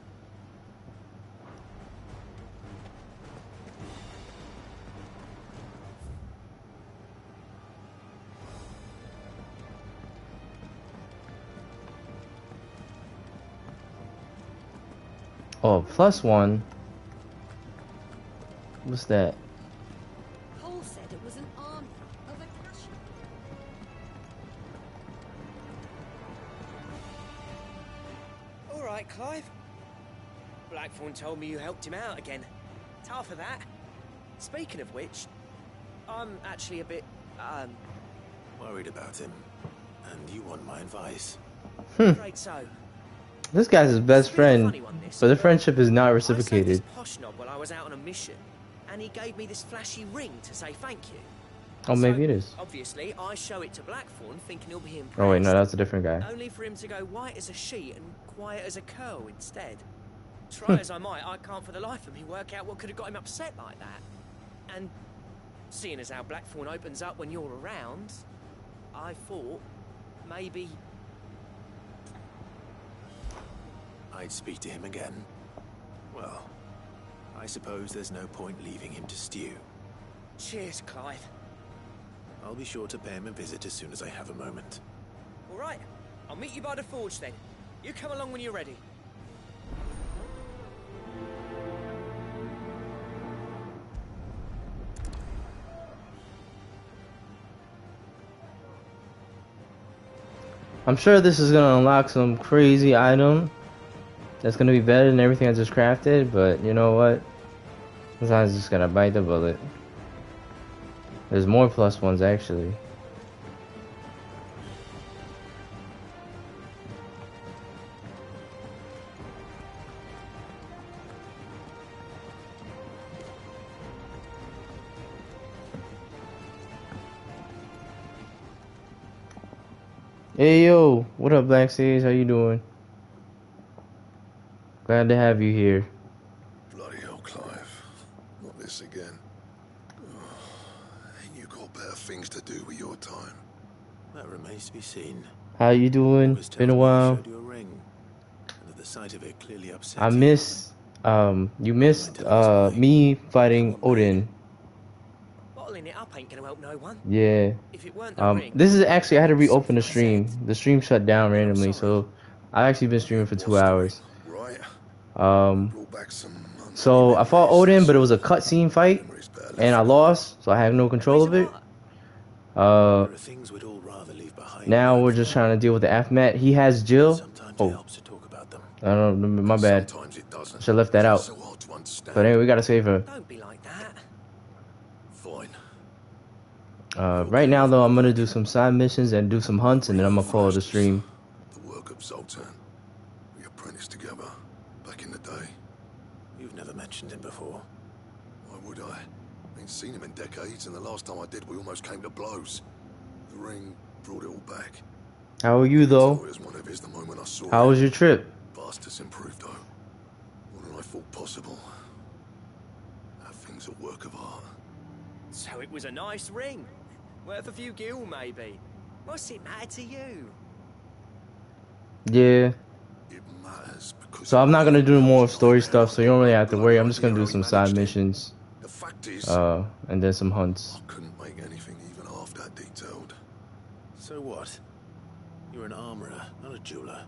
Oh, +1. What's that? Paul said it was an army of Akasha. All right, Clive. Blackthorn told me you helped him out again. Tough for that. Speaking of which, I'm actually a bit, worried about him. And you want my advice? Afraid so. This guy's his best friend, but the friendship is not I reciprocated. saved this posh knob while I was out on a mission, and he gave me this flashy ring to say thank you. Oh, maybe it is. Obviously, I show it to Blackthorn, thinking he'll be impressed. Oh wait, no, that's a different guy. Only for him to go white as a sheet and quiet as a curl instead. Try as I might, I can't for the life of me work out what could have got him upset like that. And seeing as how Blackthorn opens up when you're around, I thought maybe I'd speak to him again. Well, I suppose there's no point leaving him to stew. Cheers, Clive. I'll be sure to pay him a visit as soon as I have a moment. All right, I'll meet you by the forge then. You come along when you're ready. I'm sure this is gonna unlock some crazy item that's gonna be better than everything I just crafted, but you know what? Sometimes I just gotta bite the bullet. There's more +1s actually. Hey yo, what up Black Sage? How you doing? Glad to have you here. Bloody hell, Clive. Not this again. Ain't you got better things to do with your time? That remains to be seen. How you doing? Been a while. Showed you a ring, and the sight of it clearly upset I missed you missed me fighting Odin. Bottling it up ain't gonna help no one. Yeah. If it weren't the ring, this is actually I had to reopen the stream. The stream shut down randomly, so I've actually been streaming for 2 hours. Right. So I fought Odin, but it was a cutscene fight, and I lost, so I have no control of it. Now we're just trying to deal with the aftermath. He has Jill. Oh, I don't know. My bad. Should have left that out. But anyway, we gotta save her. don't be like that. Fine. Right now though, I'm gonna do some side missions and do some hunts, and then I'm gonna call it a stream. The work of Zoltan. We apprenticed together back in the day. You've never mentioned him before. Why would I? Ain't seen him in decades, and the last time I did, we almost came to blows. The ring brought it all back. How are you, though? How was your trip? Bastards improved, though. More than I thought possible. That thing's a work of art. So it was a nice ring. Worth a few gil, maybe. What's it matter to you? Yeah. So I'm not gonna do more story stuff, so you don't really have to worry. I'm just gonna do some side missions, and then some hunts. Couldn't make anything even half that detailed. So what? You're an armorer, not a jeweler.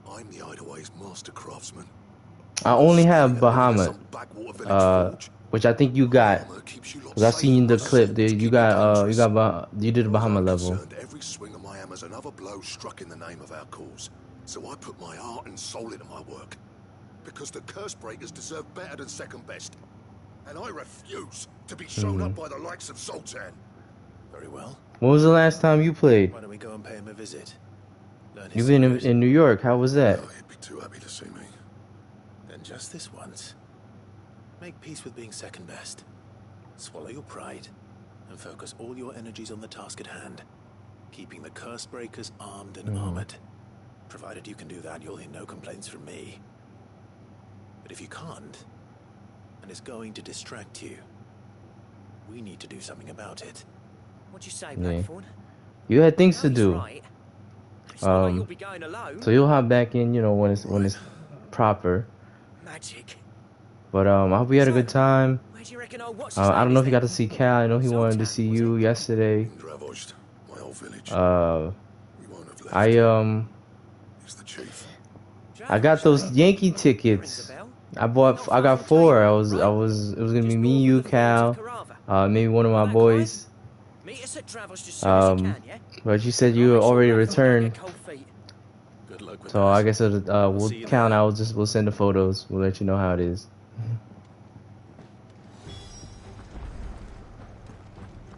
I'm the Hideaway's master craftsman. I only have Bahamut, which I think you got. Cause I seen the clip. Dude. You did a Bahamut level. Every swing of my hammer's another blow struck in the name of our cause. So I put my heart and soul into my work. Because the curse breakers deserve better than second best. And I refuse to be shown up by the likes of Sultan. Very well. When was the last time you played? Why don't we go and pay him a visit? You've been in New York. How was that? Oh, he'd be too happy to see me. Then just this once. Make peace with being second best. Swallow your pride. And focus all your energies on the task at hand. Keeping the curse breakers armed and armored. Provided you can do that, you'll hear no complaints from me. But if you can't, and it's going to distract you, we need to do something about it. What'd you say, Yeah. Blackthorn? You had things to No, he's do. right. It's not like you'll be going alone. So you'll hop back in, you know, when it's proper. Magic. But I hope you had a good time. Where do you reckon old what's I don't know if you got to see Cal. I know he wanted to see you yesterday. I got those Yankee tickets. I got 4. It was gonna be me, you, Cal, maybe one of my boys. But you said you already returned. So I guess we'll Cal and I we'll send the photos. We'll let you know how it is.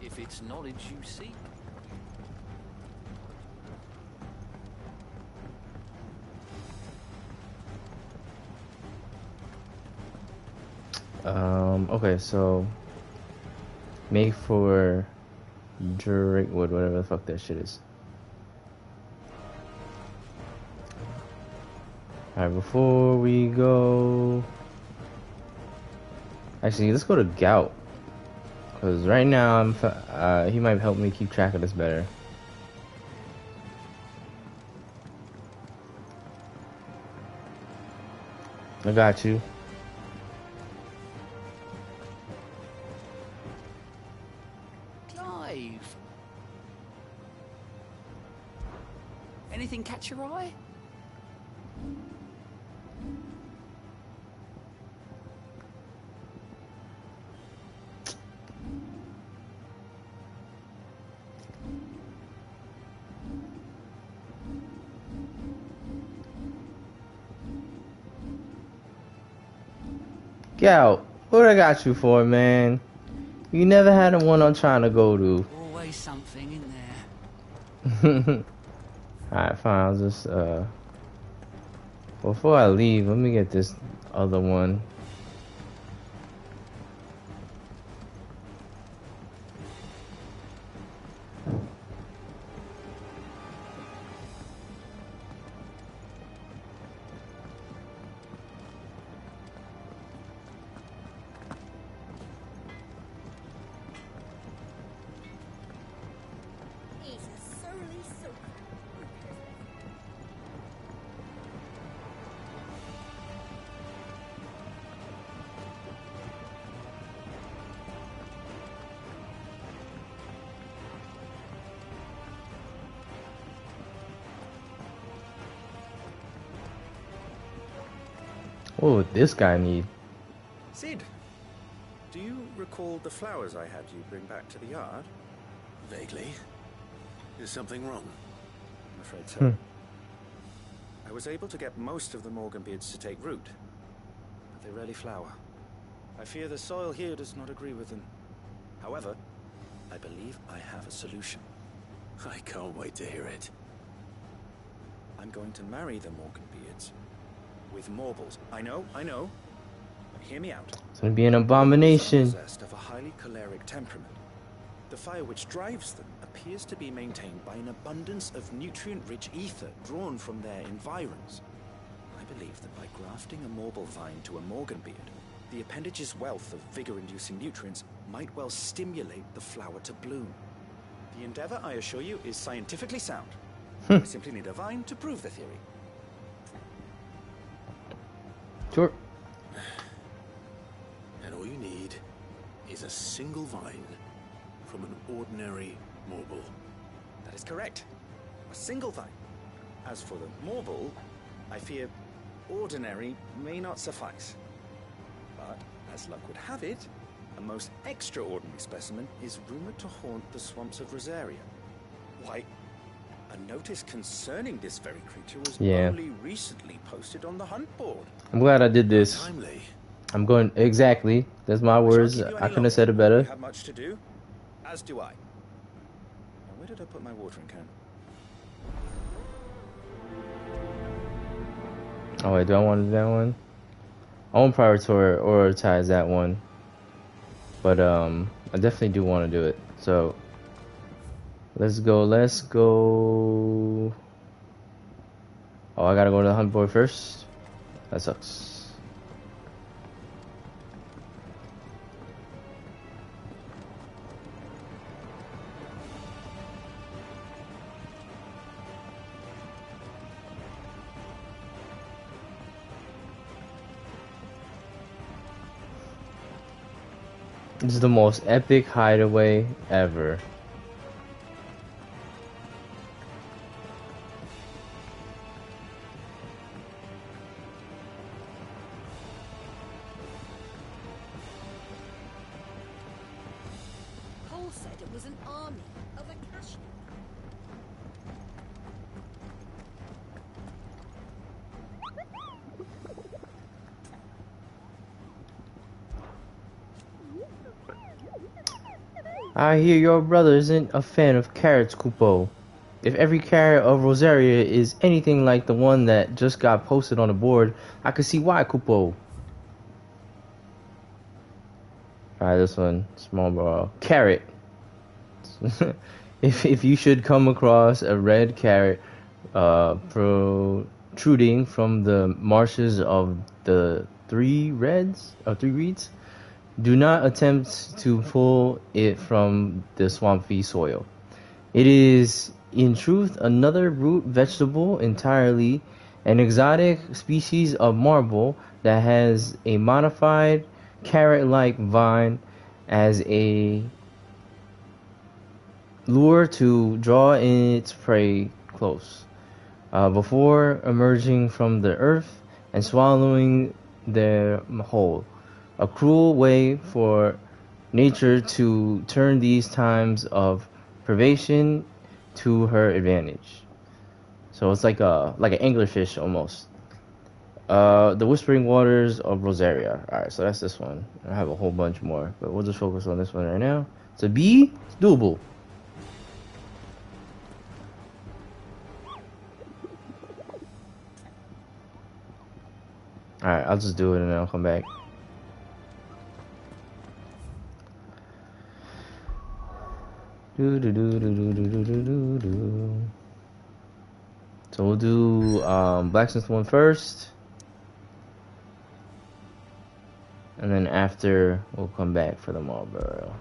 If it's knowledge you seek. Okay, so make for Drakewood, whatever the fuck that shit is. Alright, before we go, actually, let's go to Gout, cause right now he might help me keep track of this better. I got you. Anything catch your eye? Gout, what I got you for, man? You never had the one I'm trying to go to. Always something in there. Alright, fine, I'll just, before I leave, let me get this other one. What would this guy need? Sid, do you recall the flowers I had you bring back to the yard? Vaguely. Is something wrong? I'm afraid so. I was able to get most of the Morganbeards to take root, but they rarely flower. I fear the soil here does not agree with them. However, I believe I have a solution. I can't wait to hear it. I'm going to marry the Morganbeards with Morbles. I know, but hear me out. It's gonna be an abomination. Possessed of a highly choleric temperament. The fire which drives them appears to be maintained by an abundance of nutrient-rich ether drawn from their environs. I believe that by grafting a marble vine to a Morganbeard, the appendage's wealth of vigor-inducing nutrients might well stimulate the flower to bloom. The endeavor, I assure you, is scientifically sound. I simply need a vine to prove the theory. Sure. And all you need is a single vine from an ordinary marble. That is correct. A single vine. As for the marble, I fear ordinary may not suffice. But, as luck would have it, a most extraordinary specimen is rumored to haunt the swamps of Rosaria. Why, a notice concerning this very creature was only recently posted on the hunt board. I'm glad I did this. Timely. I'm going exactly. That's my words. I couldn't have said it better. You have much to do, as do I. Now, where did I put my watering can? Oh wait, do I want to do that one? I won't prioritize that one, but I definitely do want to do it. So let's go. Oh, I gotta go to the hunt board first. That sucks. This is the most epic hideaway ever. Paul said it was an army of Akashians. I hear your brother isn't a fan of carrots, Kupo. If every carrot of Rosaria is anything like the one that just got posted on the board, I could see why, Kupo. Alright, this one, small ball. Carrot. if you should come across a red carrot protruding from the marshes of the three reeds, do not attempt to pull it from the swampy soil. It is, in truth, another root vegetable entirely, an exotic species of marble that has a modified carrot-like vine as a lure to draw its prey close, before emerging from the earth and swallowing their whole. A cruel way for nature to turn these times of privation to her advantage. So it's like an anglerfish almost. The Whispering Waters of Rosaria. Alright, so that's this one. I have a whole bunch more, but we'll just focus on this one right now. It's a B. It's doable. Alright, I'll just do it and then I'll come back. So we'll do Blacksmith one first, and then after we'll come back for the Marlborough.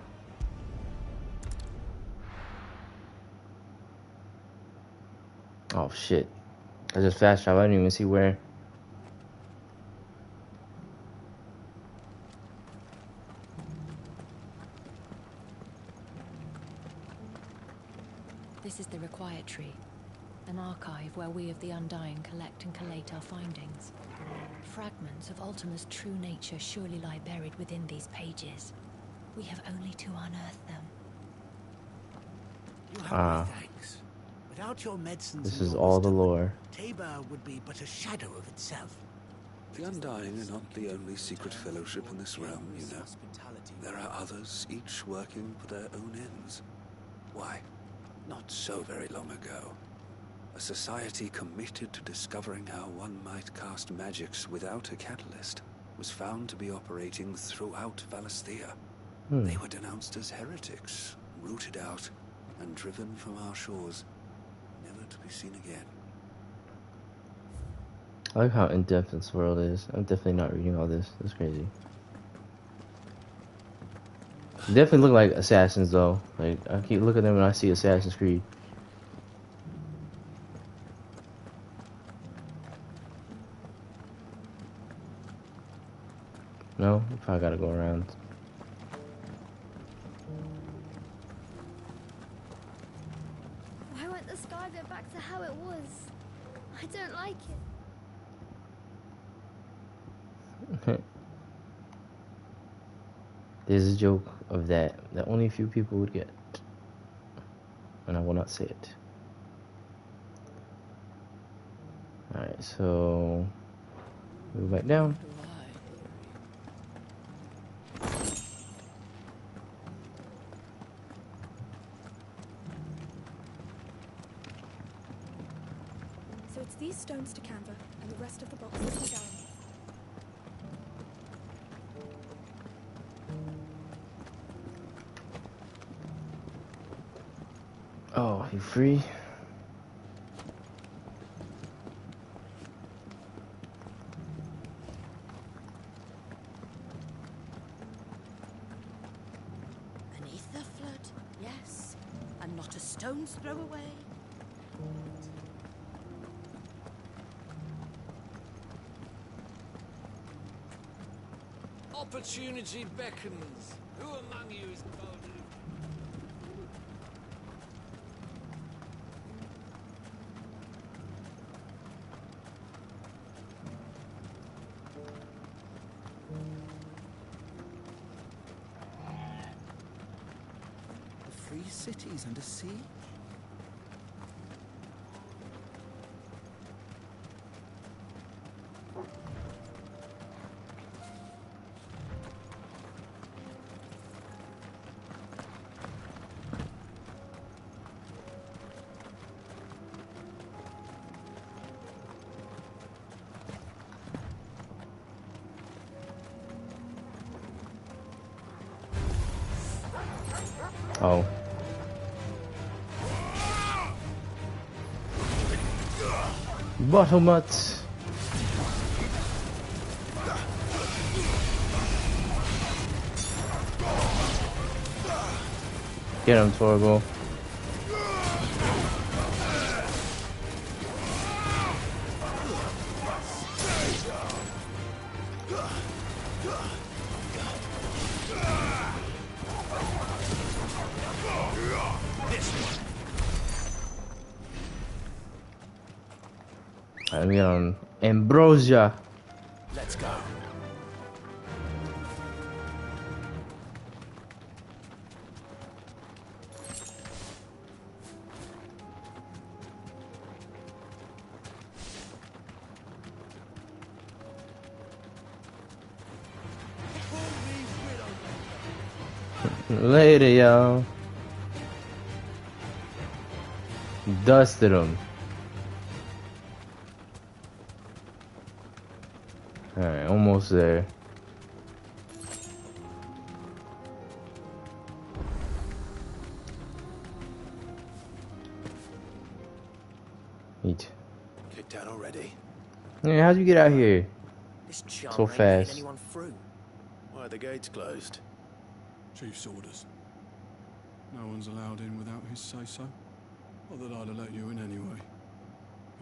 Oh shit! I just fast traveled. I didn't even see where. This is the Required Tree, an archive where we of the Undying collect and collate our findings. Fragments of Ultima's true nature surely lie buried within these pages. We have only to unearth them. You have my thanks. Without your medicines, This is all the lore. Tabor would be but a shadow of itself. The Undying are not the only secret fellowship in this realm, you know. There are others, each working for their own ends. Why, not so very long ago, a society committed to discovering how one might cast magics without a catalyst was found to be operating throughout Valisthea. They were denounced as heretics, rooted out and driven from our shores, never to be seen again. I like how in-depth this world is. I'm definitely not reading all this. That's crazy. They definitely look like assassins, though. Like, I keep looking at them when I see Assassin's Creed. No? We probably gotta go around. Why won't the sky go back to how it was? I don't like it. There's a joke of that only a few people would get. And I will not say it. Alright, so move back down. So it's these stones to canva, and the rest of the box is to Garen. Oh, you free? Beneath the flood, yes, and not a stone's throw away. Opportunity beckons. Who among you is bold? The free cities under siege? Oh. Bottomut. Get him, Torgo. Let me get on Ambrosia. Let's go. Later, y'all. Dusted him. Alright, almost there. Eat. Kicked out already. Yeah, how'd you get out here? This charm So ain't letting fast. anyone through. Why are the gates closed? Chief's orders. No one's allowed in without his say-so. Not that I'd have let you in anyway.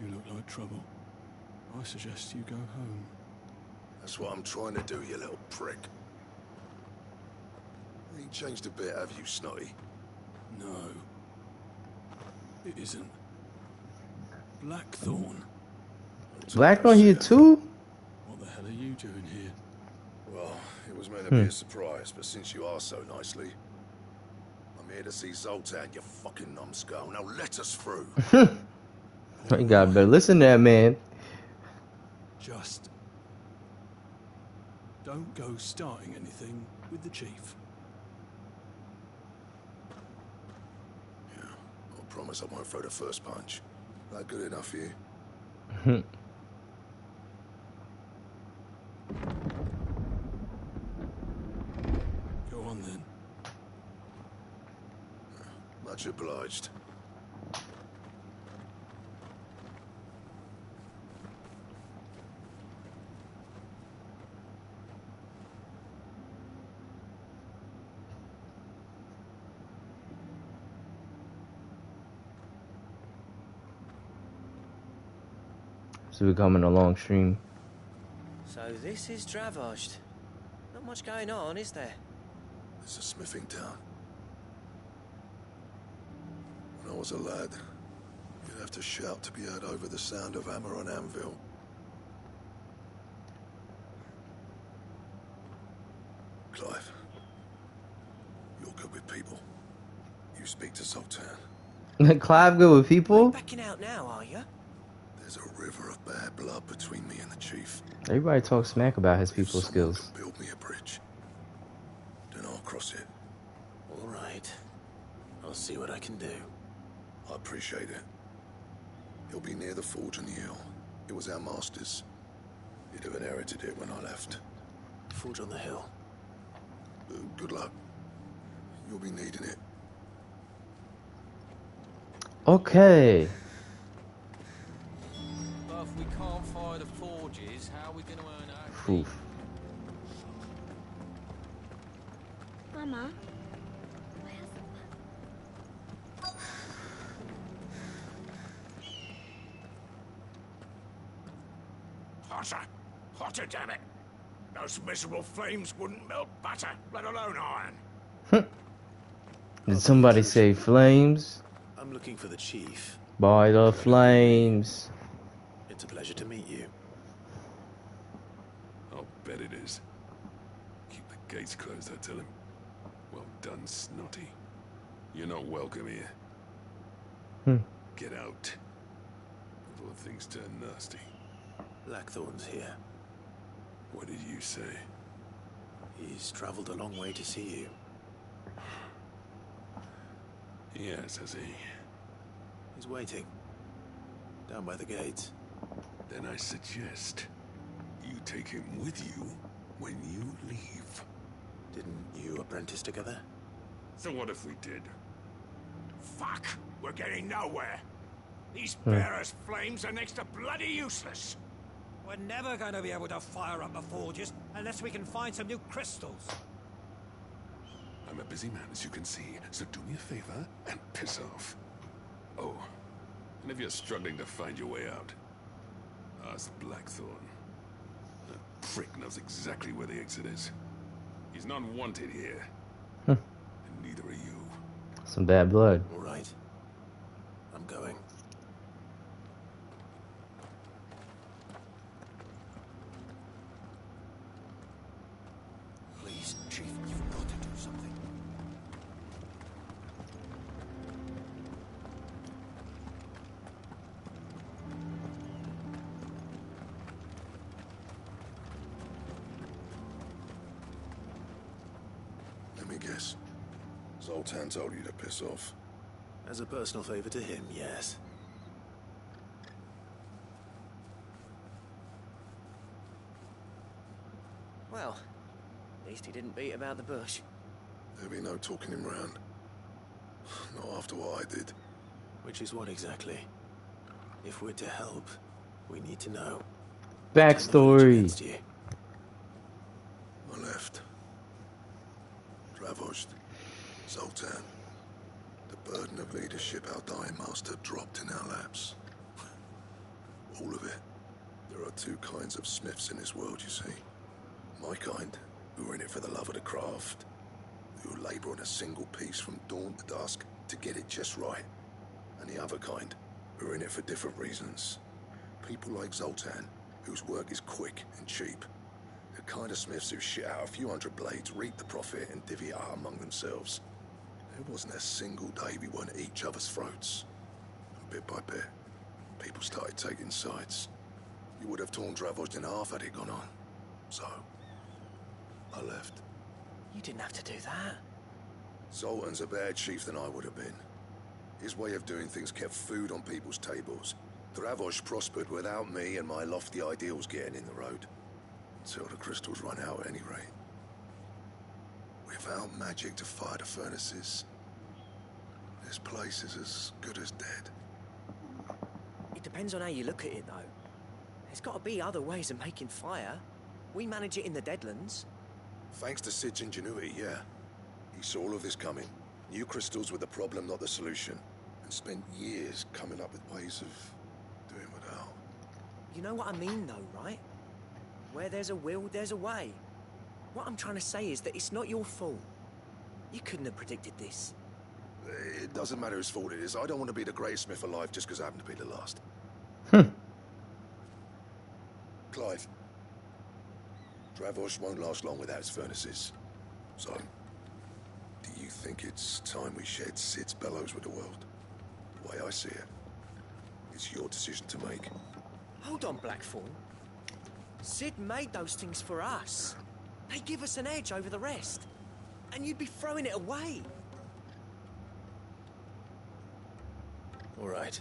You look like trouble. I suggest you go home. That's what I'm trying to do, you little prick. You ain't changed a bit, have you, Snotty? No. It isn't. Blackthorn. Blackthorn here too? What the hell are you doing here? Well, it was meant to be a surprise, but since you asked so nicely, I'm here to see Zoltan, you fucking numbskull. Now let us through. You got better listen to that man. Just don't go starting anything with the chief. Yeah, I promise I won't throw the first punch. That good enough for you? Go on then. obliged. It's becoming a long stream. So this is Dravozd. Not much going on, is there? It's a smithing town. When I was a lad, you'd have to shout to be heard over the sound of hammer on anvil. Clive, you're good with people. You speak to Zoltan. Clive good with people? Backing out now, are you? There's a river of bad blood between me and the chief. Everybody talks smack about his people Someone skills. can build me a bridge. Then I'll cross it. All right. I'll see what I can do. I appreciate it. It'll be near the forge on the hill. It was our master's. He'd have inherited it when I left. Forge on the hill. Good luck. You'll be needing it. Okay. But if we can't fire the forges, how are we going to earn our Oof. Mama. Hotter. Hotter, damn it. Those miserable flames wouldn't melt butter, let alone iron. Did somebody say flames? I'm looking for the chief. By the flames. It's a pleasure to meet you. I'll bet it is. Keep the gates closed, I tell him. Well done, Snotty. You're not welcome here. Get out. Before things turn nasty. Blackthorn's here. What did you say? He's traveled a long way to see you. Yes, has he? He's waiting. Down by the gates. Then I suggest you take him with you when you leave. Didn't you apprentice together? So what if we did? Fuck! We're getting nowhere. These bearers' flames are next to bloody useless. We're never going to be able to fire up the forges unless we can find some new crystals. I'm a busy man, as you can see, so do me a favor and piss off. Oh, and if you're struggling to find your way out, ask Blackthorn. That prick knows exactly where the exit is. He's not wanted here. And neither are you. Some bad blood. All right. I'm going. Please, Chief, you've got to do something. Let me guess. Zoltan told you to piss off. As a personal favor to him, yes. Well, at least he didn't beat about the bush. There'll be no talking him round. Not after what I did. Which is what exactly? If we're to help, we need to know. Backstory. I left. Dravozd. Zoltan. The burden of leadership our dying master dropped in our laps. All of it. There are two kinds of smiths in this world, you see. My kind, who are in it for the love of the craft, who labour on a single piece from dawn to dusk to get it just right. And the other kind, who are in it for different reasons. People like Zoltan, whose work is quick and cheap. The kind of smiths who shit out a few hundred blades, reap the profit, and divvy it out among themselves. There wasn't a single day we weren't at each other's throats. And bit by bit, people started taking sides. You would have torn Dravozd in half had it gone on. So, I left. You didn't have to do that. Zoltan's a better chief than I would have been. His way of doing things kept food on people's tables. Dravozd prospered without me and my lofty ideals getting in the road. Until the crystals run out at any rate. Without magic to fire the furnaces, This place is as good as dead. It depends on how you look at it, though. There's got to be other ways of making fire. We manage it in the Deadlands. Thanks to Sid's ingenuity, yeah. He saw all of this coming. Knew crystals were the problem, not the solution. And spent years coming up with ways of doing without. You know what I mean, though, right? Where there's a will, there's a way. What I'm trying to say is that it's not your fault. You couldn't have predicted this. It doesn't matter whose fault it is. I don't want to be the greatest smith alive just because I happen to be the last. Clive. Dravosh won't last long without its furnaces. So, do you think it's time we shared Sid's bellows with the world? The way I see it, it's your decision to make. Hold on, Blackthorn. Sid made those things for us. They give us an edge over the rest. And you'd be throwing it away. All right.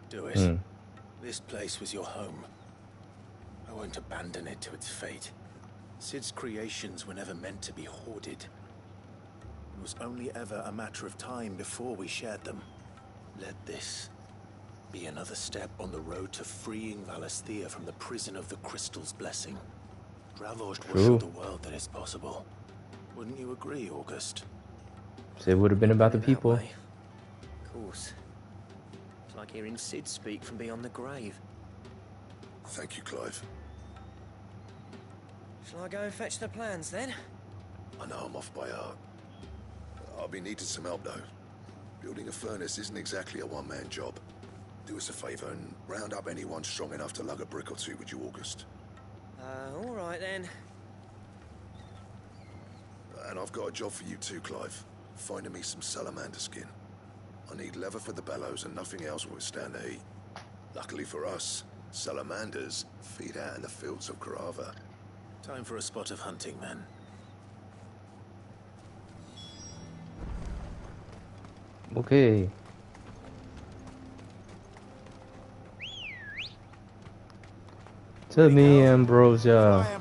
Do it. This place was your home. I won't abandon it to its fate. Sid's creations were never meant to be hoarded. It was only ever a matter of time before we shared them. Let this be another step on the road to freeing Valisthea from the prison of the Crystal's blessing. Dravost will show the world that it's possible. Wouldn't you agree, August? So it would have been about the people. Of course. It's like hearing Sid speak from beyond the grave. Thank you, Clive. Shall I go and fetch the plans, then? I know I'm off by heart. I'll be needing some help, though. Building a furnace isn't exactly a one-man job. Do us a favor and round up anyone strong enough to lug a brick or two with you, August. All right, then. And I've got a job for you too, Clive. Finding me some salamander skin. I need leather for the bellows and nothing else will withstand the heat. Luckily for us, salamanders feed out in the fields of Carava. Time for a spot of hunting, then. Okay. To me, Ambrosia.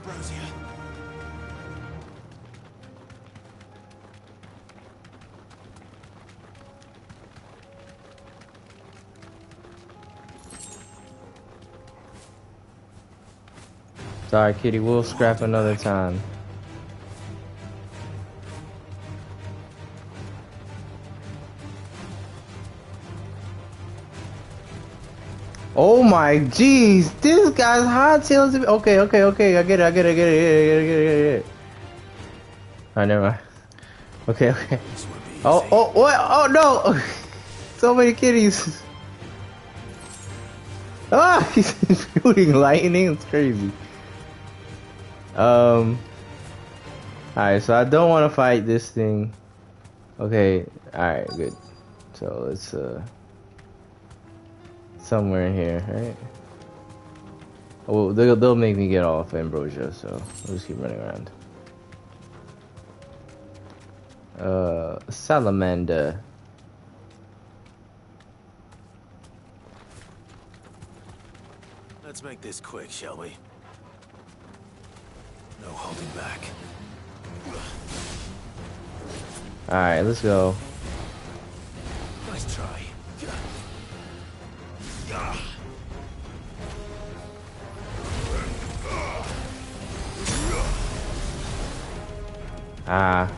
Sorry, Kitty. We'll scrap another time. Oh my jeez, this guy's hot tails. Okay, I get it. Alright, never mind. Okay. Oh, what? Oh no! So many kitties. Ah, he's shooting lightning. It's crazy. Alright, so I don't want to fight this thing. Okay, alright, good. So let's somewhere in here, right? Oh, they'll make me get off Ambrosia, so we'll just keep running around. Salamander. Let's make this quick, shall we? No holding back. Alright, let's go. Nice try. Ah.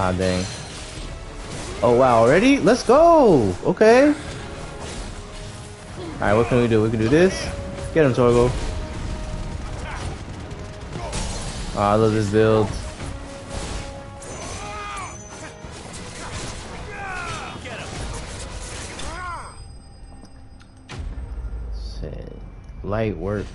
Ah, dang. Oh, wow, already? Let's go! Okay. Alright, what can we do? We can do this. Get him, Torgo. Oh, I love this build. Light work.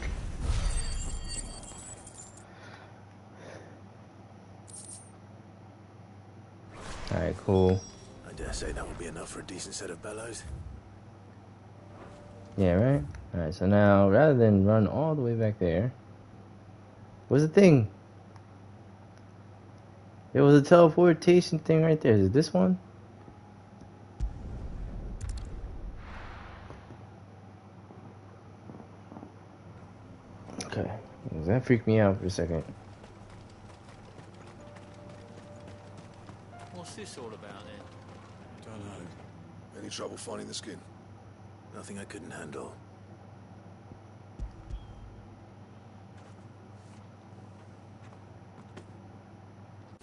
Alright, cool. I dare say that would be enough for a decent set of bellows. Yeah, right? Alright, so now, rather than run all the way back there, what's the thing? There was a teleportation thing right there. Is it this one? Okay. That freaked me out for a second. What's this all about then? Don't know. Any trouble finding the skin? Nothing I couldn't handle.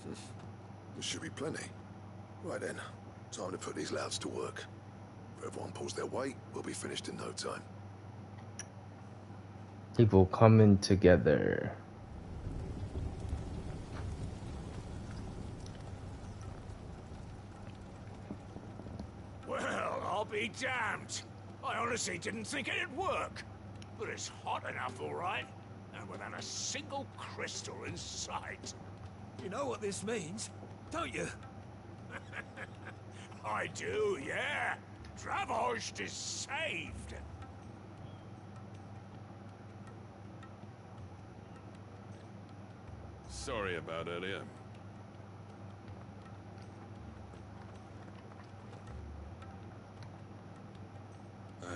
There should be plenty. Right then, time to put these louts to work. If everyone pulls their weight, we'll be finished in no time. People coming together. Well, I'll be damned. I honestly didn't think it'd work. But it's hot enough, all right. And without a single crystal in sight. You know what this means, don't you? I do, yeah. Dravost is saved. Sorry about earlier. I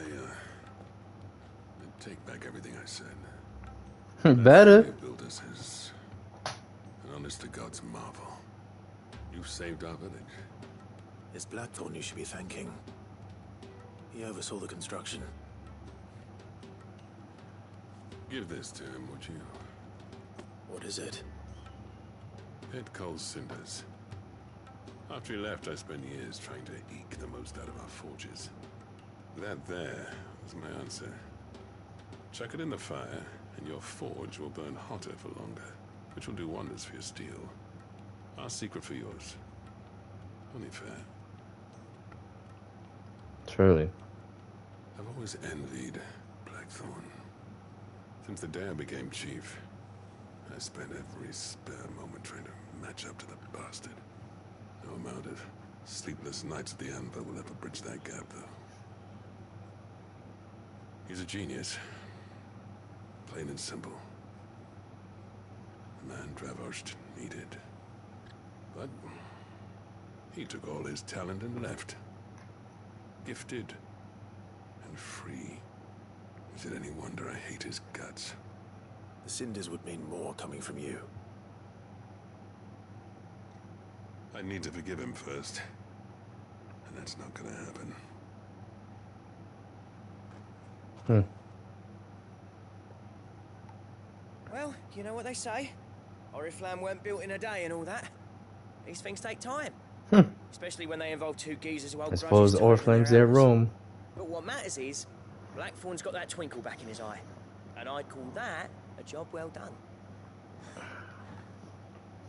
take back everything I said. Better. That Builders is an honest to God's marvel. You saved our village. It's Blackthorn you should be thanking. He oversaw the construction. Give this to him, would you? What is it? Pit Cole's cinders. After he left, I spent years trying to eke the most out of our forges. That there was my answer. Chuck it in the fire, and your forge will burn hotter for longer, which will do wonders for your steel. Our secret for yours. Only fair. Truly. I've always envied Blackthorn. Since the day I became chief, I spent every spare moment trying to match up to the bastard. No amount of sleepless nights at the Anvil will ever bridge that gap, though. He's a genius. Plain and simple. The man Dravost needed. But he took all his talent and left. Gifted and free. Is it any wonder I hate his guts? The cinders would mean more coming from you. I need to forgive him first. And that's not gonna happen. Well, you know what they say. Oriflamme weren't built in a day and all that. These things take time. Especially when they involve two geezers who hold I suppose Oriflamme's their Rome. But what matters is, Blackthorn's got that twinkle back in his eye. And I'd call that a job well done.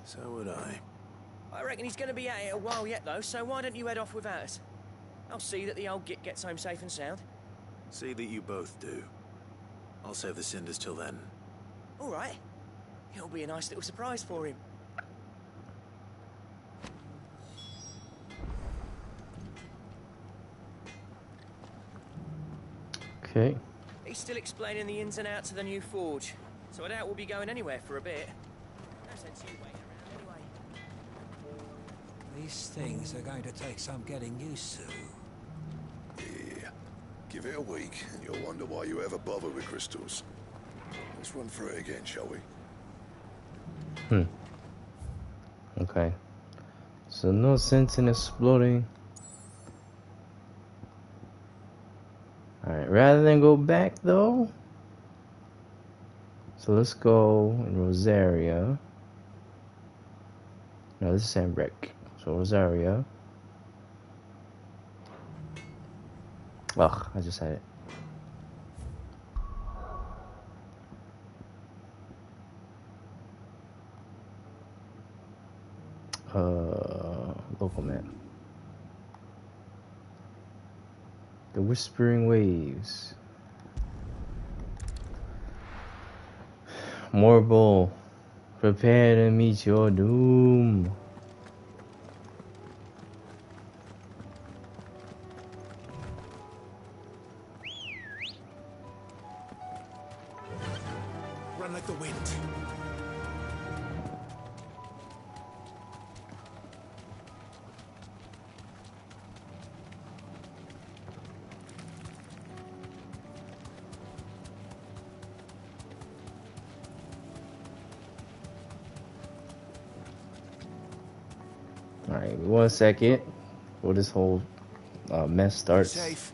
So would I. I reckon he's going to be at it a while yet, though, so why don't you head off without us? I'll see that the old git gets home safe and sound. See that you both do. I'll save the cinders till then. All right. It'll be a nice little surprise for him. Okay. He's still explaining the ins and outs of the new forge, so I doubt we'll be going anywhere for a bit. No sense you waiting around anyway. These things are going to take some getting used to. Yeah. Give it a week, and you'll wonder why you ever bother with crystals. Let's run through it again, shall we? Okay. So no sense in exploding. Alright, rather than go back though. So let's go in Rosaria. No, this is Sambrek. So Rosaria. Ugh, I just had it. Local map. The Whispering Waves. Morble, prepare to meet your doom. Alright, 1 second before this whole mess starts. Safe.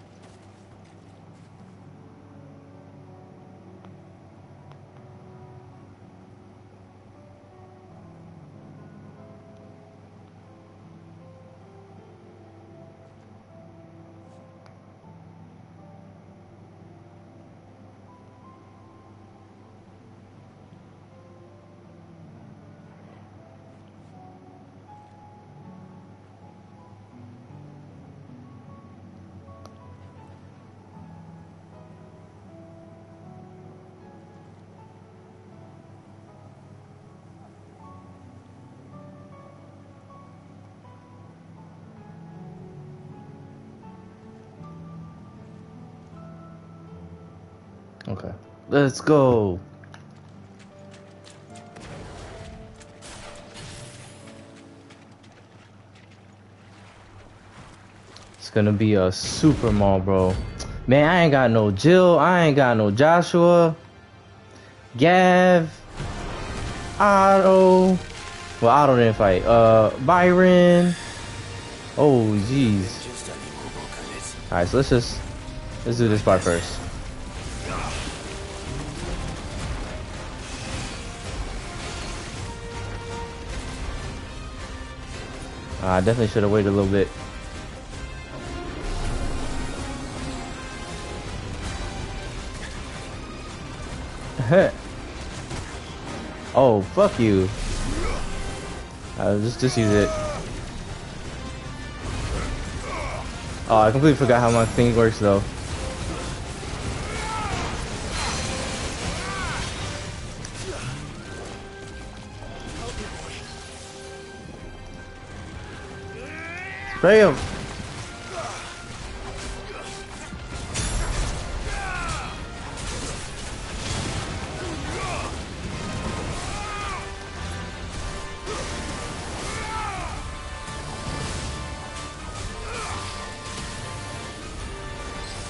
Okay, let's go. It's gonna be a super mall, bro. Man, I ain't got no Jill. I ain't got no Joshua. Gav. Otto. Well, Otto didn't fight. Byron. Oh, jeez. Alright, so let's do this part first. I definitely should have waited a little bit. Oh, fuck you. Just use it. Oh, I completely forgot how my thing works though. Spray him.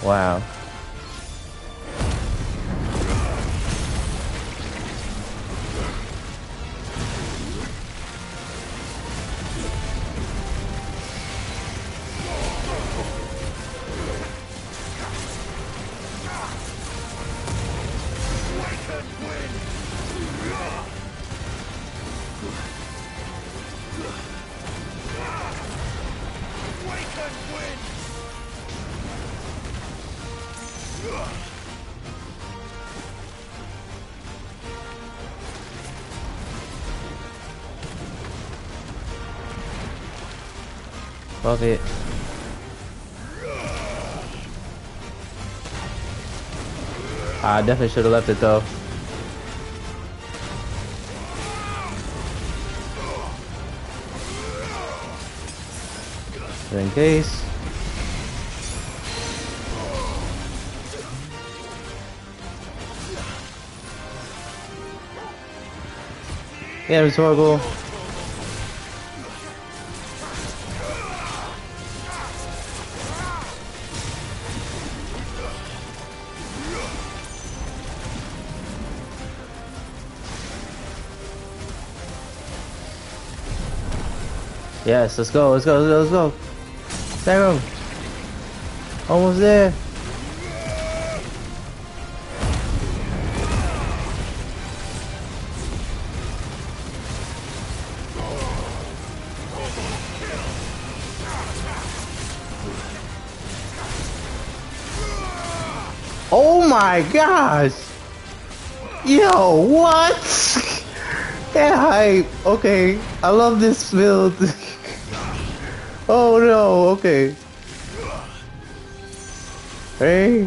Wow. Love it. I definitely should have left it though. Just in case. Yeah, rhetorical. Yes, let's go, let's go, let's go, let's go. Damn. Almost there. Oh my gosh! Yo, what? That hype. Okay, I love this build. Oh no, okay. Hey.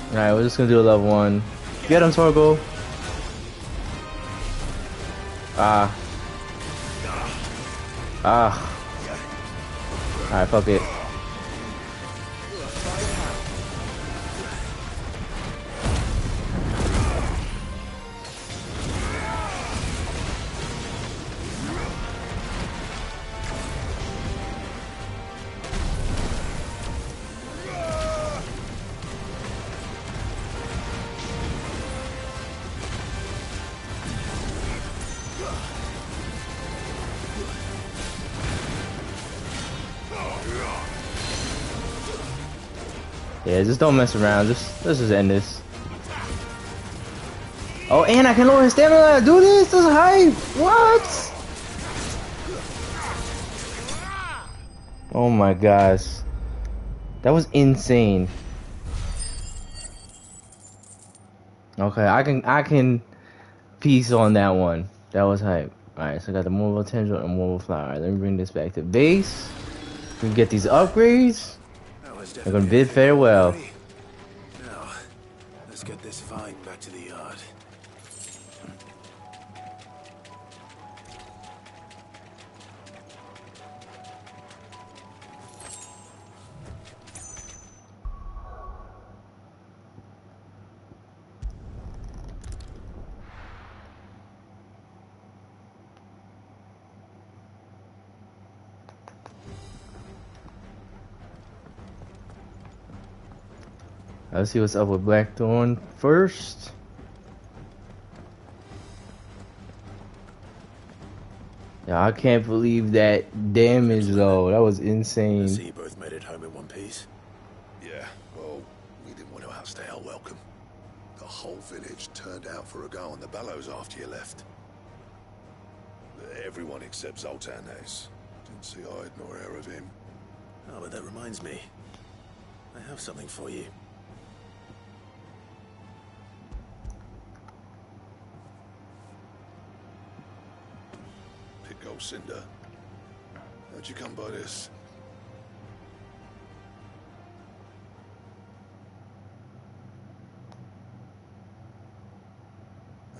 Alright, we're just gonna do a level 1. Get him, Torgo. Ah. Alright, fuck it. Yeah, just don't mess around. Let's just end this. Oh, and I can lower his stamina. Do this. This is hype. What? Oh my gosh, that was insane. Okay, I can piece on that one. That was hype. Alright, so I got the mobile tendril and mobile flower. Alright, let me bring this back to base. We can get these upgrades. They're gonna bid farewell. Now, let's get this find back to the yard. Let's see what's up with Blackthorn first. Yeah, I can't believe that damage though. That was insane. I see you both made it home in one piece. Yeah, well, we didn't want to outstay our welcome. The whole village turned out for a go on the bellows after you left. Everyone except Zoltan has. Didn't see hide nor hair of him. Oh, but that reminds me. I have something for you. Pick old Cinder. How'd you come by this?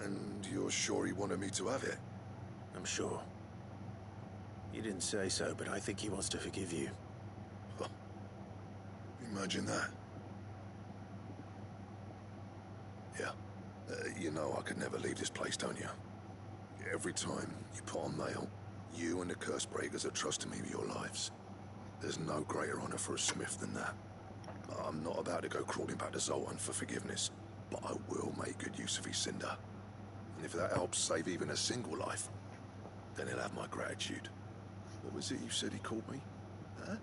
And you're sure he wanted me to have it? I'm sure. You didn't say so, but I think he wants to forgive you. Imagine that. Yeah. You know I could never leave this place, don't you? Every time you put on mail, you and the curse breakers are trusting me with your lives. There's no greater honor for a smith than that. I'm not about to go crawling back to Zoltan for forgiveness, but I will make good use of his cinder. And if that helps save even a single life, then he'll have my gratitude. What was it you said he called me? Huh?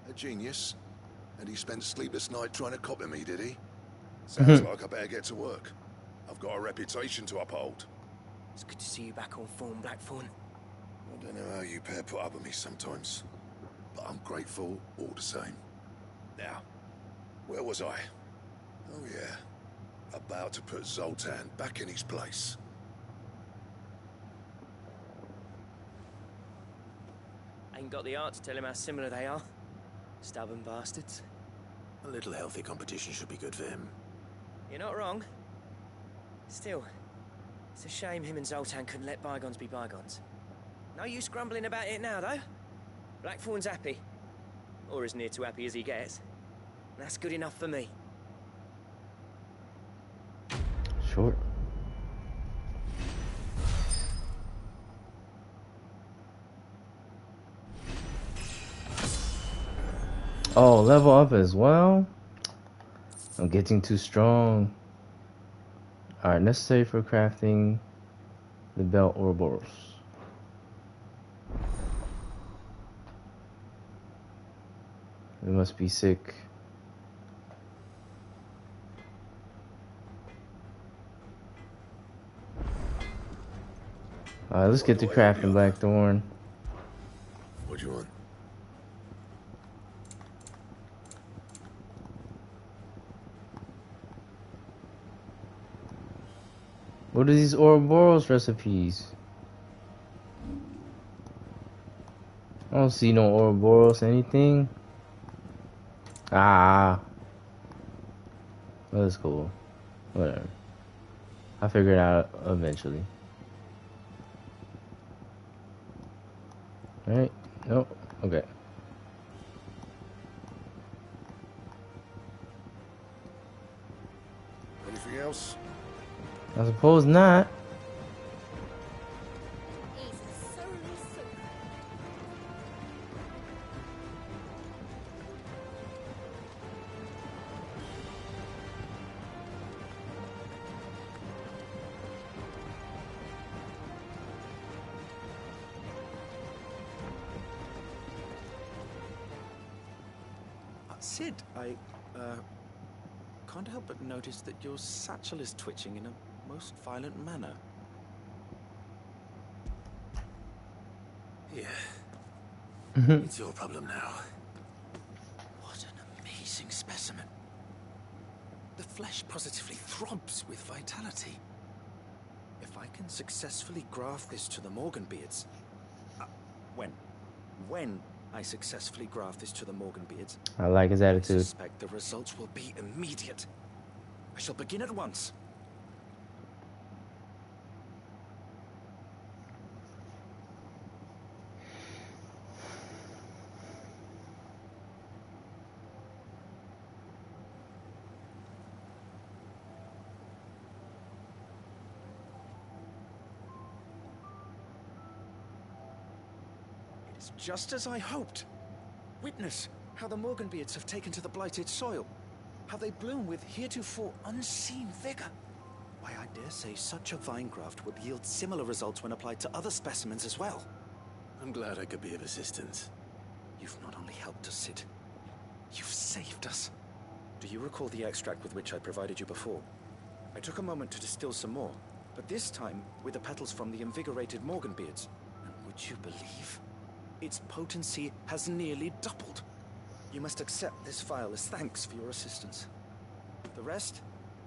A genius? And he spent sleepless night trying to copy me, did he? Sounds like I better get to work. I've got a reputation to uphold. It's good to see you back on form, Blackthorn. I don't know how you pair put up with me sometimes, but I'm grateful all the same. Now, where was I? Oh yeah, about to put Zoltan back in his place. Ain't got the art to tell him how similar they are. Stubborn bastards. A little healthy competition should be good for him. You're not wrong. Still, it's a shame him and Zoltan couldn't let bygones be bygones. No use grumbling about it now, though. Blackthorn's happy. Or as near to happy as he gets. That's good enough for me. Short. Oh, level up as well? I'm getting too strong. Alright, necessary for crafting the belt Ouroboros. It must be sick. Alright, let's get to crafting Blackthorn. What do you want? What are these Ouroboros recipes? I don't see no Ouroboros anything. Ah. Well, that's cool. Whatever. I'll figure it out eventually. Alright. Nope. Okay. Anything else? I suppose not. Sid, can't help but notice that your satchel is twitching in a most violent manner. Yeah. It's your problem now. What an amazing specimen. The flesh positively throbs with vitality. If I can successfully graft this to the Morganbeards... when I successfully graft this to the Morganbeards... I like his attitude. I suspect the results will be immediate. I shall begin at once. Just as I hoped. Witness how the Morganbeards have taken to the blighted soil. How they bloom with heretofore unseen vigor. Why, I dare say such a vine graft would yield similar results when applied to other specimens as well. I'm glad I could be of assistance. You've not only helped us, Sid, you've saved us. Do you recall the extract with which I provided you before? I took a moment to distill some more, but this time with the petals from the invigorated Morganbeards. And would you believe? Its potency has nearly doubled. You must accept this vial as thanks for your assistance. The rest,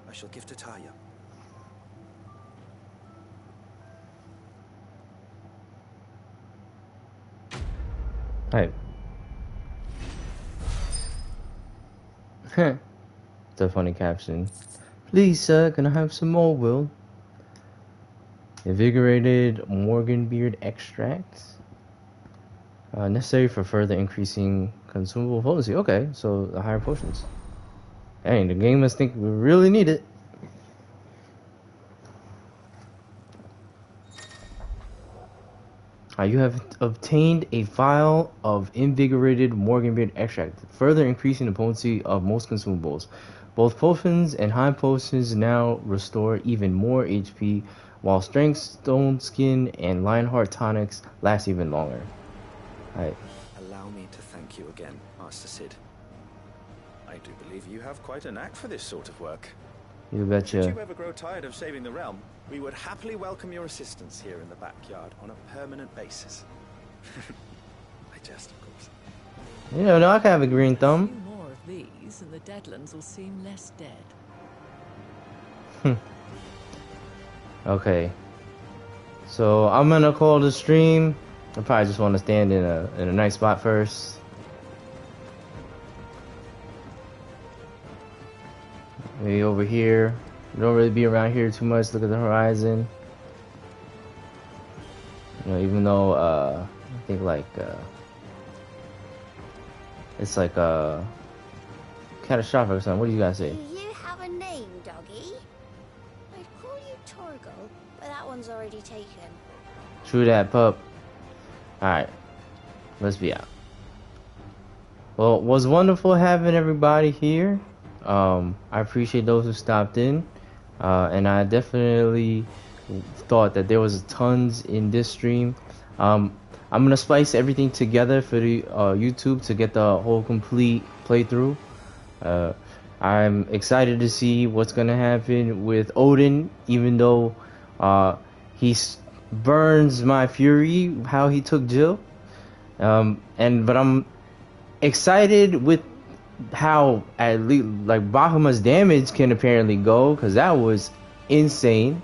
I shall give to Taya. Hey. It's a funny caption. Please, sir, can I have some more, Will? Invigorated Morganbeard extract. Necessary for further increasing consumable potency. Okay, so the higher potions. Dang, the game must think we really need it. You have obtained a vial of invigorated Morganbeard extract, further increasing the potency of most consumables. Both potions and high potions now restore even more HP, while strength, stone skin, and lionheart tonics last even longer. Right. Allow me to thank you again, Master Sid. I do believe you have quite a knack for this sort of work. You betcha. Should you ever grow tired of saving the realm, we would happily welcome your assistance here in the backyard on a permanent basis. I jest, of course. You know, I can have a green thumb. A few more of these, and the Deadlands will seem less dead. Okay. So I'm gonna call the stream. I probably just want to stand in a nice spot first. Maybe over here. Don't really be around here too much. Look at the horizon. You know, even though I think like it's like catastrophic or something. What do you guys say? Do you have a name, doggy? I'd call you Torgal, but that one's already taken. True that, pup. Alright, let's be out. Well, it was wonderful having everybody here. I appreciate those who stopped in. And I definitely thought that there was tons in this stream. I'm going to splice everything together for the YouTube to get the whole complete playthrough. I'm excited to see what's going to happen with Odin, even though he burns my fury how he took Jill. But I'm excited with how at least like Bahamut's damage can apparently go, because that was insane.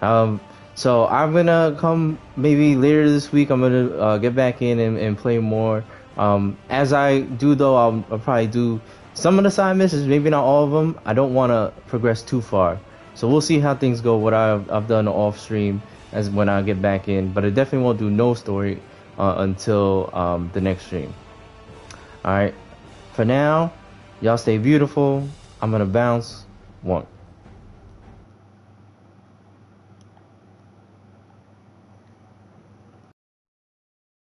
So I'm gonna come maybe later this week. I'm gonna get back in and play more. As I do though, I'll probably do some of the side missions, maybe not all of them. I don't want to progress too far, so we'll see how things go. What I've done off stream as when I get back in, but I definitely won't do no story until the next stream. Alright, for now, y'all stay beautiful. I'm gonna bounce. 1